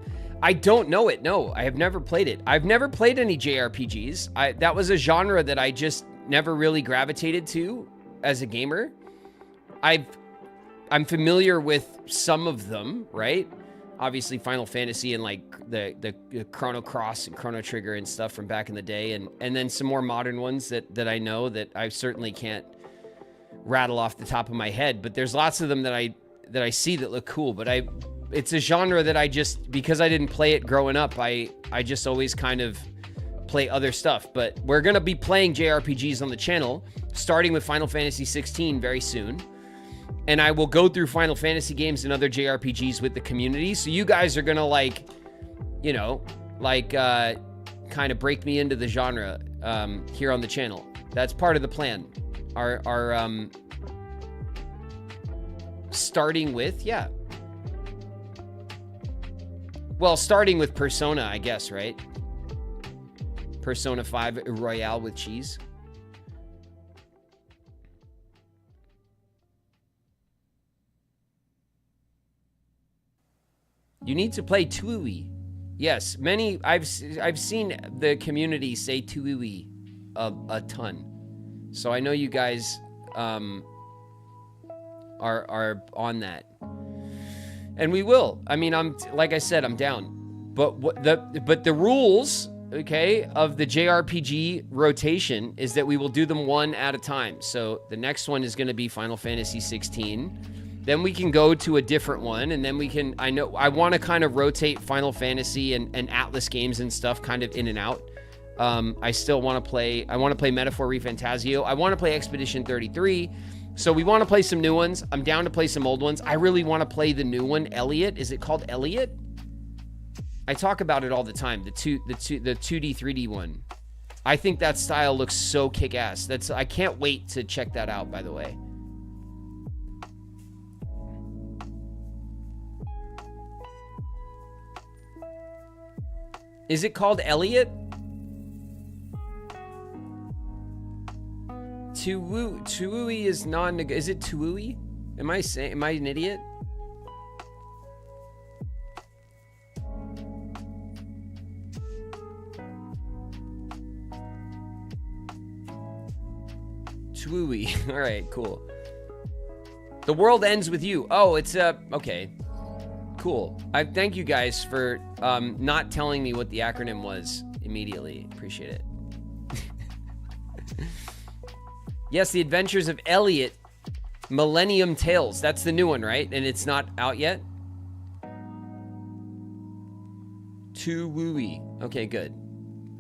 I don't know it, no. I have never played it. I've never played any JRPGs. That was a genre that I just never really gravitated to as a gamer. I'm familiar with some of them, right? Obviously Final Fantasy and like the Chrono Cross and Chrono Trigger and stuff from back in the day, and then some more modern ones that I know that I certainly can't rattle off the top of my head, but there's lots of them that I see that look cool, but it's a genre that I just, because I didn't play it growing up, I just always kind of play other stuff. But we're going to be playing JRPGs on the channel, starting with Final Fantasy 16 very soon. And I will go through Final Fantasy games and other JRPGs with the community. So you guys are going to kind of break me into the genre here on the channel. That's part of the plan. Our starting with, yeah. Well, starting with Persona, I guess, right? Persona 5 Royale with cheese. You need to play Tuui. Yes, I've seen the community say Tuui a ton. So I know you guys are on that. And we will. I mean, like I said, I'm down. But the rules, okay, of the JRPG rotation is that we will do them one at a time. So the next one is going to be Final Fantasy 16. Then we can go to a different one, and then we can, I want to kind of rotate Final Fantasy and Atlas games and stuff kind of in and out. I still want to play, Metaphor ReFantazio. I want to play Expedition 33. So we want to play some new ones. I'm down to play some old ones. I really want to play the new one, Elliot. Is it called Elliot? I talk about it all the time. The 2D, 3D one. I think that style looks so kick-ass. I can't wait to check that out, by the way. Is it called Elliot? Tuui is non-negotiable. Is it Tuui? Am I an idiot? Tuui. All right, cool. The world ends with you. Oh, it's okay. Cool. I thank you guys for not telling me what the acronym was immediately. Appreciate it. Yes, The Adventures of Elliot, Millennium Tales. That's the new one, right? And it's not out yet? Tuui. Okay, good.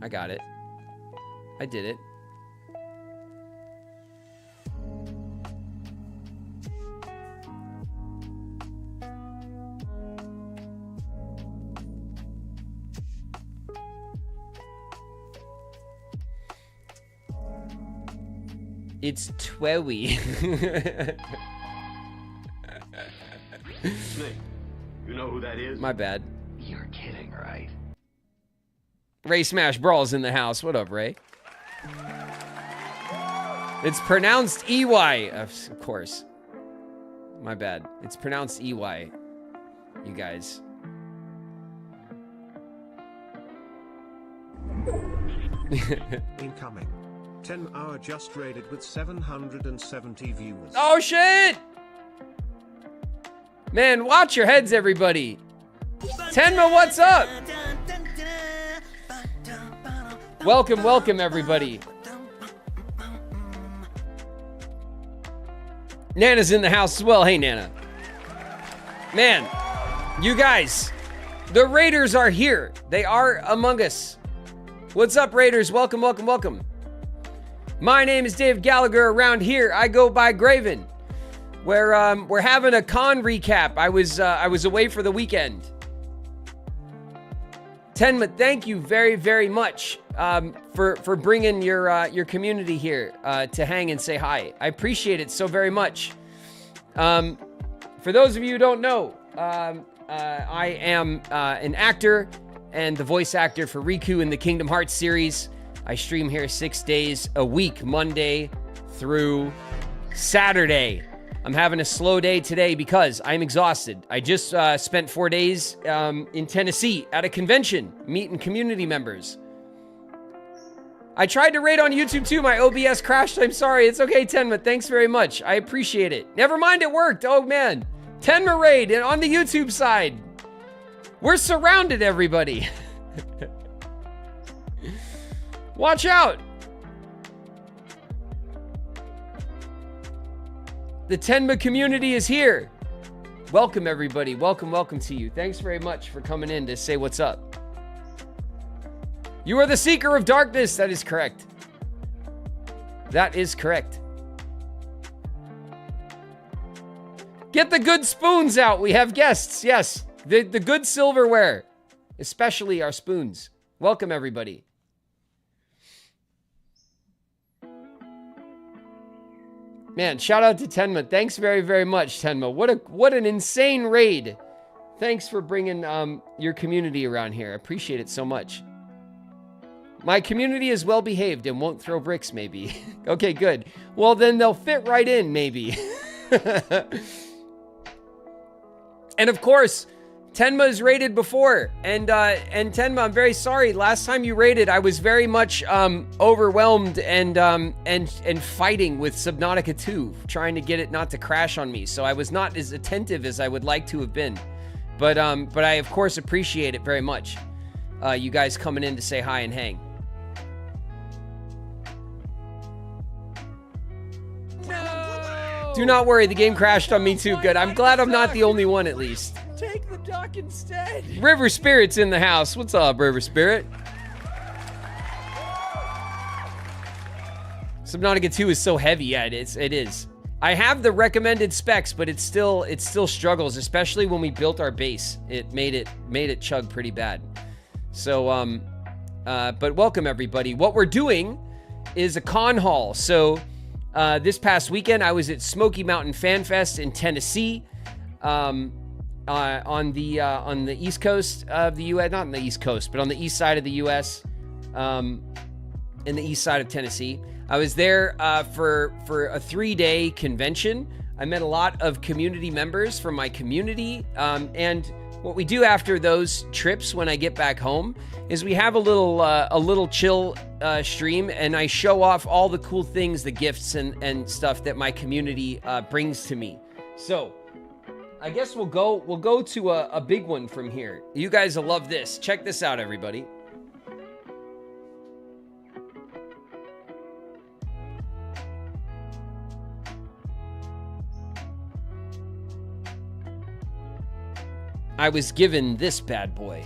I got it. I did it. It's Twewy. Snake, you know who that is? My bad. You're kidding, right? Ray Smash Brawl's in the house. What up, Ray? It's pronounced EY. Of course. My bad. It's pronounced EY. You guys. Incoming. 10-hour just raided with 770 viewers. Oh, shit! Man, watch your heads, everybody. Tenma, what's up? Welcome, welcome, everybody. Nana's in the house as well. Hey, Nana. Man, you guys, the Raiders are here. They are among us. What's up, Raiders? Welcome, welcome, welcome. My name is David Gallagher. Around here, I go by Graven. We're having a con recap. I was away for the weekend. Tenma, thank you very, very much for bringing your community here to hang and say hi. I appreciate it so very much. For those of you who don't know, I am an actor and the voice actor for Riku in the Kingdom Hearts series. I stream here 6 days a week, Monday through Saturday. I'm having a slow day today because I'm exhausted. I just spent 4 days in Tennessee at a convention, meeting community members. I tried to raid on YouTube too. My OBS crashed. I'm sorry. It's okay, Tenma. Thanks very much. I appreciate it. Never mind, it worked. Oh, man. Tenma raid on the YouTube side. We're surrounded, everybody. Watch out. The Tenma community is here. Welcome, everybody. Welcome, welcome to you. Thanks very much for coming in to say what's up. You are the seeker of darkness. That is correct. That is correct. Get the good spoons out. We have guests. Yes. The good silverware. Especially our spoons. Welcome, everybody. Man, shout out to Tenma. Thanks very, very much, Tenma. What an insane raid. Thanks for bringing your community around here. I appreciate it so much. My community is well behaved and won't throw bricks, maybe. Okay, good. Well, then they'll fit right in, maybe. And of course, Tenma's raided before, and Tenma, I'm very sorry. Last time you raided, I was very much overwhelmed and fighting with Subnautica 2, trying to get it not to crash on me. So I was not as attentive as I would like to have been, but I of course appreciate it very much. You guys coming in to say hi and hang. No! Do not worry, the game crashed on me too. Good. I'm glad I'm not the only one, at least. Take the duck instead. River Spirit's in the house. What's up, River Spirit? Subnautica 2 is so heavy. Yeah, it is. I have the recommended specs, but it still struggles, especially when we built our base. It made it chug pretty bad. So but welcome, everybody. What we're doing is a con haul. So this past weekend I was at Smoky Mountain Fan Fest in Tennessee. On the east coast of the U.S., not on the east coast, but on the east side of the U.S., in the east side of Tennessee. I was there for a 3-day convention. I met a lot of community members from my community, and what we do after those trips when I get back home is we have a little chill stream, and I show off all the cool things, the gifts and stuff that my community brings to me. So I guess we'll go to a big one from here. You guys will love this. Check this out, everybody. I was given this bad boy.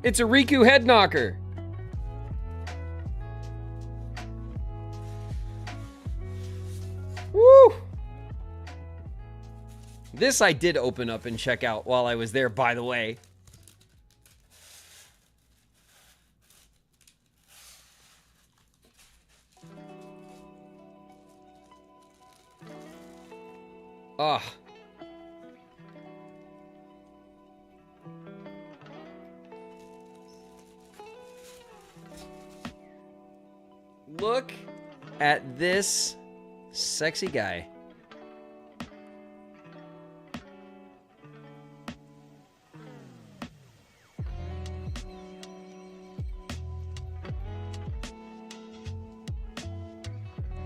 It's a Riku head knocker. Woo! This I did open up and check out while I was there, by the way. Oh. Look at this sexy guy.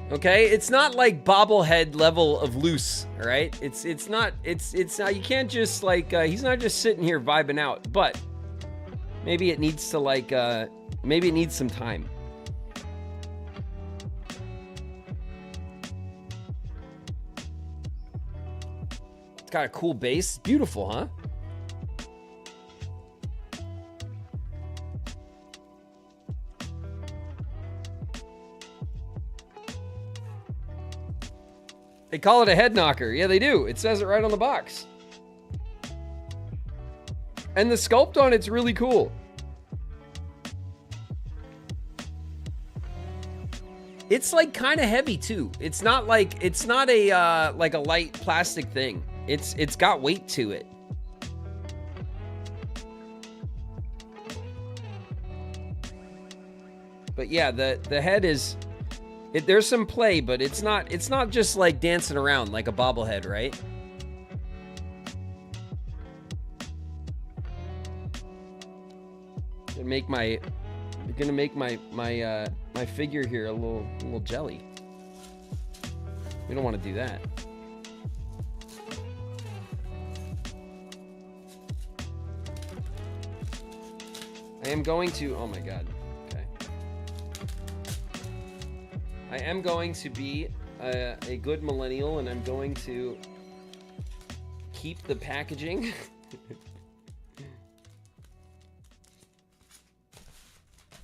Okay, it's not like bobblehead level of loose, all right? It's not you can't just like he's not just sitting here vibing out, but maybe it needs to like maybe it needs some time. It's got a cool base. Beautiful, huh? They call it a head knocker. Yeah, they do. It says it right on the box. And the sculpt on it's really cool. It's like kind of heavy too. It's not a like a light plastic thing. It's got weight to it. But yeah, the head is there's some play, but it's not just like dancing around like a bobblehead, right? Gonna make my figure here a little jelly. We don't want to do that. I am going to, oh my god. Okay. I am going to be a good millennial, and I'm going to keep the packaging.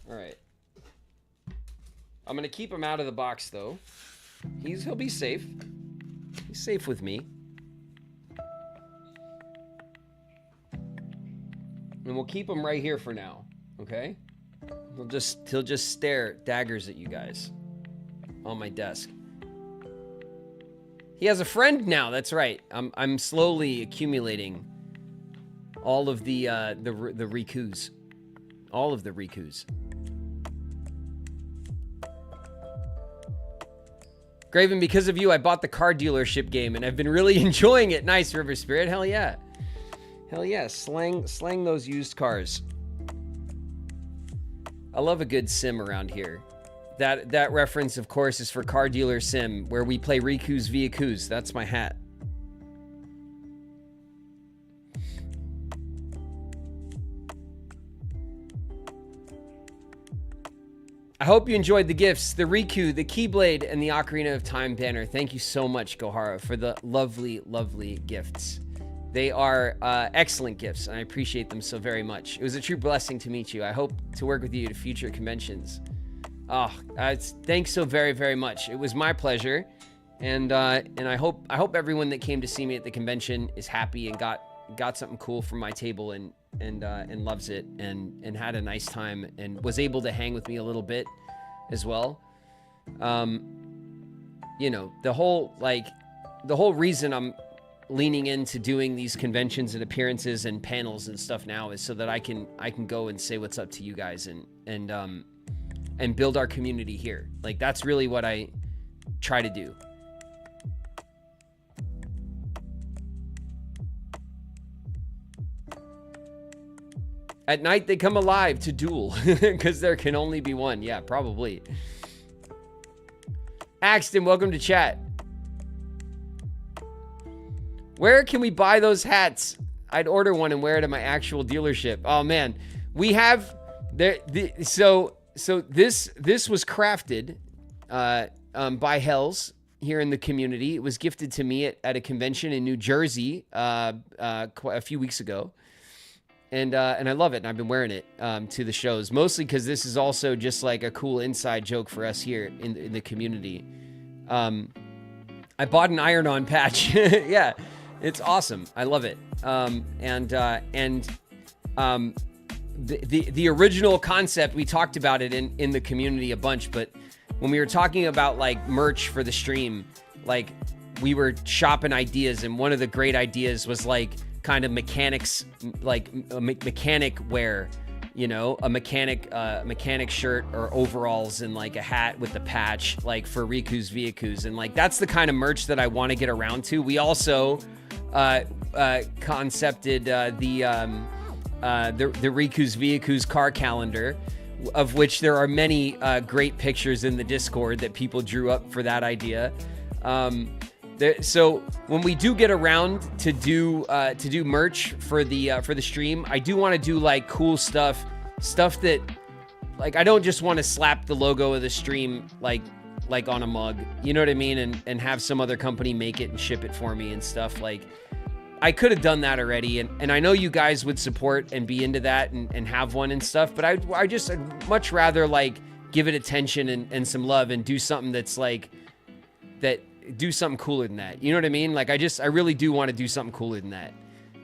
All right. I'm going to keep him out of the box, though. He'll be safe. He's safe with me. And we'll keep him right here for now, okay? He'll just stare daggers at you guys on my desk. He has a friend now. That's right. I'm slowly accumulating all of the Rikus. All of the Rikus. Graven, because of you, I bought the car dealership game, and I've been really enjoying it. Nice, River Spirit. Hell yeah. Hell yeah. Slang those used cars. I love a good sim around here. That reference, of course, is for Car Dealer Sim, where we play Riku's via Kuz. That's my hat. I hope you enjoyed the gifts, the Riku, the Keyblade, and the Ocarina of Time banner. Thank you so much, Gohara, for the lovely, lovely gifts. They are excellent gifts, and I appreciate them so very much. It was a true blessing to meet you. I hope to work with you at future conventions. Oh, thanks so very, very much. It was my pleasure, and I hope everyone that came to see me at the convention is happy and got something cool from my table and loves it and had a nice time and was able to hang with me a little bit as well. You know, the whole reason I'm leaning into doing these conventions and appearances and panels and stuff now is so that I can go and say what's up to you guys and build our community here. Like, that's really what I try to do. At night, they come alive to duel because there can only be one. Yeah, probably. Axton, welcome to chat. Where can we buy those hats? I'd order one and wear it at my actual dealership. Oh man, we have so this was crafted by Hells here in the community. It was gifted to me at a convention in New Jersey a few weeks ago. And I love it, and I've been wearing it to the shows, mostly because this is also just like a cool inside joke for us here in the community. I bought an iron-on patch. Yeah, it's awesome. I love it. The original concept, we talked about it in the community a bunch, but when we were talking about like merch for the stream, like we were shopping ideas, and one of the great ideas was like kind of mechanics, like mechanic wear, you know, a mechanic shirt or overalls and like a hat with the patch, like for Riku's Vehicus. And like, that's the kind of merch that I want to get around to. We also concepted the Riku's Vehicus car calendar, of which there are many great pictures in the Discord that people drew up for that idea. So when we do get around to do merch for the stream, I do want to do like cool stuff that, like, I don't just want to slap the logo of the stream like on a mug, you know what I mean, and have some other company make it and ship it for me and stuff. Like, I could have done that already, and I know you guys would support and be into that and have one and stuff, but I'd much rather like give it attention and some love and do something that's like that. Do something cooler than that. You know what I mean? Like, I really do want to do something cooler than that.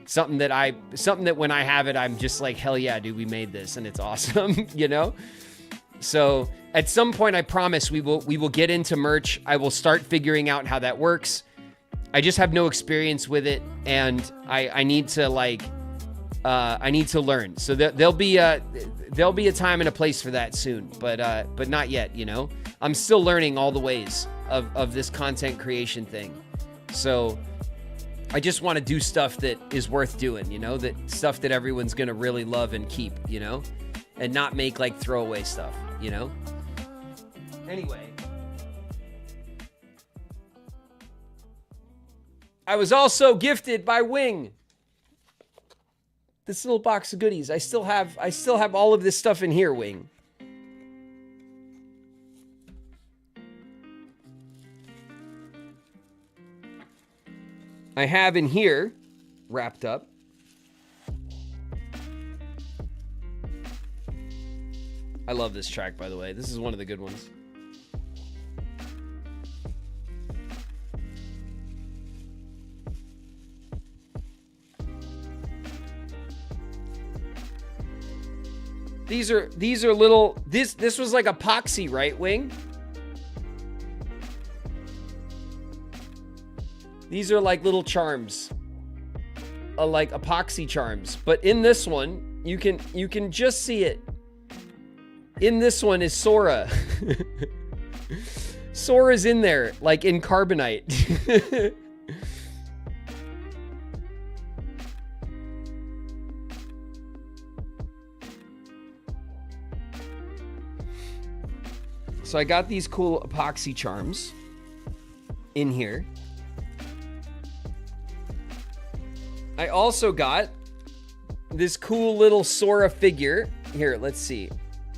Something that when I have it, I'm just like, hell yeah, dude, we made this and it's awesome, you know? So at some point, I promise we will get into merch. I will start figuring out how that works. I just have no experience with it, and I need to like, I need to learn. So there'll be a time and a place for that soon, but not yet, you know? I'm still learning all the ways of this content creation thing. So I just want to do stuff that is worth doing, you know, that stuff that everyone's going to really love and keep, you know, and not make like throwaway stuff, you know? Anyway, I was also gifted by Wing this little box of goodies. I still have all of this stuff in here, Wing. I have in here, wrapped up, I love this track, by the way. This is one of the good ones. These are little, this was like epoxy, right, Wing? These are like little charms, like epoxy charms. But in this one, you can just see it. In this one is Sora. Sora's in there, like in carbonite. So I got these cool epoxy charms in here. I also got this cool little Sora figure. Here, let's see.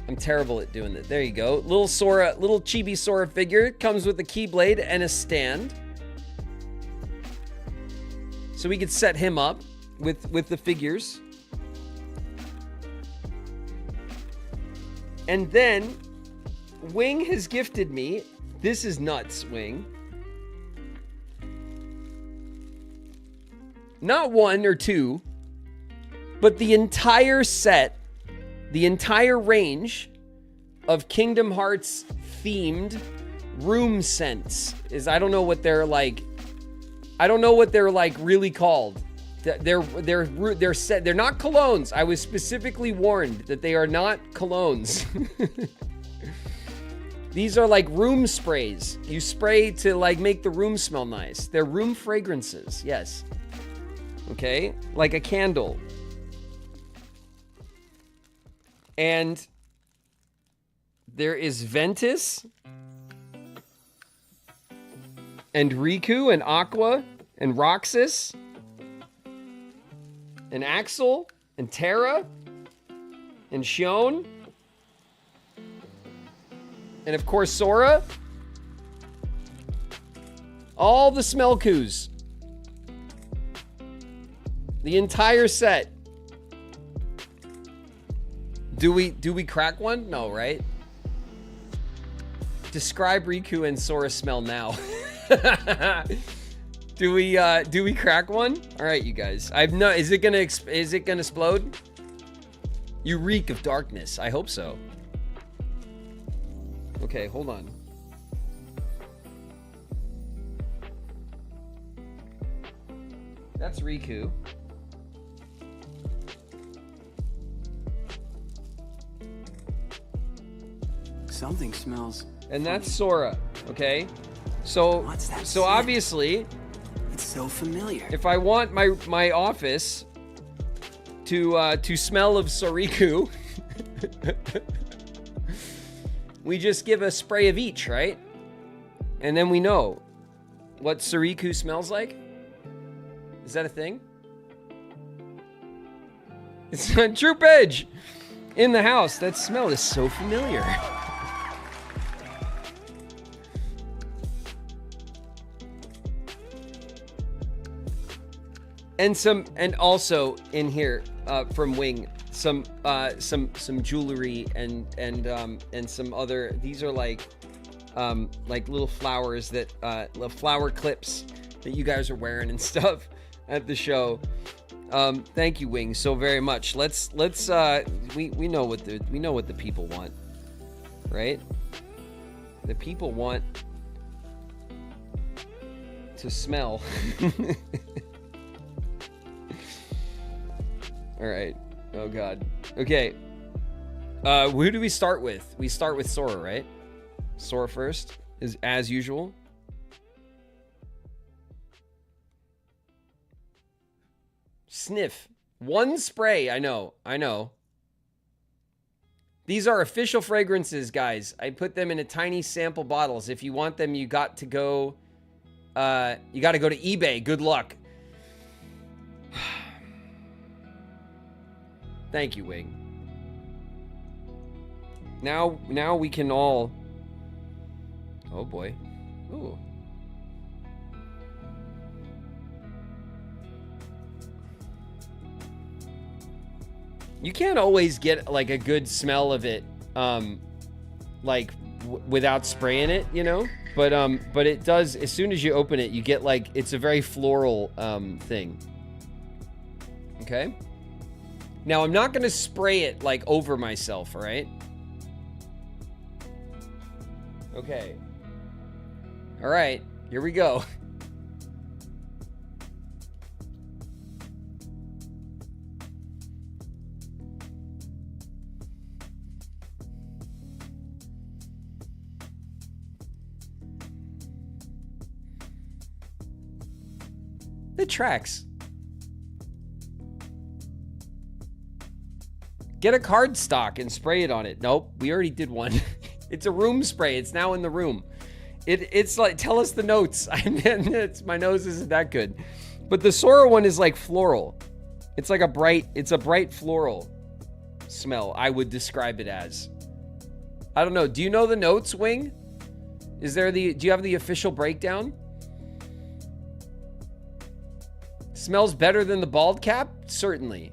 I'm terrible at doing that. There you go. Little Sora, little chibi Sora figure. Comes with a keyblade and a stand. So we could set him up with the figures. And then Wing has gifted me. This is nuts, Wing. Not one or two, but the entire set, the entire range of Kingdom Hearts themed room scents. I don't know what they're like. I don't know what they're like really called. They're set. They're not colognes. I was specifically warned that they are not colognes. These are like room sprays. You spray to like make the room smell nice. They're room fragrances. Yes. Okay, like a candle. And there is Ventus and Riku and Aqua and Roxas and Axel and Terra and Shion and of course Sora. All the Smelkus. The entire set. Do we crack one? No, right? Describe Riku and Sora smell now. Do we crack one? All right, you guys. Is it gonna explode? You reek of darkness. I hope so. Okay, hold on. That's Riku. Something smells. And that's Sora, okay? So What's that so scent? obviously, It's so familiar. if I want my office to smell of Soriku, we just give a spray of each, right? And then we know what Soriku smells like. Is that a thing? It's on Troop Edge in the house. That smell is so familiar. And also in here from Wing some jewelry and some other. These are like little flowers that little flower clips that you guys are wearing and stuff at the show. Thank you, Wing, so very much. We know what the people want, right? The people want to smell. All right. Oh God. Okay. Who do we start with? We start with Sora, right? Sora first, is as usual. Sniff. One spray. I know. These are official fragrances, guys. I put them in a tiny sample bottles. If you want them, you got to go to eBay. Good luck. Thank you, Wing. Now we can all... Oh boy. Ooh. You can't always get like a good smell of it, without spraying it, you know. But it does. As soon as you open it, you get like it's a very floral thing. Okay. Now I'm not gonna spray it like over myself, all right? Okay. All right. Here we go. The tracks. Get a card stock and spray it on it. Nope, we already did one. It's a room spray. It's now in the room. It's like, tell us the notes. My nose isn't that good. But the Sora one is like floral. It's like a bright floral smell, I would describe it as. I don't know. Do you know the notes, Wing? Do you have the official breakdown? Smells better than the bald cap? Certainly.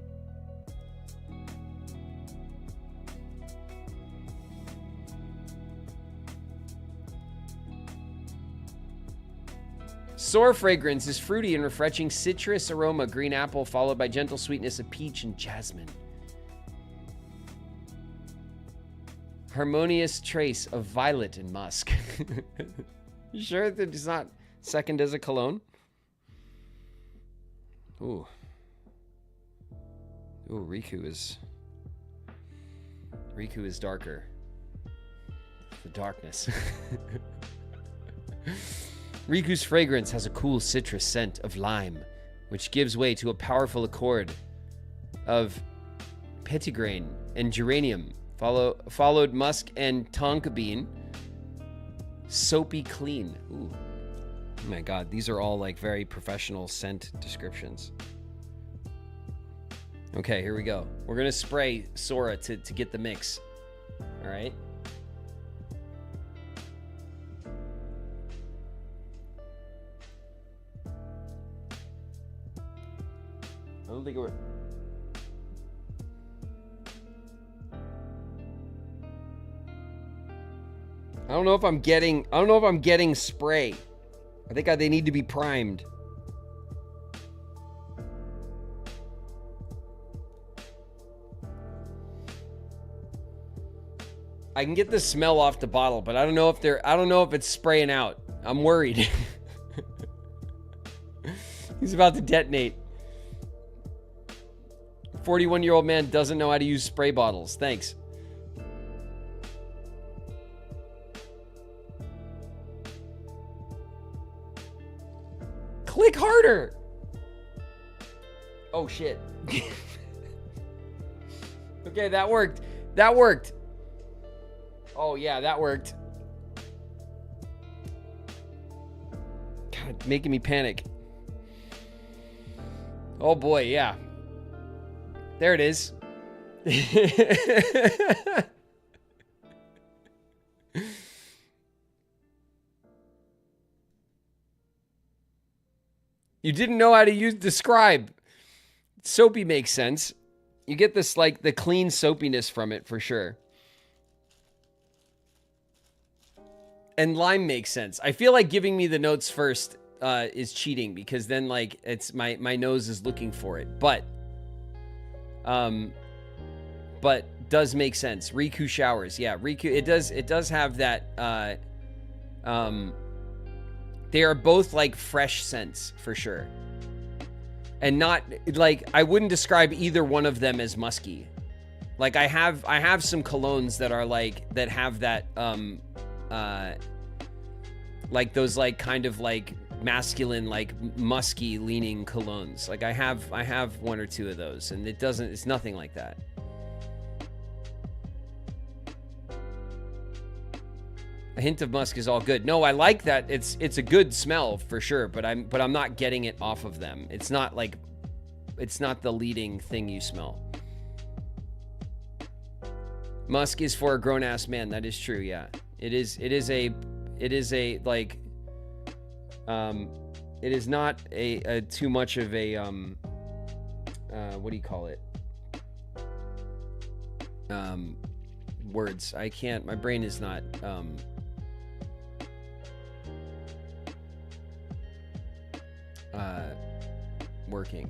Sora fragrance is fruity and refreshing citrus aroma, green apple, followed by gentle sweetness of peach and jasmine. Harmonious trace of violet and musk. You sure that it's not second as a cologne? Ooh. Ooh, Riku is darker. The darkness. Riku's fragrance has a cool citrus scent of lime, which gives way to a powerful accord of petitgrain and geranium, followed musk and tonka bean. Soapy clean. Ooh. Oh my God, these are all like very professional scent descriptions. Okay, here we go. We're gonna spray Sora to get the mix. All right. I don't think we're... I don't know if I'm getting spray. I think they need to be primed. I can get the smell off the bottle, but I don't know if it's spraying out. I'm worried. He's about to detonate. 41-year-old man doesn't know how to use spray bottles. Thanks. Click harder. Oh, shit. Okay, that worked. That worked. Oh, yeah, that worked. God, making me panic. Oh, boy, yeah. There it is. You didn't know how to use describe. Soapy makes sense. You get this, like, the clean soapiness from it for sure. And lime makes sense. I feel like giving me the notes first is cheating because then, like, it's my nose is looking for it. But does make sense. Riku showers. Yeah, Riku, it does have that they are both like fresh scents for sure. And not like I wouldn't describe either one of them as musky. Like I have some colognes that are like that have that like those like kind of like masculine like musky leaning colognes. Like I have one or two of those and it's nothing like that. A hint of musk is all good. No, I like that. It's a good smell for sure, but I'm not getting it off of them. It's not the leading thing you smell. Musk is for a grown ass man. That is true. Yeah, it is like it is not a too much of a what do you call it? Words. I can't. My brain is not working.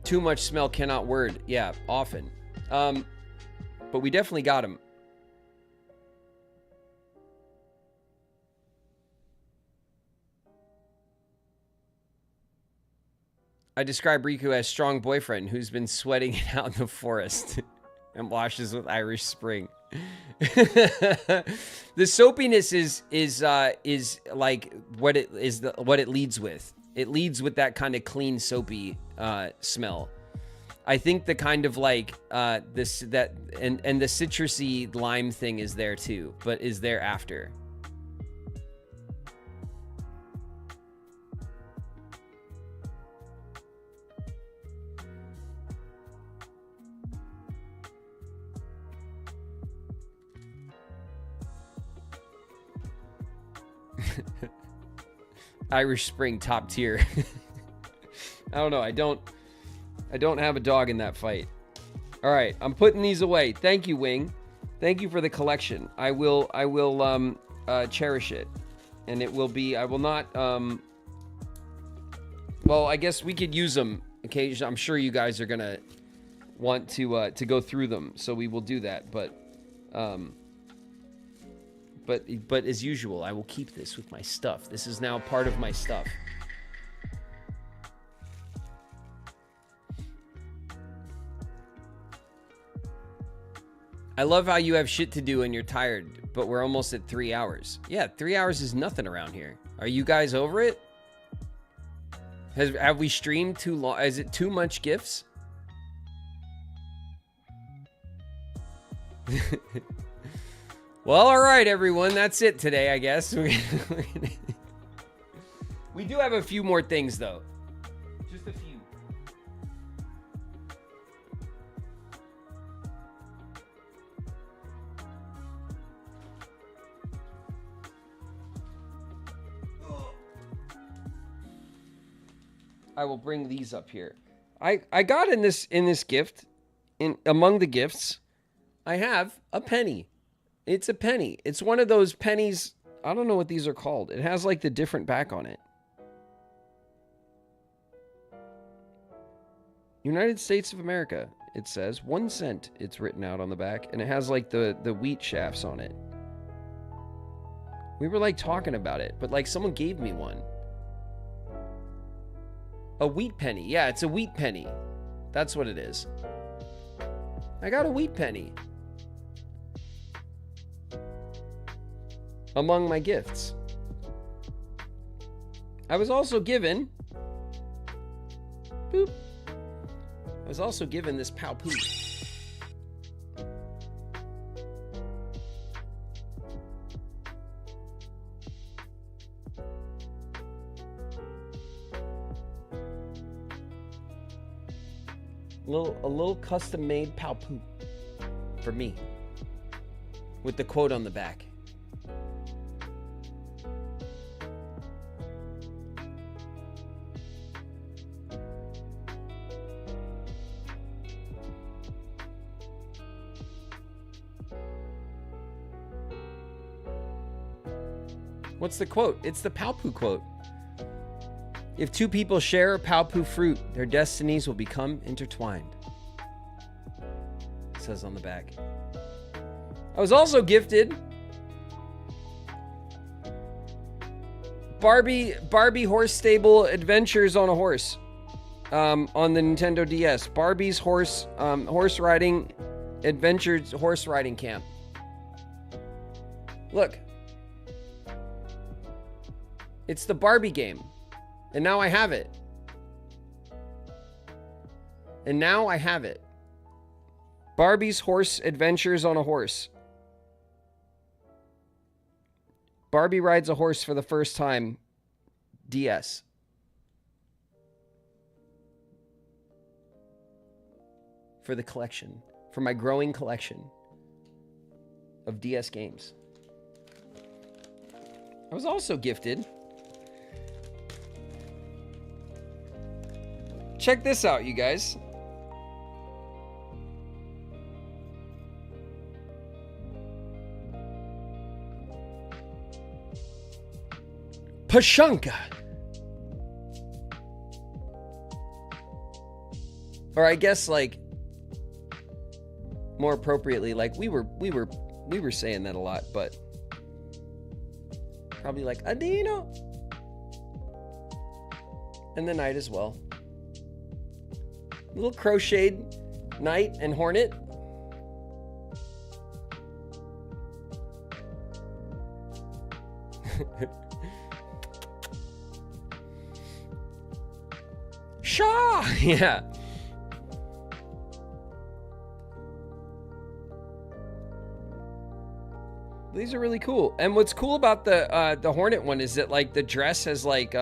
Too much smell cannot word. Yeah, often. But we definitely got him. I describe Riku as strong boyfriend who's been sweating it out in the forest and washes with Irish Spring. The soapiness is like what it leads with. It leads with that kind of clean soapy smell. I think the kind of like and the citrusy lime thing is there too, but is there after. Irish Spring top tier. I don't know. I don't have a dog in that fight. All right, I'm putting these away. Thank you, Wing. Thank you for the collection. I will cherish it, and it will be. I will not. Well, I guess we could use them occasionally. I'm sure you guys are gonna want to go through them, so we will do that. But as usual, I will keep this with my stuff. This is now part of my stuff. I love how you have shit to do and you're tired, but we're almost at 3 hours. Yeah, 3 hours is nothing around here. Are you guys over it? Have we streamed too long? Is it too much GIFs? Well, all right, everyone. That's it today, I guess. We do have a few more things, though. Just a few. I will bring these up here. I got in this gift, among the gifts, I have a penny. It's a penny. It's one of those pennies. I don't know what these are called. It has like the different back on it. United States of America, it says. 1 cent, it's written out on the back. And it has like the wheat shafts on it. We were like talking about it, but like someone gave me one. A wheat penny. Yeah, it's a wheat penny. That's what it is. I got a wheat penny. Among my gifts. I was also given... Boop. I was also given this Pao-Poo. A little custom-made Pao-Poo for me, with the quote on the back. What's the quote? It's the Pao-Poo quote. If two people share a Pao-Poo fruit, their destinies will become intertwined. It says on the back. I was also gifted Barbie Horse Stable Adventures on a Horse on the Nintendo DS. Barbie's horse riding adventures horse riding camp. Look. It's the Barbie game. And now I have it. And now I have it. Barbie's Horse Adventures on a Horse. Barbie rides a horse for the first time. DS. For the collection. For my growing collection of DS games. I was also gifted... Check this out, you guys. Pashanka. Or I guess like more appropriately, like we were saying that a lot, but probably like Adino. And the knight as well. Little crocheted knight and hornet. Shaw! Yeah. These are really cool. And what's cool about the hornet one is that like the dress has like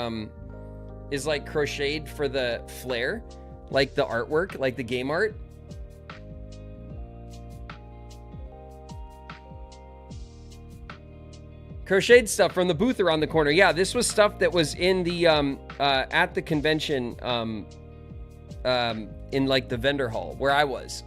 is like crocheted for the flare. Like the artwork, like the game art. Crocheted stuff from the booth around the corner. Yeah, this was stuff that was in the, at the convention, in like the vendor hall where I was.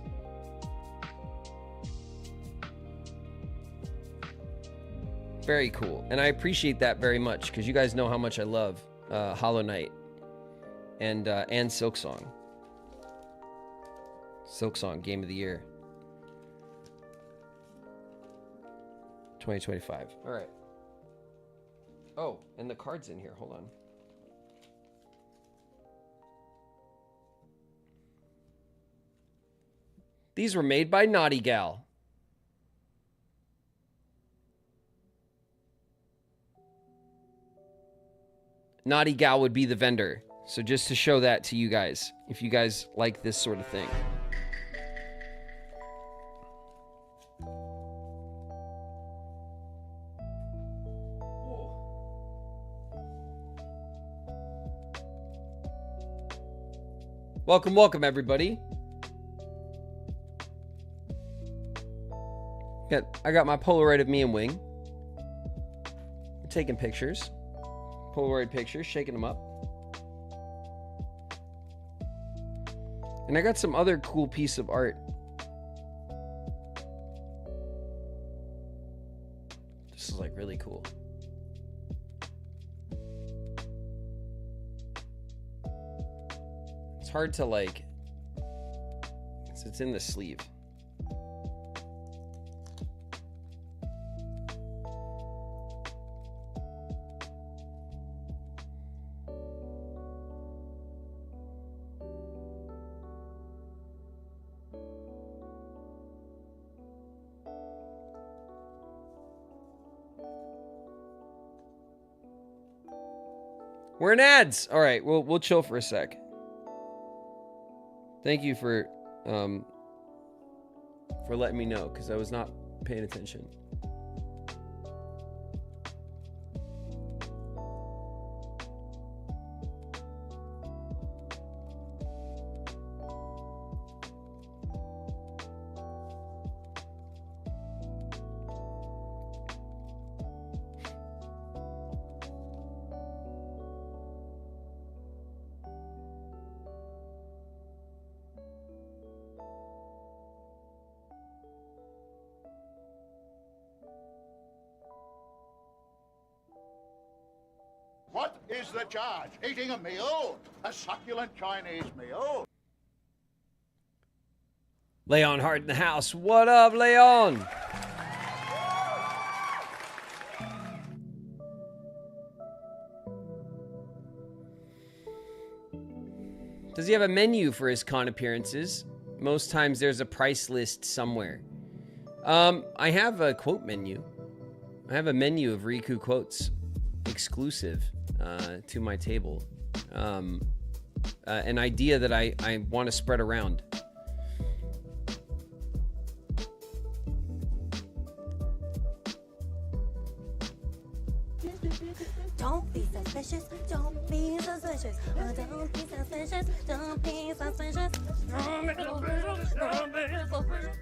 Very cool. And I appreciate that very much because you guys know how much I love Hollow Knight and Silksong. Silksong, Game of the Year. 2025. All right. Oh, and the card's in here. Hold on. These were made by Naughty Gal. Naughty Gal would be the vendor. So just to show that to you guys, if you guys like this sort of thing. Welcome, welcome, everybody. I got my Polaroid of me and Wing. I'm taking pictures. Polaroid pictures, shaking them up. And I got some other cool piece of art. This is like really cool. It's hard to like It's in the sleeve. We're in ads. All right, we'll chill for a sec. Thank you for letting me know, because I was not paying attention. What is the charge? Eating a meal? A succulent Chinese meal? Leon Hart in the house. What up, Leon? Does he have a menu for his con appearances? Most times there's a price list somewhere. I have a quote menu. I have a menu of Riku quotes exclusive to my table. An idea that I want to spread around. Don't be suspicious, don't be suspicious, don't be suspicious, don't be suspicious, don't be suspicious, don't be suspicious.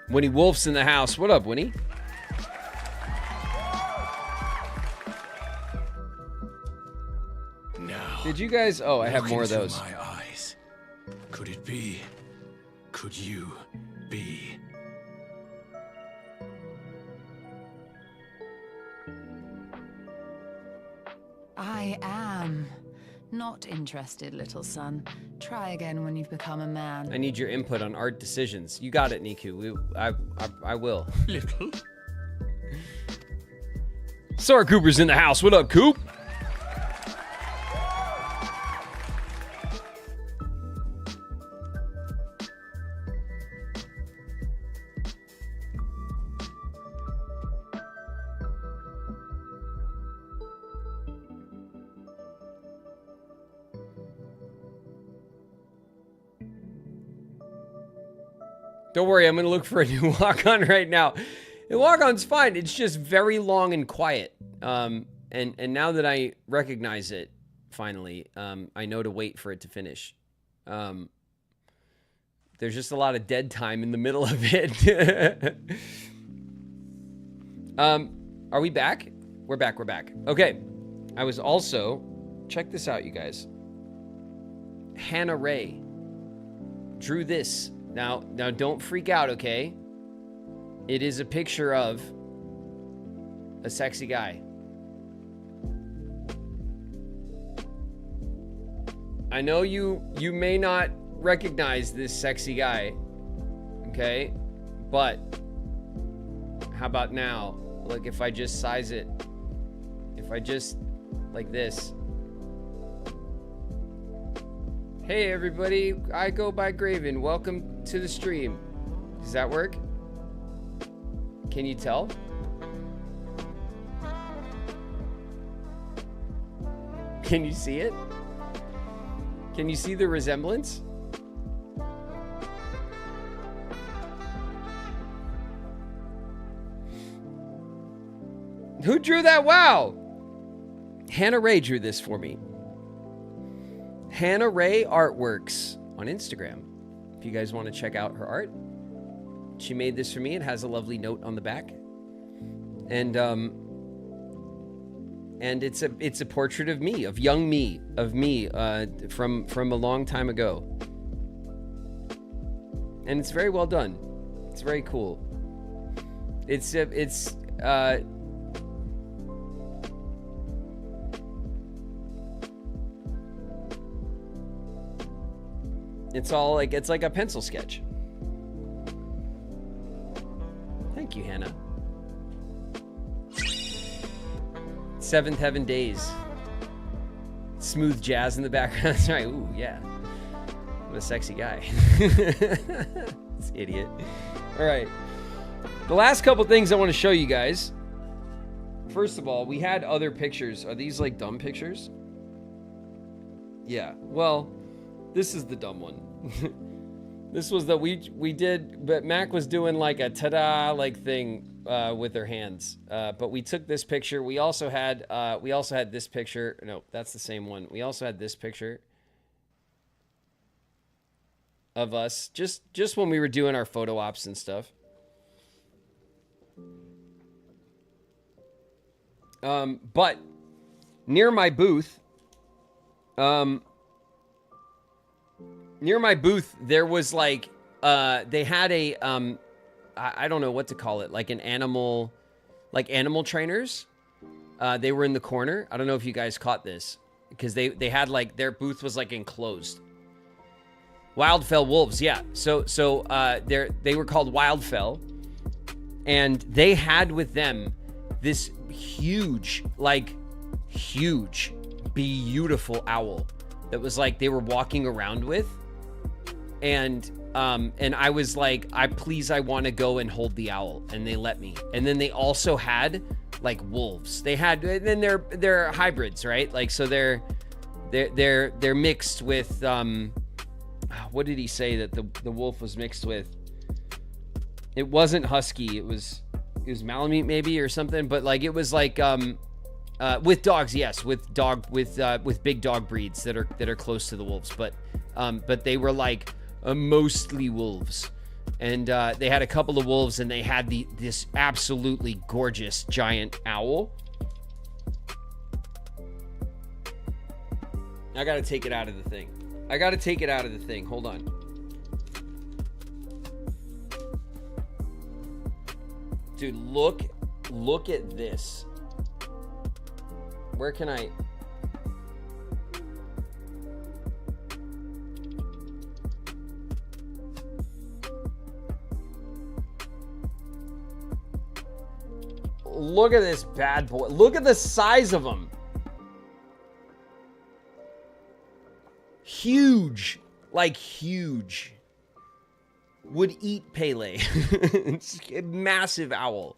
Winnie Wolf's in the house. What up, Winnie? Now, did you guys? Oh, I have more of those. My eyes. Could it be? Could you be? I am not interested, little son. Try again when you've become a man. I need your input on art decisions. You got it, Niku. I will. Little. Sora Cooper's in the house. What up, Coop? Don't worry, I'm going to look for a new walk-on right now. The walk-on's fine. It's just very long and quiet. And now that I recognize it, finally, I know to wait for it to finish. There's just a lot of dead time in the middle of it. Are we back? We're back. Okay. I was also... Check this out, you guys. Hannah Ray drew this. Now don't freak out, okay? It is a picture of a sexy guy. I know you may not recognize this sexy guy, okay? But how about now? Look, if I just size it, if I just like this. Hey everybody, I go by Graven. Welcome to the stream. Does that work? Can you tell? Can you see it? Can you see the resemblance? Who drew that? Wow! Hannah Ray drew this for me. Hannah Ray Artworks on Instagram. If you guys want to check out her art. She made this for me. It has a lovely note on the back. And it's a portrait of me, of young me, from a long time ago. And it's very well done. It's very cool. It's all like, it's like a pencil sketch. Thank you, Hannah. Seventh Heaven Days. Smooth jazz in the background. That's right. Ooh, yeah. What a sexy guy. This idiot. All right. The last couple things I want to show you guys. First of all, we had other pictures. Are these like dumb pictures? Yeah. Well, this is the dumb one. This was that we did, but Mac was doing like a ta-da like thing with her hands. But we took this picture. We also had this picture. No, that's the same one. We also had this picture of us just when we were doing our photo ops and stuff. But near my booth, there was like, they had a, I don't know what to call it, like an animal, like animal trainers. They were in the corner. I don't know if you guys caught this because they had like, their booth was like enclosed. Wildfell wolves. Yeah. So they were called Wildfell, and they had with them this huge, beautiful owl that was like, they were walking around with. And I was like, I want to go and hold the owl, and they let me. And then they also had like wolves. They had, and then they're hybrids, right? Like, so they're mixed with, what did he say that the wolf was mixed with? It wasn't husky. It was Malamute maybe or something, but like, it was like, with dogs. Yes. With big dog breeds that are close to the wolves, but they were like, mostly wolves, and they had a couple of wolves, and they had this absolutely gorgeous giant owl. I gotta take it out of the thing. Hold on. Dude, look at this. Where can I? Look at this bad boy. Look at the size of him. Huge. Like huge. Would eat Pele. It's a massive owl.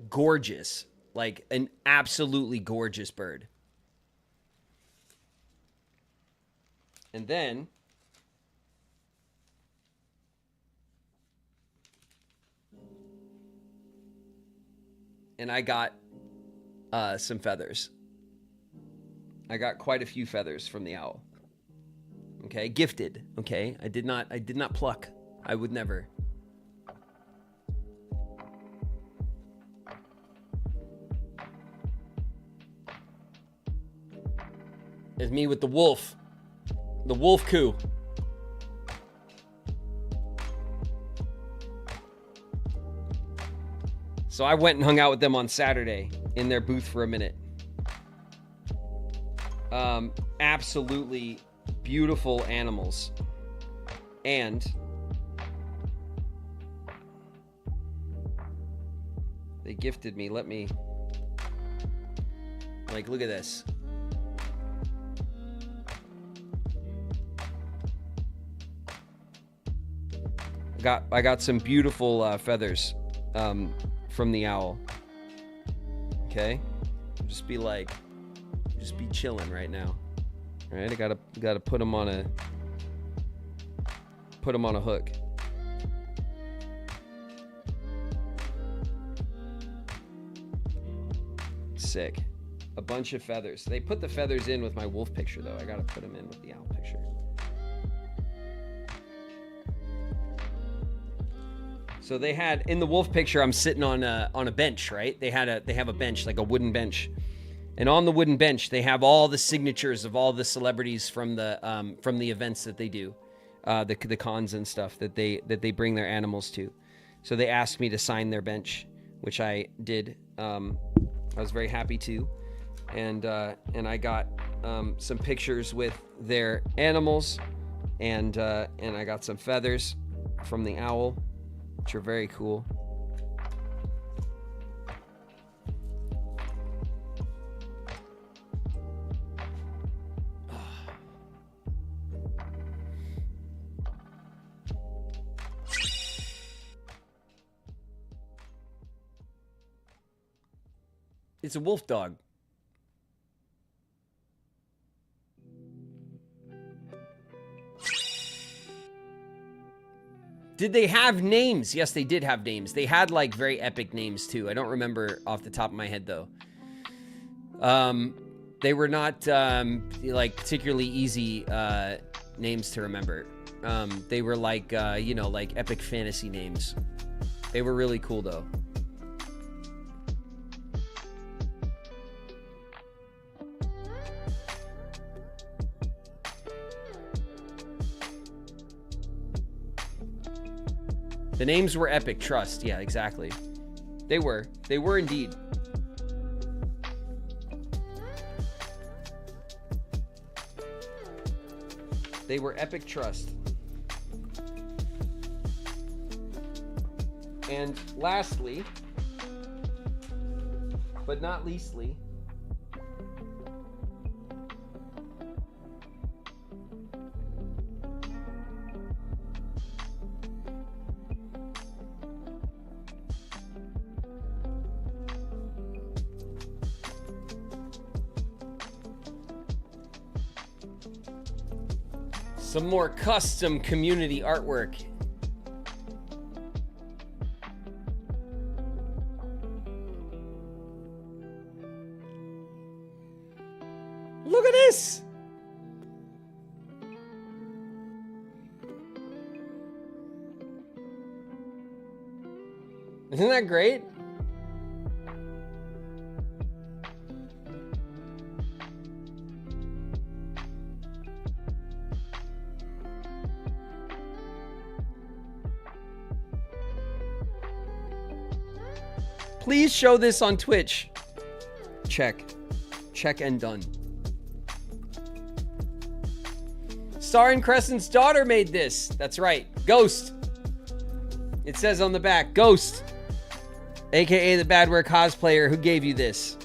Gorgeous. Like an absolutely gorgeous bird. And then I got some feathers. I got quite a few feathers from the owl. Okay, gifted. Okay, I did not pluck. I would never. It's me with the wolf. The wolf coup. So I went and hung out with them on Saturday in their booth for a minute. Absolutely beautiful animals. And they gifted me. Let me, like, look at this. I got some beautiful feathers from the owl. Okay, just be chilling right now. All right, I gotta put them on a hook. Sick. A bunch of feathers. They put the feathers in with my wolf picture though. I gotta put them in with the owl picture. So they had, in the wolf picture, I'm sitting on a bench, right? They have a bench, like a wooden bench. And on the wooden bench, they have all the signatures of all the celebrities from the events that they do, the cons and stuff that they bring their animals to. So they asked me to sign their bench, which I did. I was very happy to. and I got some pictures with their animals, and I got some feathers from the owl, which are very cool. It's a wolf dog. Did they have names? Yes, they did have names. They had like very epic names too. I don't remember off the top of my head though. They were not like particularly easy names to remember. They were like you know, like epic fantasy names. They were really cool though. The names were epic, trust. Yeah, exactly. They were. They were indeed. They were epic, trust. And lastly, but not leastly, some more custom community artwork. Look at this! Isn't that great? Please show this on Twitch. Check. Check and done. Star and Crescent's daughter made this. That's right. Ghost. It says on the back, Ghost. AKA the Badware cosplayer who gave you this.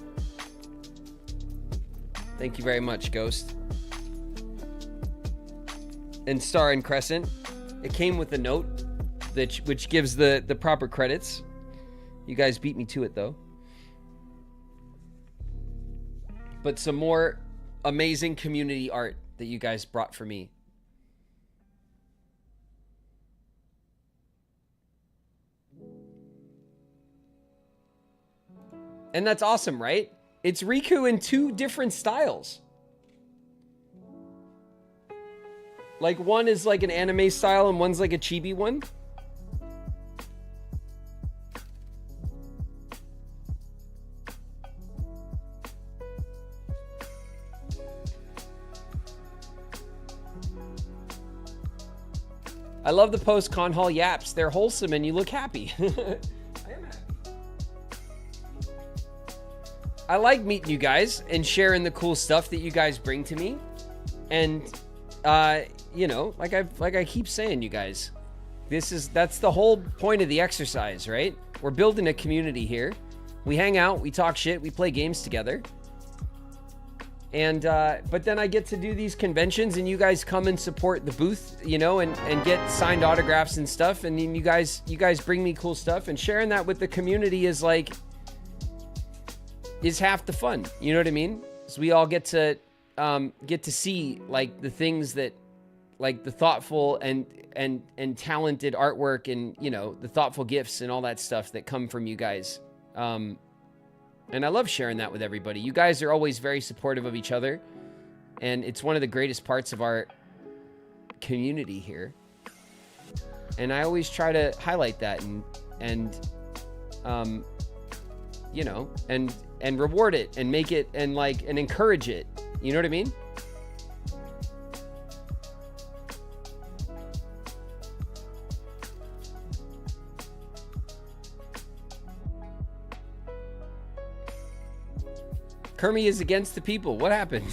Thank you very much, Ghost. And Star and Crescent. It came with a note which gives the proper credits. You guys beat me to it, though. But some more amazing community art that you guys brought for me. And that's awesome, right? It's Riku in 2 different styles. Like, one is like an anime style and one's like a chibi one. I love the post Con Haul+Yaps. They're wholesome and you look happy. I am happy. I like meeting you guys and sharing the cool stuff that you guys bring to me. And you know, like I keep saying, you guys, that's the whole point of the exercise, right? We're building a community here. We hang out, we talk shit, we play games together. And but then I get to do these conventions and you guys come and support the booth, you know, and get signed autographs and stuff, and then you guys bring me cool stuff, and sharing that with the community is half the fun. You know what I mean? So we all get to see like the things that, like the thoughtful and talented artwork, and you know, the thoughtful gifts and all that stuff that come from you guys. And I love sharing that with everybody. You guys are always very supportive of each other. And it's one of the greatest parts of our community here. And I always try to highlight that and you know, and reward it and make it and encourage it. You know what I mean? Kermie is against the people. What happened?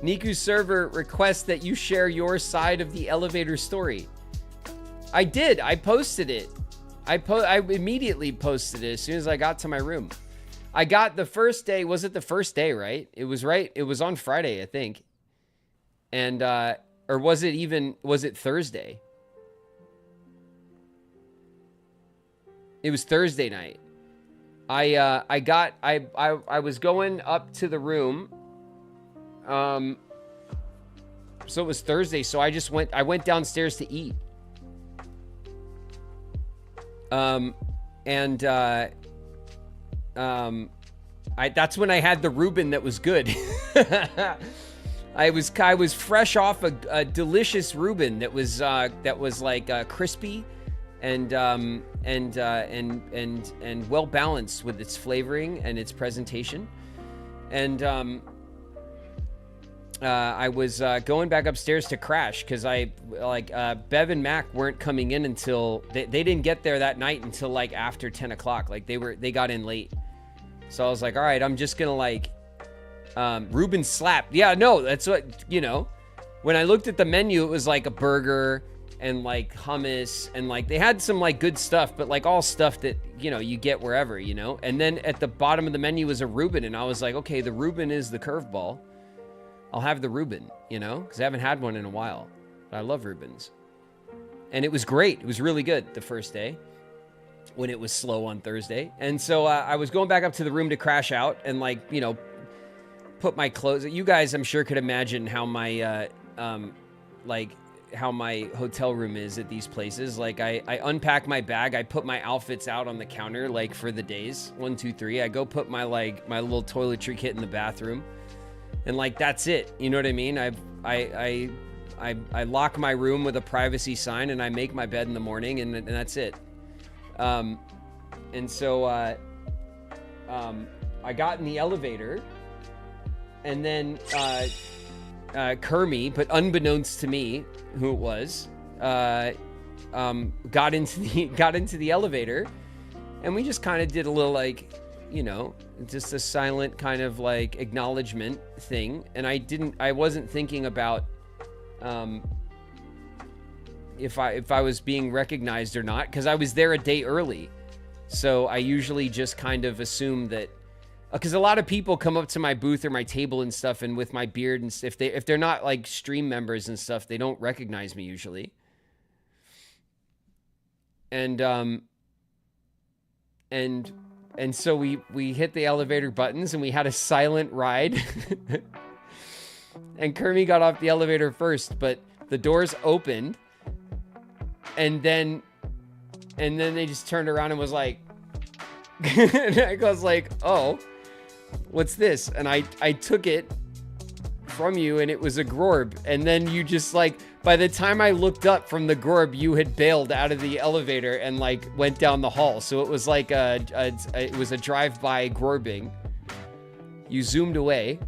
Niku's server requests that you share your side of the elevator story. I did. I posted it. I immediately posted it as soon as I got to my room. I got the first day. Was it the first day, right? It was right. It was on Friday, I think. And, or was it Thursday? It was Thursday night. I was going up to the room. So it was Thursday. So I went downstairs to eat. That's when I had the Reuben that was good. I was fresh off a delicious Reuben that was like crispy and well balanced with its flavoring and its presentation. And I was going back upstairs to crash because Bev and Mac weren't coming in until they didn't get there that night until like after 10 o'clock. Like they got in late. So I was like, all right, I'm just gonna like Reuben slap. Yeah, no, that's what, you know, when I looked at the menu, it was like a burger and like hummus and like they had some like good stuff, but like all stuff that, you know, you get wherever, you know. And then at the bottom of the menu was a Reuben, and I was like, okay, the Reuben is the curveball. I'll have the Reuben, you know, because I haven't had one in a while. But I love Reubens. And it was great. It was really good the first day when it was slow on Thursday. And so I was going back up to the room to crash out and like, you know, put my clothes. You guys, I'm sure, could imagine how my how my hotel room is at these places. Like I unpack my bag. I put my outfits out on the counter, like for the days 1, 2, 3. I go put my little toiletry kit in the bathroom. And like, that's it. You know what I mean? I lock my room with a privacy sign and I make my bed in the morning and that's it. And so, I got in the elevator and then, Kermie, but unbeknownst to me who it was, got into the elevator and we just kind of did a little like, you know, just a silent kind of like acknowledgement thing. And I wasn't thinking about if I was being recognized or not, because I was there a day early. So I usually just kind of assume that, because a lot of people come up to my booth or my table and stuff, and with my beard, and if they're not like stream members and stuff, they don't recognize me usually. And so we hit the elevator buttons and we had a silent ride. And Kermie got off the elevator first, but the doors opened and then they just turned around and was like, and I was like, oh, what's this? And I took it from you and it was a Gorb. And then you just like, by the time I looked up from the Gorb, you had bailed out of the elevator and like went down the hall. So it was like it was a drive-by Gorbing. You zoomed away.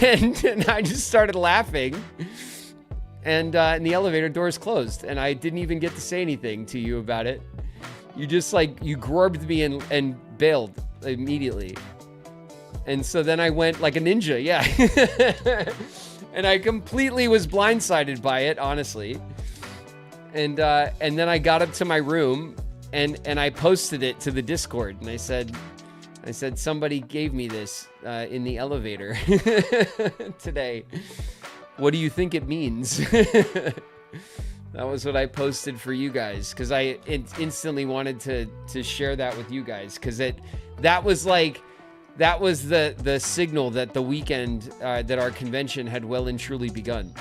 And I just started laughing. And the elevator doors closed. And I didn't even get to say anything to you about it. You just like, you Gorbed me and bailed immediately. And so then I went like a ninja, yeah. And I completely was blindsided by it, honestly. And then I got up to my room and I posted it to the Discord. And I said, somebody gave me this in the elevator today. What do you think it means? That was what I posted for you guys, because I instantly wanted to share that with you guys, because that was the signal that the weekend, that our convention had well and truly begun.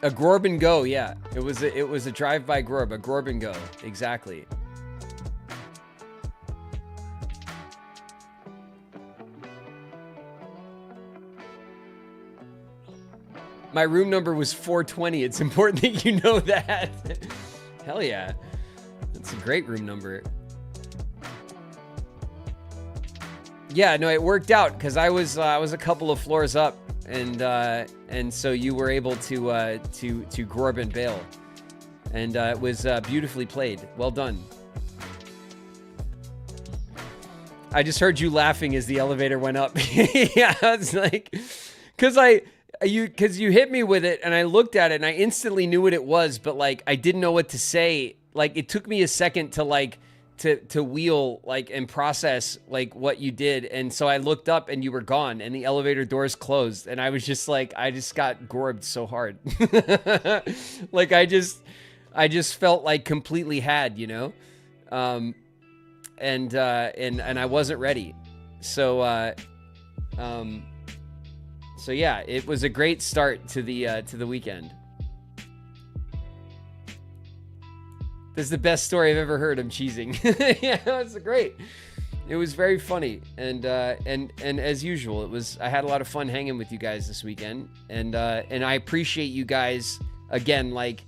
A Gorb and go, yeah. It was a drive-by Gorb, a Gorb and go, exactly. My room number was 420. It's important that you know that. Hell yeah. That's a great room number. Yeah, no, it worked out because I was a couple of floors up and so you were able to Gorb and bail, and it was beautifully played. Well done. I just heard you laughing as the elevator went up. Yeah, I was like, because you hit me with it, and I looked at it, and I instantly knew what it was, but like I didn't know what to say. Like it took me a second to like to wheel like and process like what you did, and so I looked up, and you were gone, and the elevator doors closed, and I was just like, I just got gorbed so hard. Like I just felt like completely had, you know. And I wasn't ready. So so yeah, it was a great start to the weekend. This is the best story I've ever heard. I'm cheesing. Yeah, it's great. It was very funny, and as usual, I had a lot of fun hanging with you guys this weekend, and I appreciate you guys again, like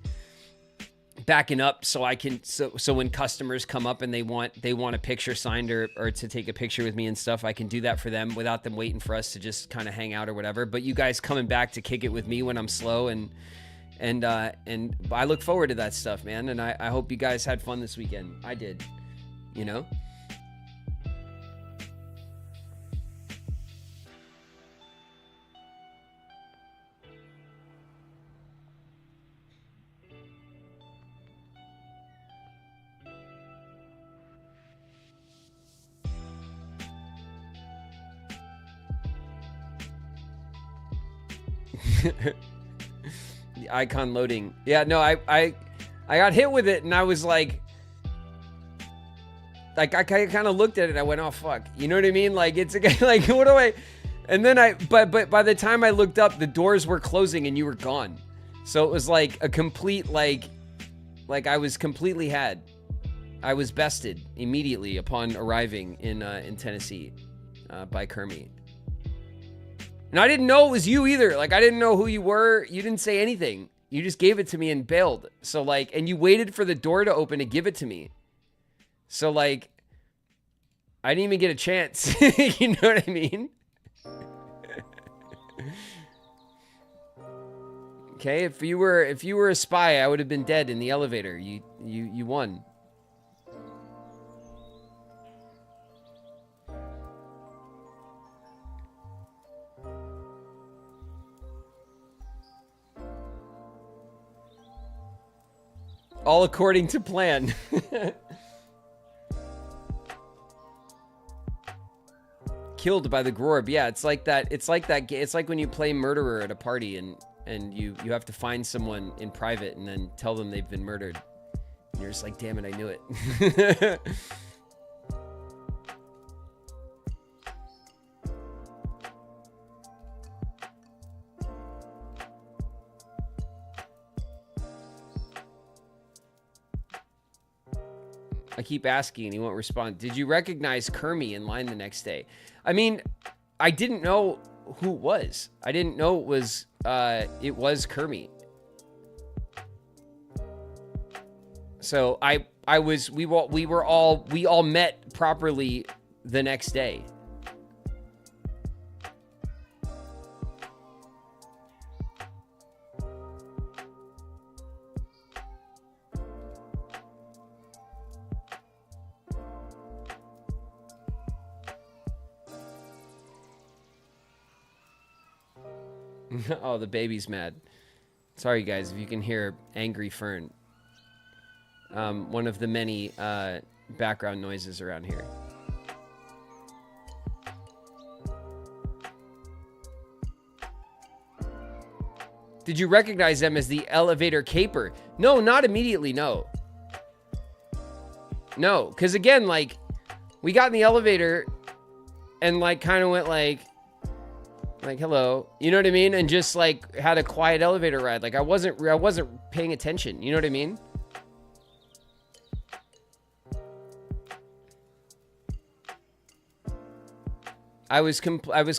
backing up so I can so when customers come up and they want a picture signed or to take a picture with me and stuff, I can do that for them without them waiting for us to just kind of hang out or whatever. But you guys coming back to kick it with me when I'm slow, and I look forward to that stuff, man. And I hope you guys had fun this weekend. I did, you know. The icon loading. Yeah, no, I got hit with it, and I was like I kind of looked at it, and I went, oh fuck, you know what I mean? Like it's like what do I? And then but by the time I looked up, the doors were closing, and you were gone. So it was like a complete like I was completely had. I was bested immediately upon arriving in Tennessee by Kermit. And I didn't know it was you either. Like, I didn't know who you were. You didn't say anything. You just gave it to me and bailed. So, like, and you waited for the door to open to give it to me. So, like, I didn't even get a chance. You know what I mean? Okay, if you were a spy, I would have been dead in the elevator. You won. All according to plan. Killed by the Grorb. Yeah, it's like that. It's like that. It's like when you play murderer at a party and you have to find someone in private and then tell them they've been murdered. And you're just like, damn it, I knew it. I keep asking and he won't respond. Did you recognize Kermit in line the next day? I mean, I didn't know who it was. I didn't know it was Kermit. So we all met properly the next day. Oh, the baby's mad. Sorry, guys, if you can hear Angry Fern. One of the many background noises around here. Did you recognize them as the elevator caper? No, not immediately, no. No, because again, like, we got in the elevator and, like, kind of went, like, hello, you know what I mean? And just, like, had a quiet elevator ride. Like, I wasn't paying attention, you know what I mean? I was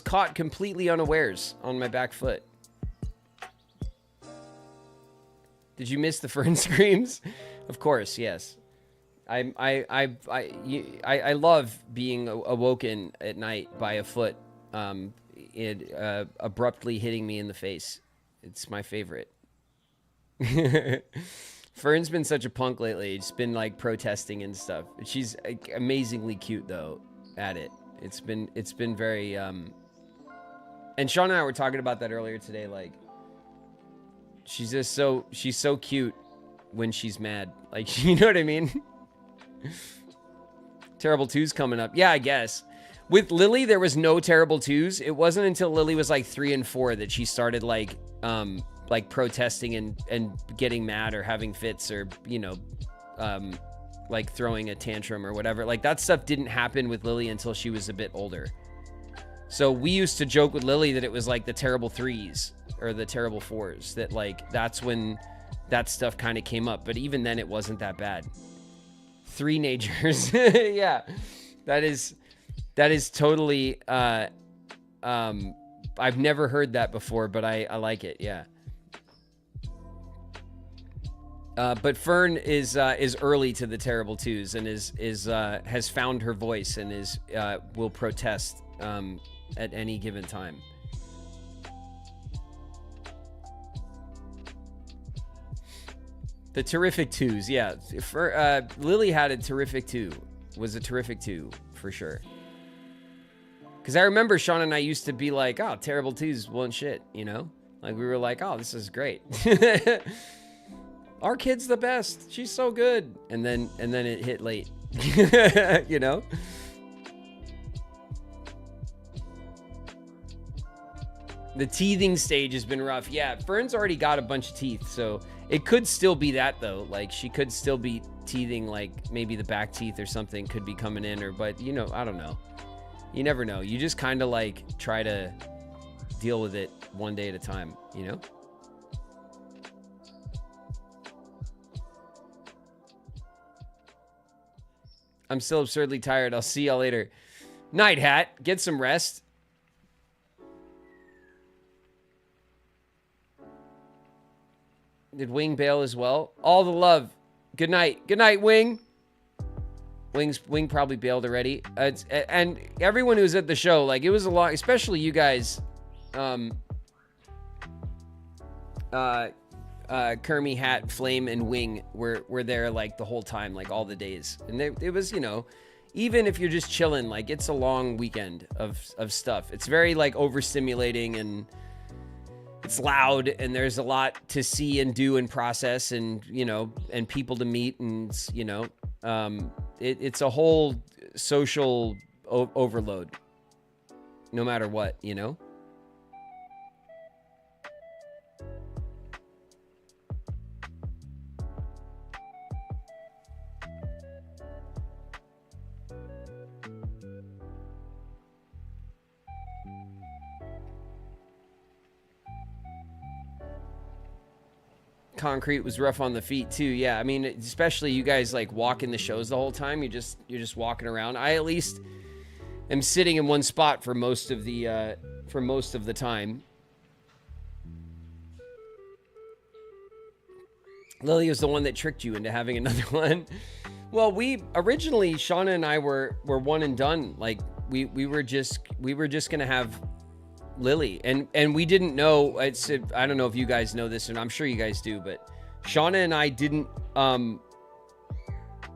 caught completely unawares on my back foot. Did you miss the Fern screams? Of course, yes. I love being awoken at night by a foot. abruptly hitting me in the face. It's my favorite. Fern's been such a punk lately. It's been like protesting and stuff. She's amazingly cute though at it. It's been very and Sean and I were talking about that earlier today. Like, she's so cute when she's mad. Like, you know what I mean? Terrible 2's coming up. Yeah, I guess. With Lily, there was no terrible 2's. It wasn't until Lily was like 3 and 4 that she started like protesting and getting mad or having fits or, you know, like throwing a tantrum or whatever. Like, that stuff didn't happen with Lily until she was a bit older. So we used to joke with Lily that it was like the terrible 3's or the terrible 4's, that like that's when that stuff kind of came up. But even then it wasn't that bad. 3-nagers. Yeah. That is totally I've never heard that before, but I like it. Yeah. But Fern is early to the terrible 2's and has found her voice and will protest at any given time. The terrific 2's, yeah. Lily had a terrific 2. Was a terrific 2 for sure. Because I remember Sean and I used to be like, oh, terrible 2's won't shit, you know? Like, we were like, oh, this is great. Our kid's the best. She's so good. And then it hit late. You know? The teething stage has been rough. Yeah, Fern's already got a bunch of teeth, so it could still be that, though. Like, she could still be teething, like, maybe the back teeth or something could be coming in, but, you know, I don't know. You never know. You just kind of, like, try to deal with it one day at a time, you know? I'm still absurdly tired. I'll see y'all later. Night Hat, get some rest. Did Wing bail as well? All the love. Good night. Good night, Wing. Wing probably bailed already. And everyone who was at the show, like, it was a lot, especially you guys. Kermie, Hat, Flame, and Wing were there like the whole time, like all the days. And it was, you know, even if you're just chilling, like, it's a long weekend of stuff. It's very like overstimulating and it's loud and there's a lot to see and do and process and, you know, and people to meet and, you know, it's a whole social overload no matter what, you know? Concrete was rough on the feet too. Yeah, I mean, especially you guys like walking the shows the whole time. You're just walking around. I at least am sitting in one spot for most of the time. Lily was the one that tricked you into having another one. Well, we originally, Shauna and I were one and done. Like we were just gonna have Lily, and we didn't know. I don't know if you guys know this, and I'm sure you guys do, but Shauna and I didn't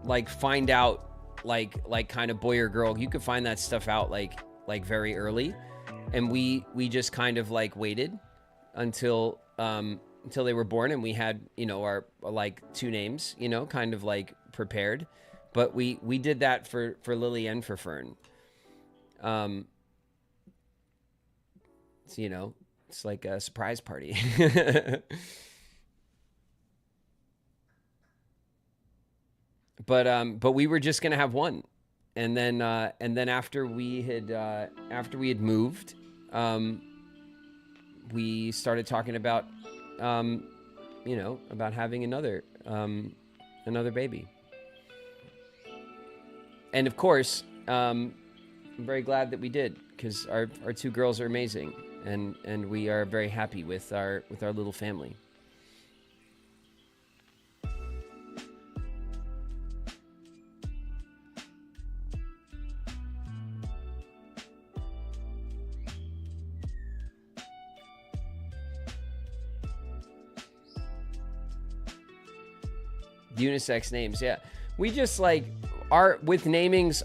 like find out like kind of boy or girl. You could find that stuff out like very early, and we just kind of like waited until they were born, and we had, you know, our like 2 names, you know, kind of like prepared. But we did that for Lily and for Fern. So, you know, it's like a surprise party. But we were just gonna have one, and then after we had moved, we started talking about, you know, about having another baby. And of course, I'm very glad that we did, because our 2 girls are amazing. And we are very happy with our little family. Unisex names, yeah. We just like with namings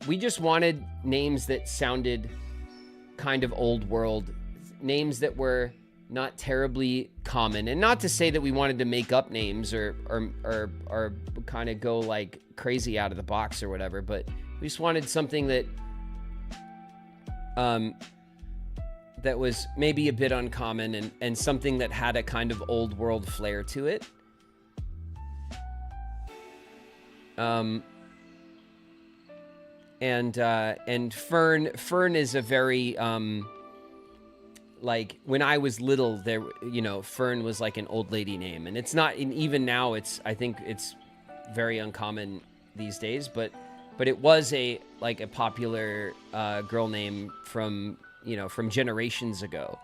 we just wanted names that sounded kind of old world, names that were not terribly common. And not to say that we wanted to make up names or kind of go like crazy out of the box or whatever, but we just wanted something that that was maybe a bit uncommon and something that had a kind of old world flair to it. And Fern is a very like when I was little, there, you know, Fern was like an old lady name, and it's not, and even now I think it's very uncommon these days, but it was a popular girl name from generations ago.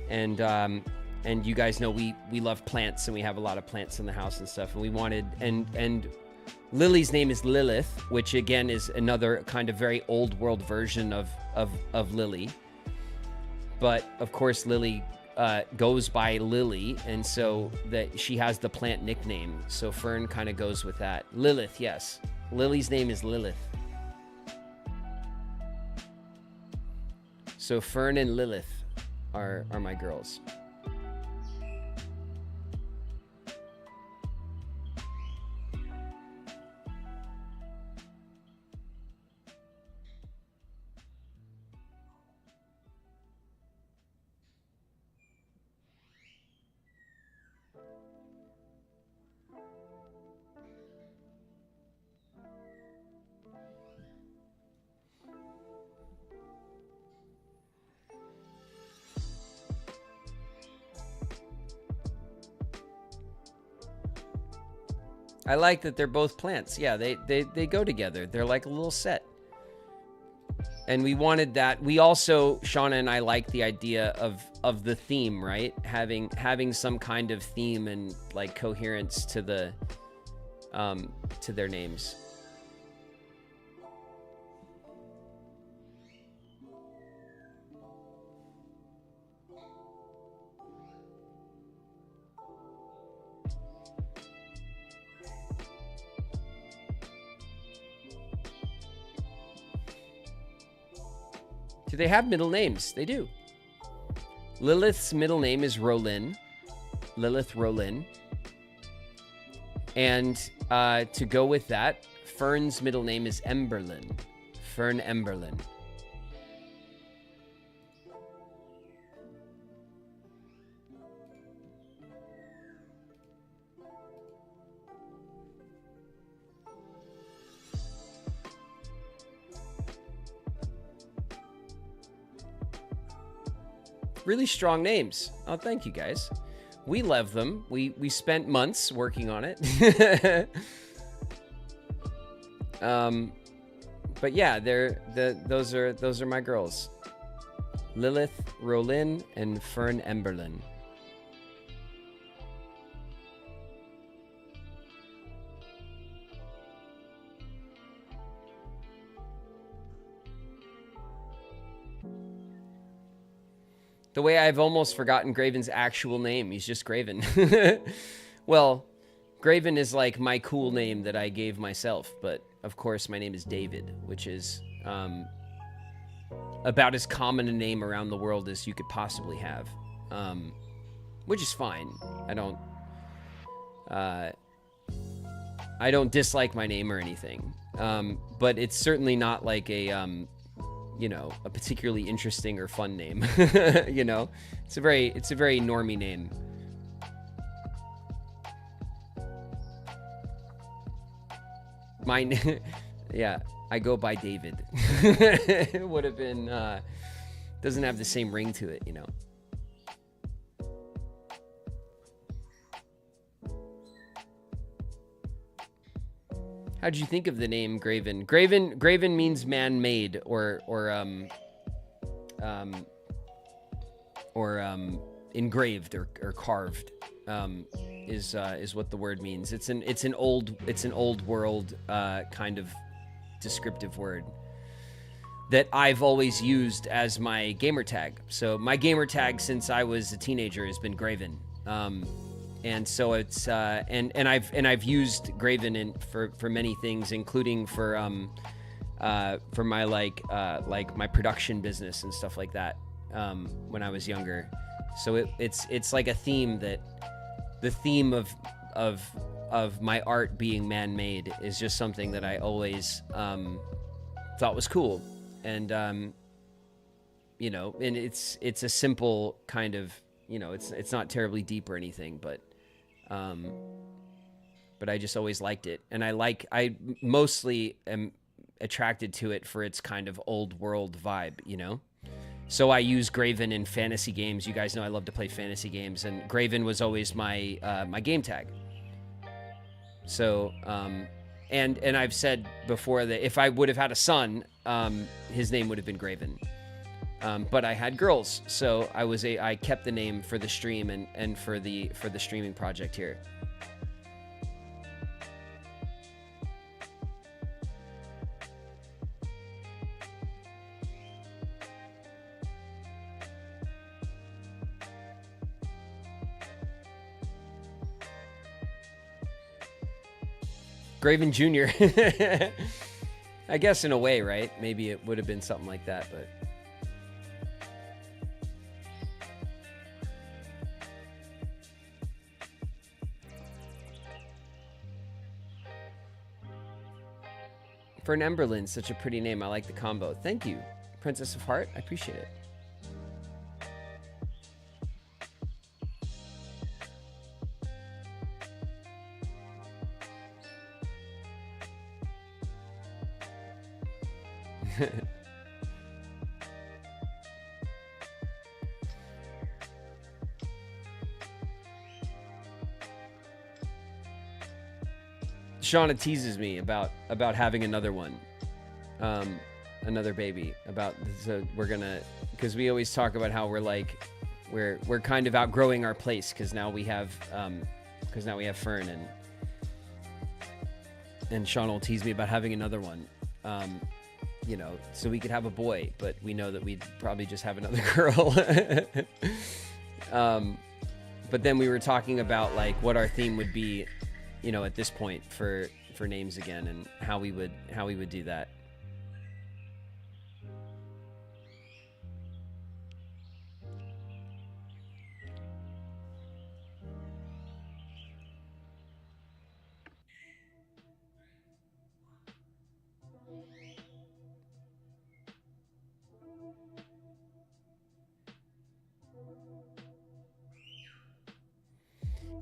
And you guys know we love plants, and we have a lot of plants in the house and stuff, and we wanted, and Lily's name is Lilith, which again is another kind of very old world version of Lily. But of course Lily goes by Lily, and so that she has the plant nickname. So Fern kind of goes with that. Lilith, yes. Lily's name is Lilith. So Fern and Lilith are my girls. I like that they're both plants. Yeah, they go together. They're like a little set. And we wanted that. We also, Shauna and I, like the idea of the theme, right? Having some kind of theme and like coherence to the to their names. Do they have middle names? They do. Lilith's middle name is Rolin. Lilith Rolin. And to go with that, Fern's middle name is Emberlyn. Fern Emberlyn. Really strong names. Oh, thank you guys. We love them. We spent months working on it. But yeah, those are my girls. Lilith Rolin and Fern Emberlyn. The way I've almost forgotten Graven's actual name. He's just Graven. Well, Graven is like my cool name that I gave myself, but of course my name is David, which is about as common a name around the world as you could possibly have, which is fine. I don't dislike my name or anything, but it's certainly not like a particularly interesting or fun name. It's a very normie name. Mine, yeah, I go by David. It would have been, doesn't have the same ring to it, How'd you think of the name Graven? Graven means man-made or engraved or carved. Is what the word means. It's an old world kind of descriptive word that I've always used as my gamer tag. So my gamer tag since I was a teenager has been Graven. And so it's and I've used Graven for many things, including for my like my production business and stuff like that when I was younger. So it's like a theme that the theme of my art being man-made is just something that I always thought was cool. And you know, and it's a simple kind of, you know, it's not terribly deep or anything, but I just always liked it. And I mostly am attracted to it for its kind of old world vibe, you know? So I use Graven in fantasy games. You guys know I love to play fantasy games, and Graven was always my my game tag. So and I've said before that if I would have had a son, his name would have been Graven. But I had girls, so I kept the name for the stream and for the streaming project here. Graven Jr. I guess in a way, right? Maybe it would have been something like that, but for an Emberlyn, such a pretty name. I like the combo. Thank you, Princess of Heart. I appreciate it. Shauna teases me about having another one, another baby. So we're gonna, because we always talk about how we're kind of outgrowing our place because now we have Fern, and Shauna will tease me about having another one. You know, so we could have a boy, but we know that we'd probably just have another girl. But then we were talking about like what our theme would be, you know, at this point for names again, and how we would do that.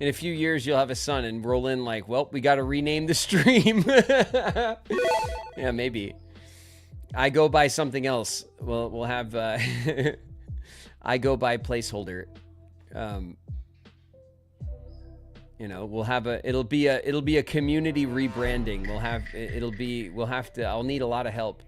In a few years, you'll have a son and roll in like, well, we got to rename the stream. Yeah, maybe. I go by something else. We'll have, I go by placeholder. You know, we'll have it'll be a community rebranding. I'll need a lot of help.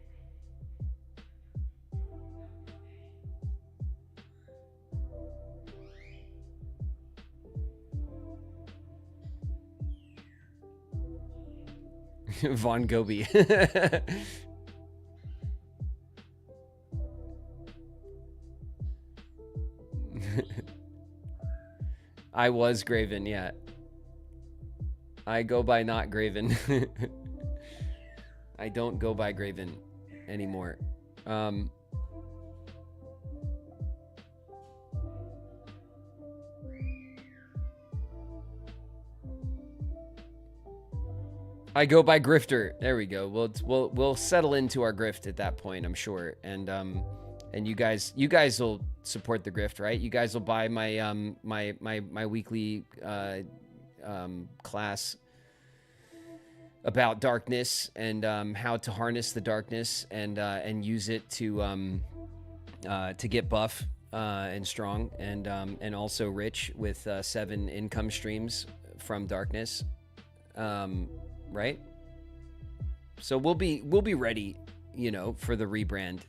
Von Gobi. I was Graven, yeah. I go by not Graven. I don't go by Graven anymore. I go by Grifter. There we go. We'll settle into our grift at that point, I'm sure. And you guys will support the grift, right? You guys will buy my my weekly class about darkness and how to harness the darkness and use it to get buff and strong and also rich with 7 income streams from darkness. Right? So we'll be ready, you know, for the rebrand.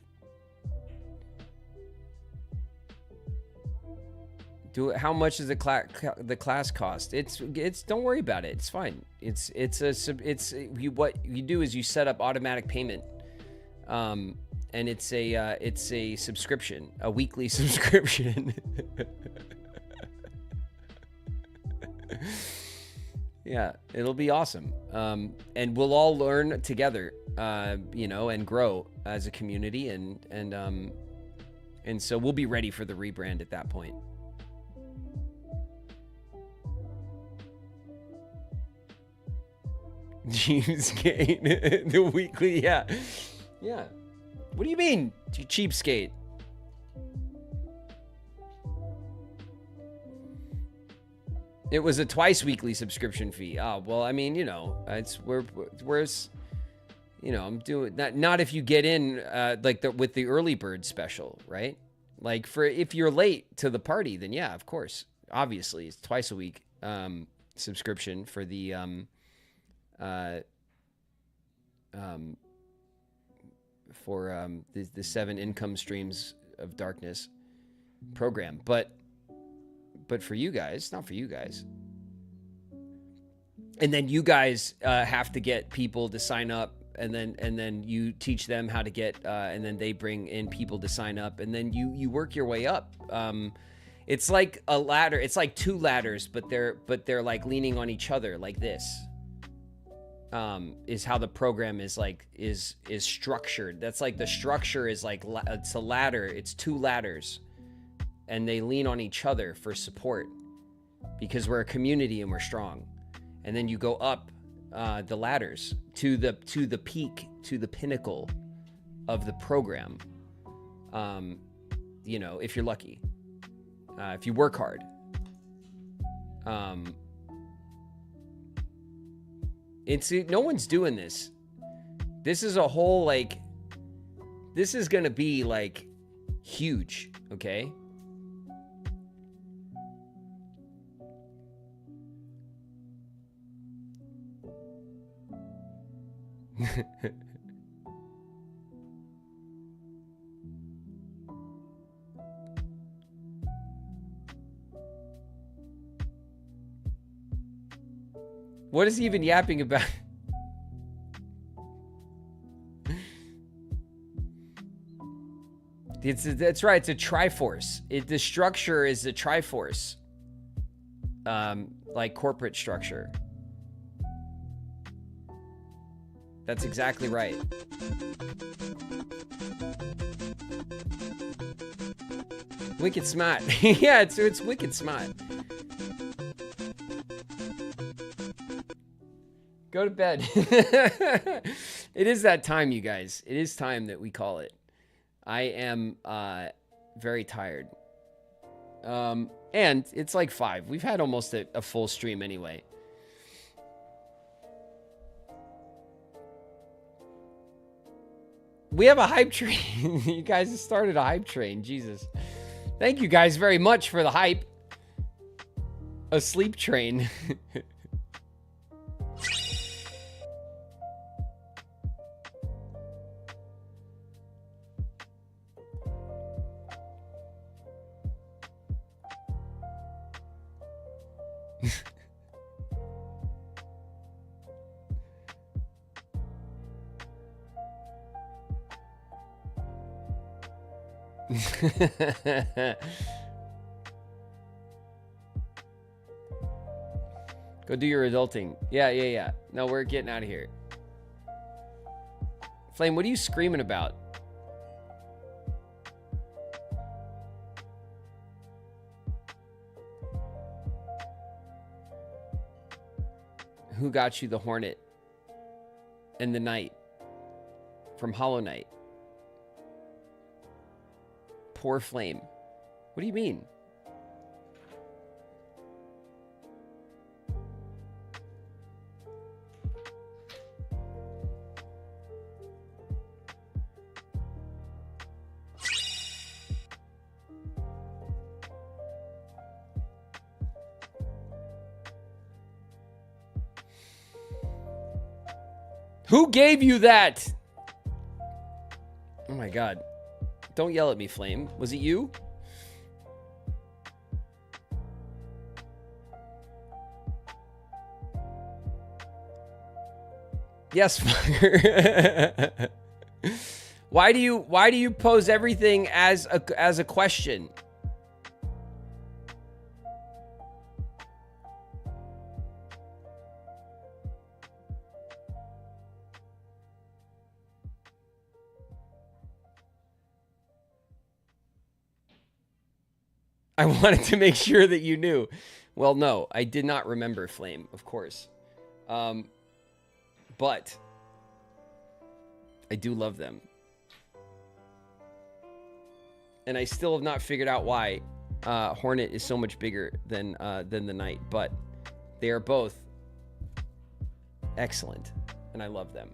How much does the class cost? It's don't worry about it. It's fine. What you do is you set up automatic payment. And it's a subscription, a weekly subscription. Yeah, it'll be awesome. And we'll all learn together, you know, and grow as a community, and so we'll be ready for the rebrand at that point. Cheapskate. The weekly, yeah. Yeah. What do you mean, you cheapskate? It was a twice weekly subscription fee. Oh, well, I mean, you know, where's, you know, I'm doing that. Not if you get in, like with the early bird special, right? Like if you're late to the party, then yeah, of course, obviously it's twice a week, subscription for the, the 7 income streams of darkness program, but for you guys, not for you guys. And then you guys have to get people to sign up, and then you teach them how to get, and then they bring in people to sign up, and then you work your way up. It's like a ladder. It's like 2 ladders, but they're like leaning on each other like this. Is how the program is structured. That's like the structure is like it's a ladder. It's 2 ladders, and they lean on each other for support because we're a community and we're strong. And then you go up the ladders to the peak, to the pinnacle of the program. You know, if you're lucky, if you work hard. No one's doing this. This is a whole, like, this is gonna be like huge, okay? What is he even yapping about? That's right. It's a Triforce. The structure is a Triforce, like corporate structure. That's exactly right. Wicked smart. Yeah, it's wicked smart. Go to bed. It is that time, you guys. It is time that we call it. I am very tired. And it's like 5. We've had almost a full stream anyway. We have a hype train. You guys have started a hype train. Jesus. Thank you guys very much for the hype. A sleep train. Go do your adulting. Yeah. No, we're getting out of here. Flame, what are you screaming about? Who got you the Hornet and the Knight from Hollow Knight? Poor Flame. What do you mean? Who gave you that? Oh my God. Don't yell at me, Flame. Was it you? Yes, fucker. Why do you pose everything as a question? I wanted to make sure that you knew. Well, no, I did not remember Flame, of course. But I do love them. And I still have not figured out why Hornet is so much bigger than the Knight, but they are both excellent, and I love them.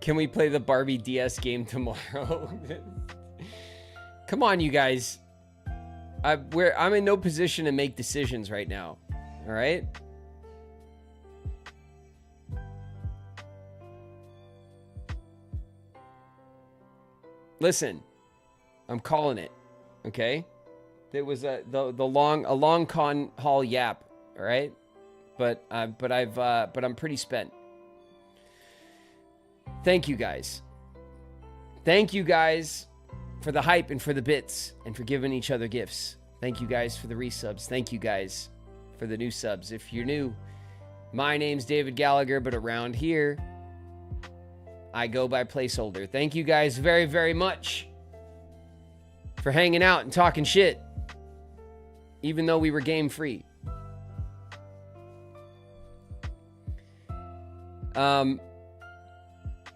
Can we play the Barbie DS game tomorrow? Come on, you guys. I'm in no position to make decisions right now. All right? Listen, I'm calling it. Okay? There was a long Con Haul+Yap. All right? But I'm pretty spent. Thank you guys. Thank you guys for the hype and for the bits and for giving each other gifts. Thank you guys for the resubs. Thank you guys for the new subs. If you're new, my name's David Gallagher, but around here, I go by placeholder. Thank you guys very, very much for hanging out and talking shit, even though we were game free.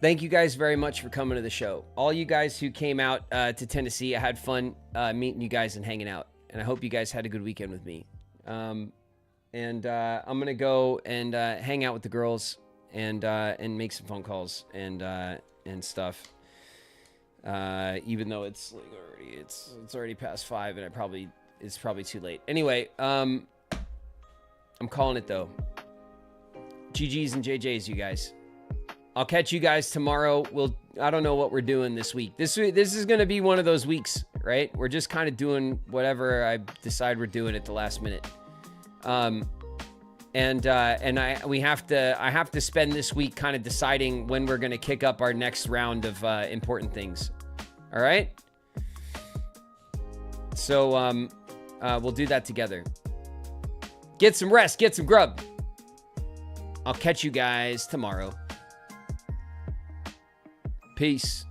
Thank you guys very much for coming to the show. All you guys who came out to Tennessee, I had fun meeting you guys and hanging out. And I hope you guys had a good weekend with me. I'm going to go and hang out with the girls and make some phone calls and stuff. Even though it's like it's already past 5 and it's probably too late. Anyway, I'm calling it though. GGs and JJs, you guys. I'll catch you guys tomorrow. I don't know what we're doing this week. This is going to be one of those weeks, right? We're just kind of doing whatever I decide we're doing at the last minute. I have to spend this week kind of deciding when we're going to kick up our next round of important things. All right? So we'll do that together. Get some rest, get some grub. I'll catch you guys tomorrow. Peace.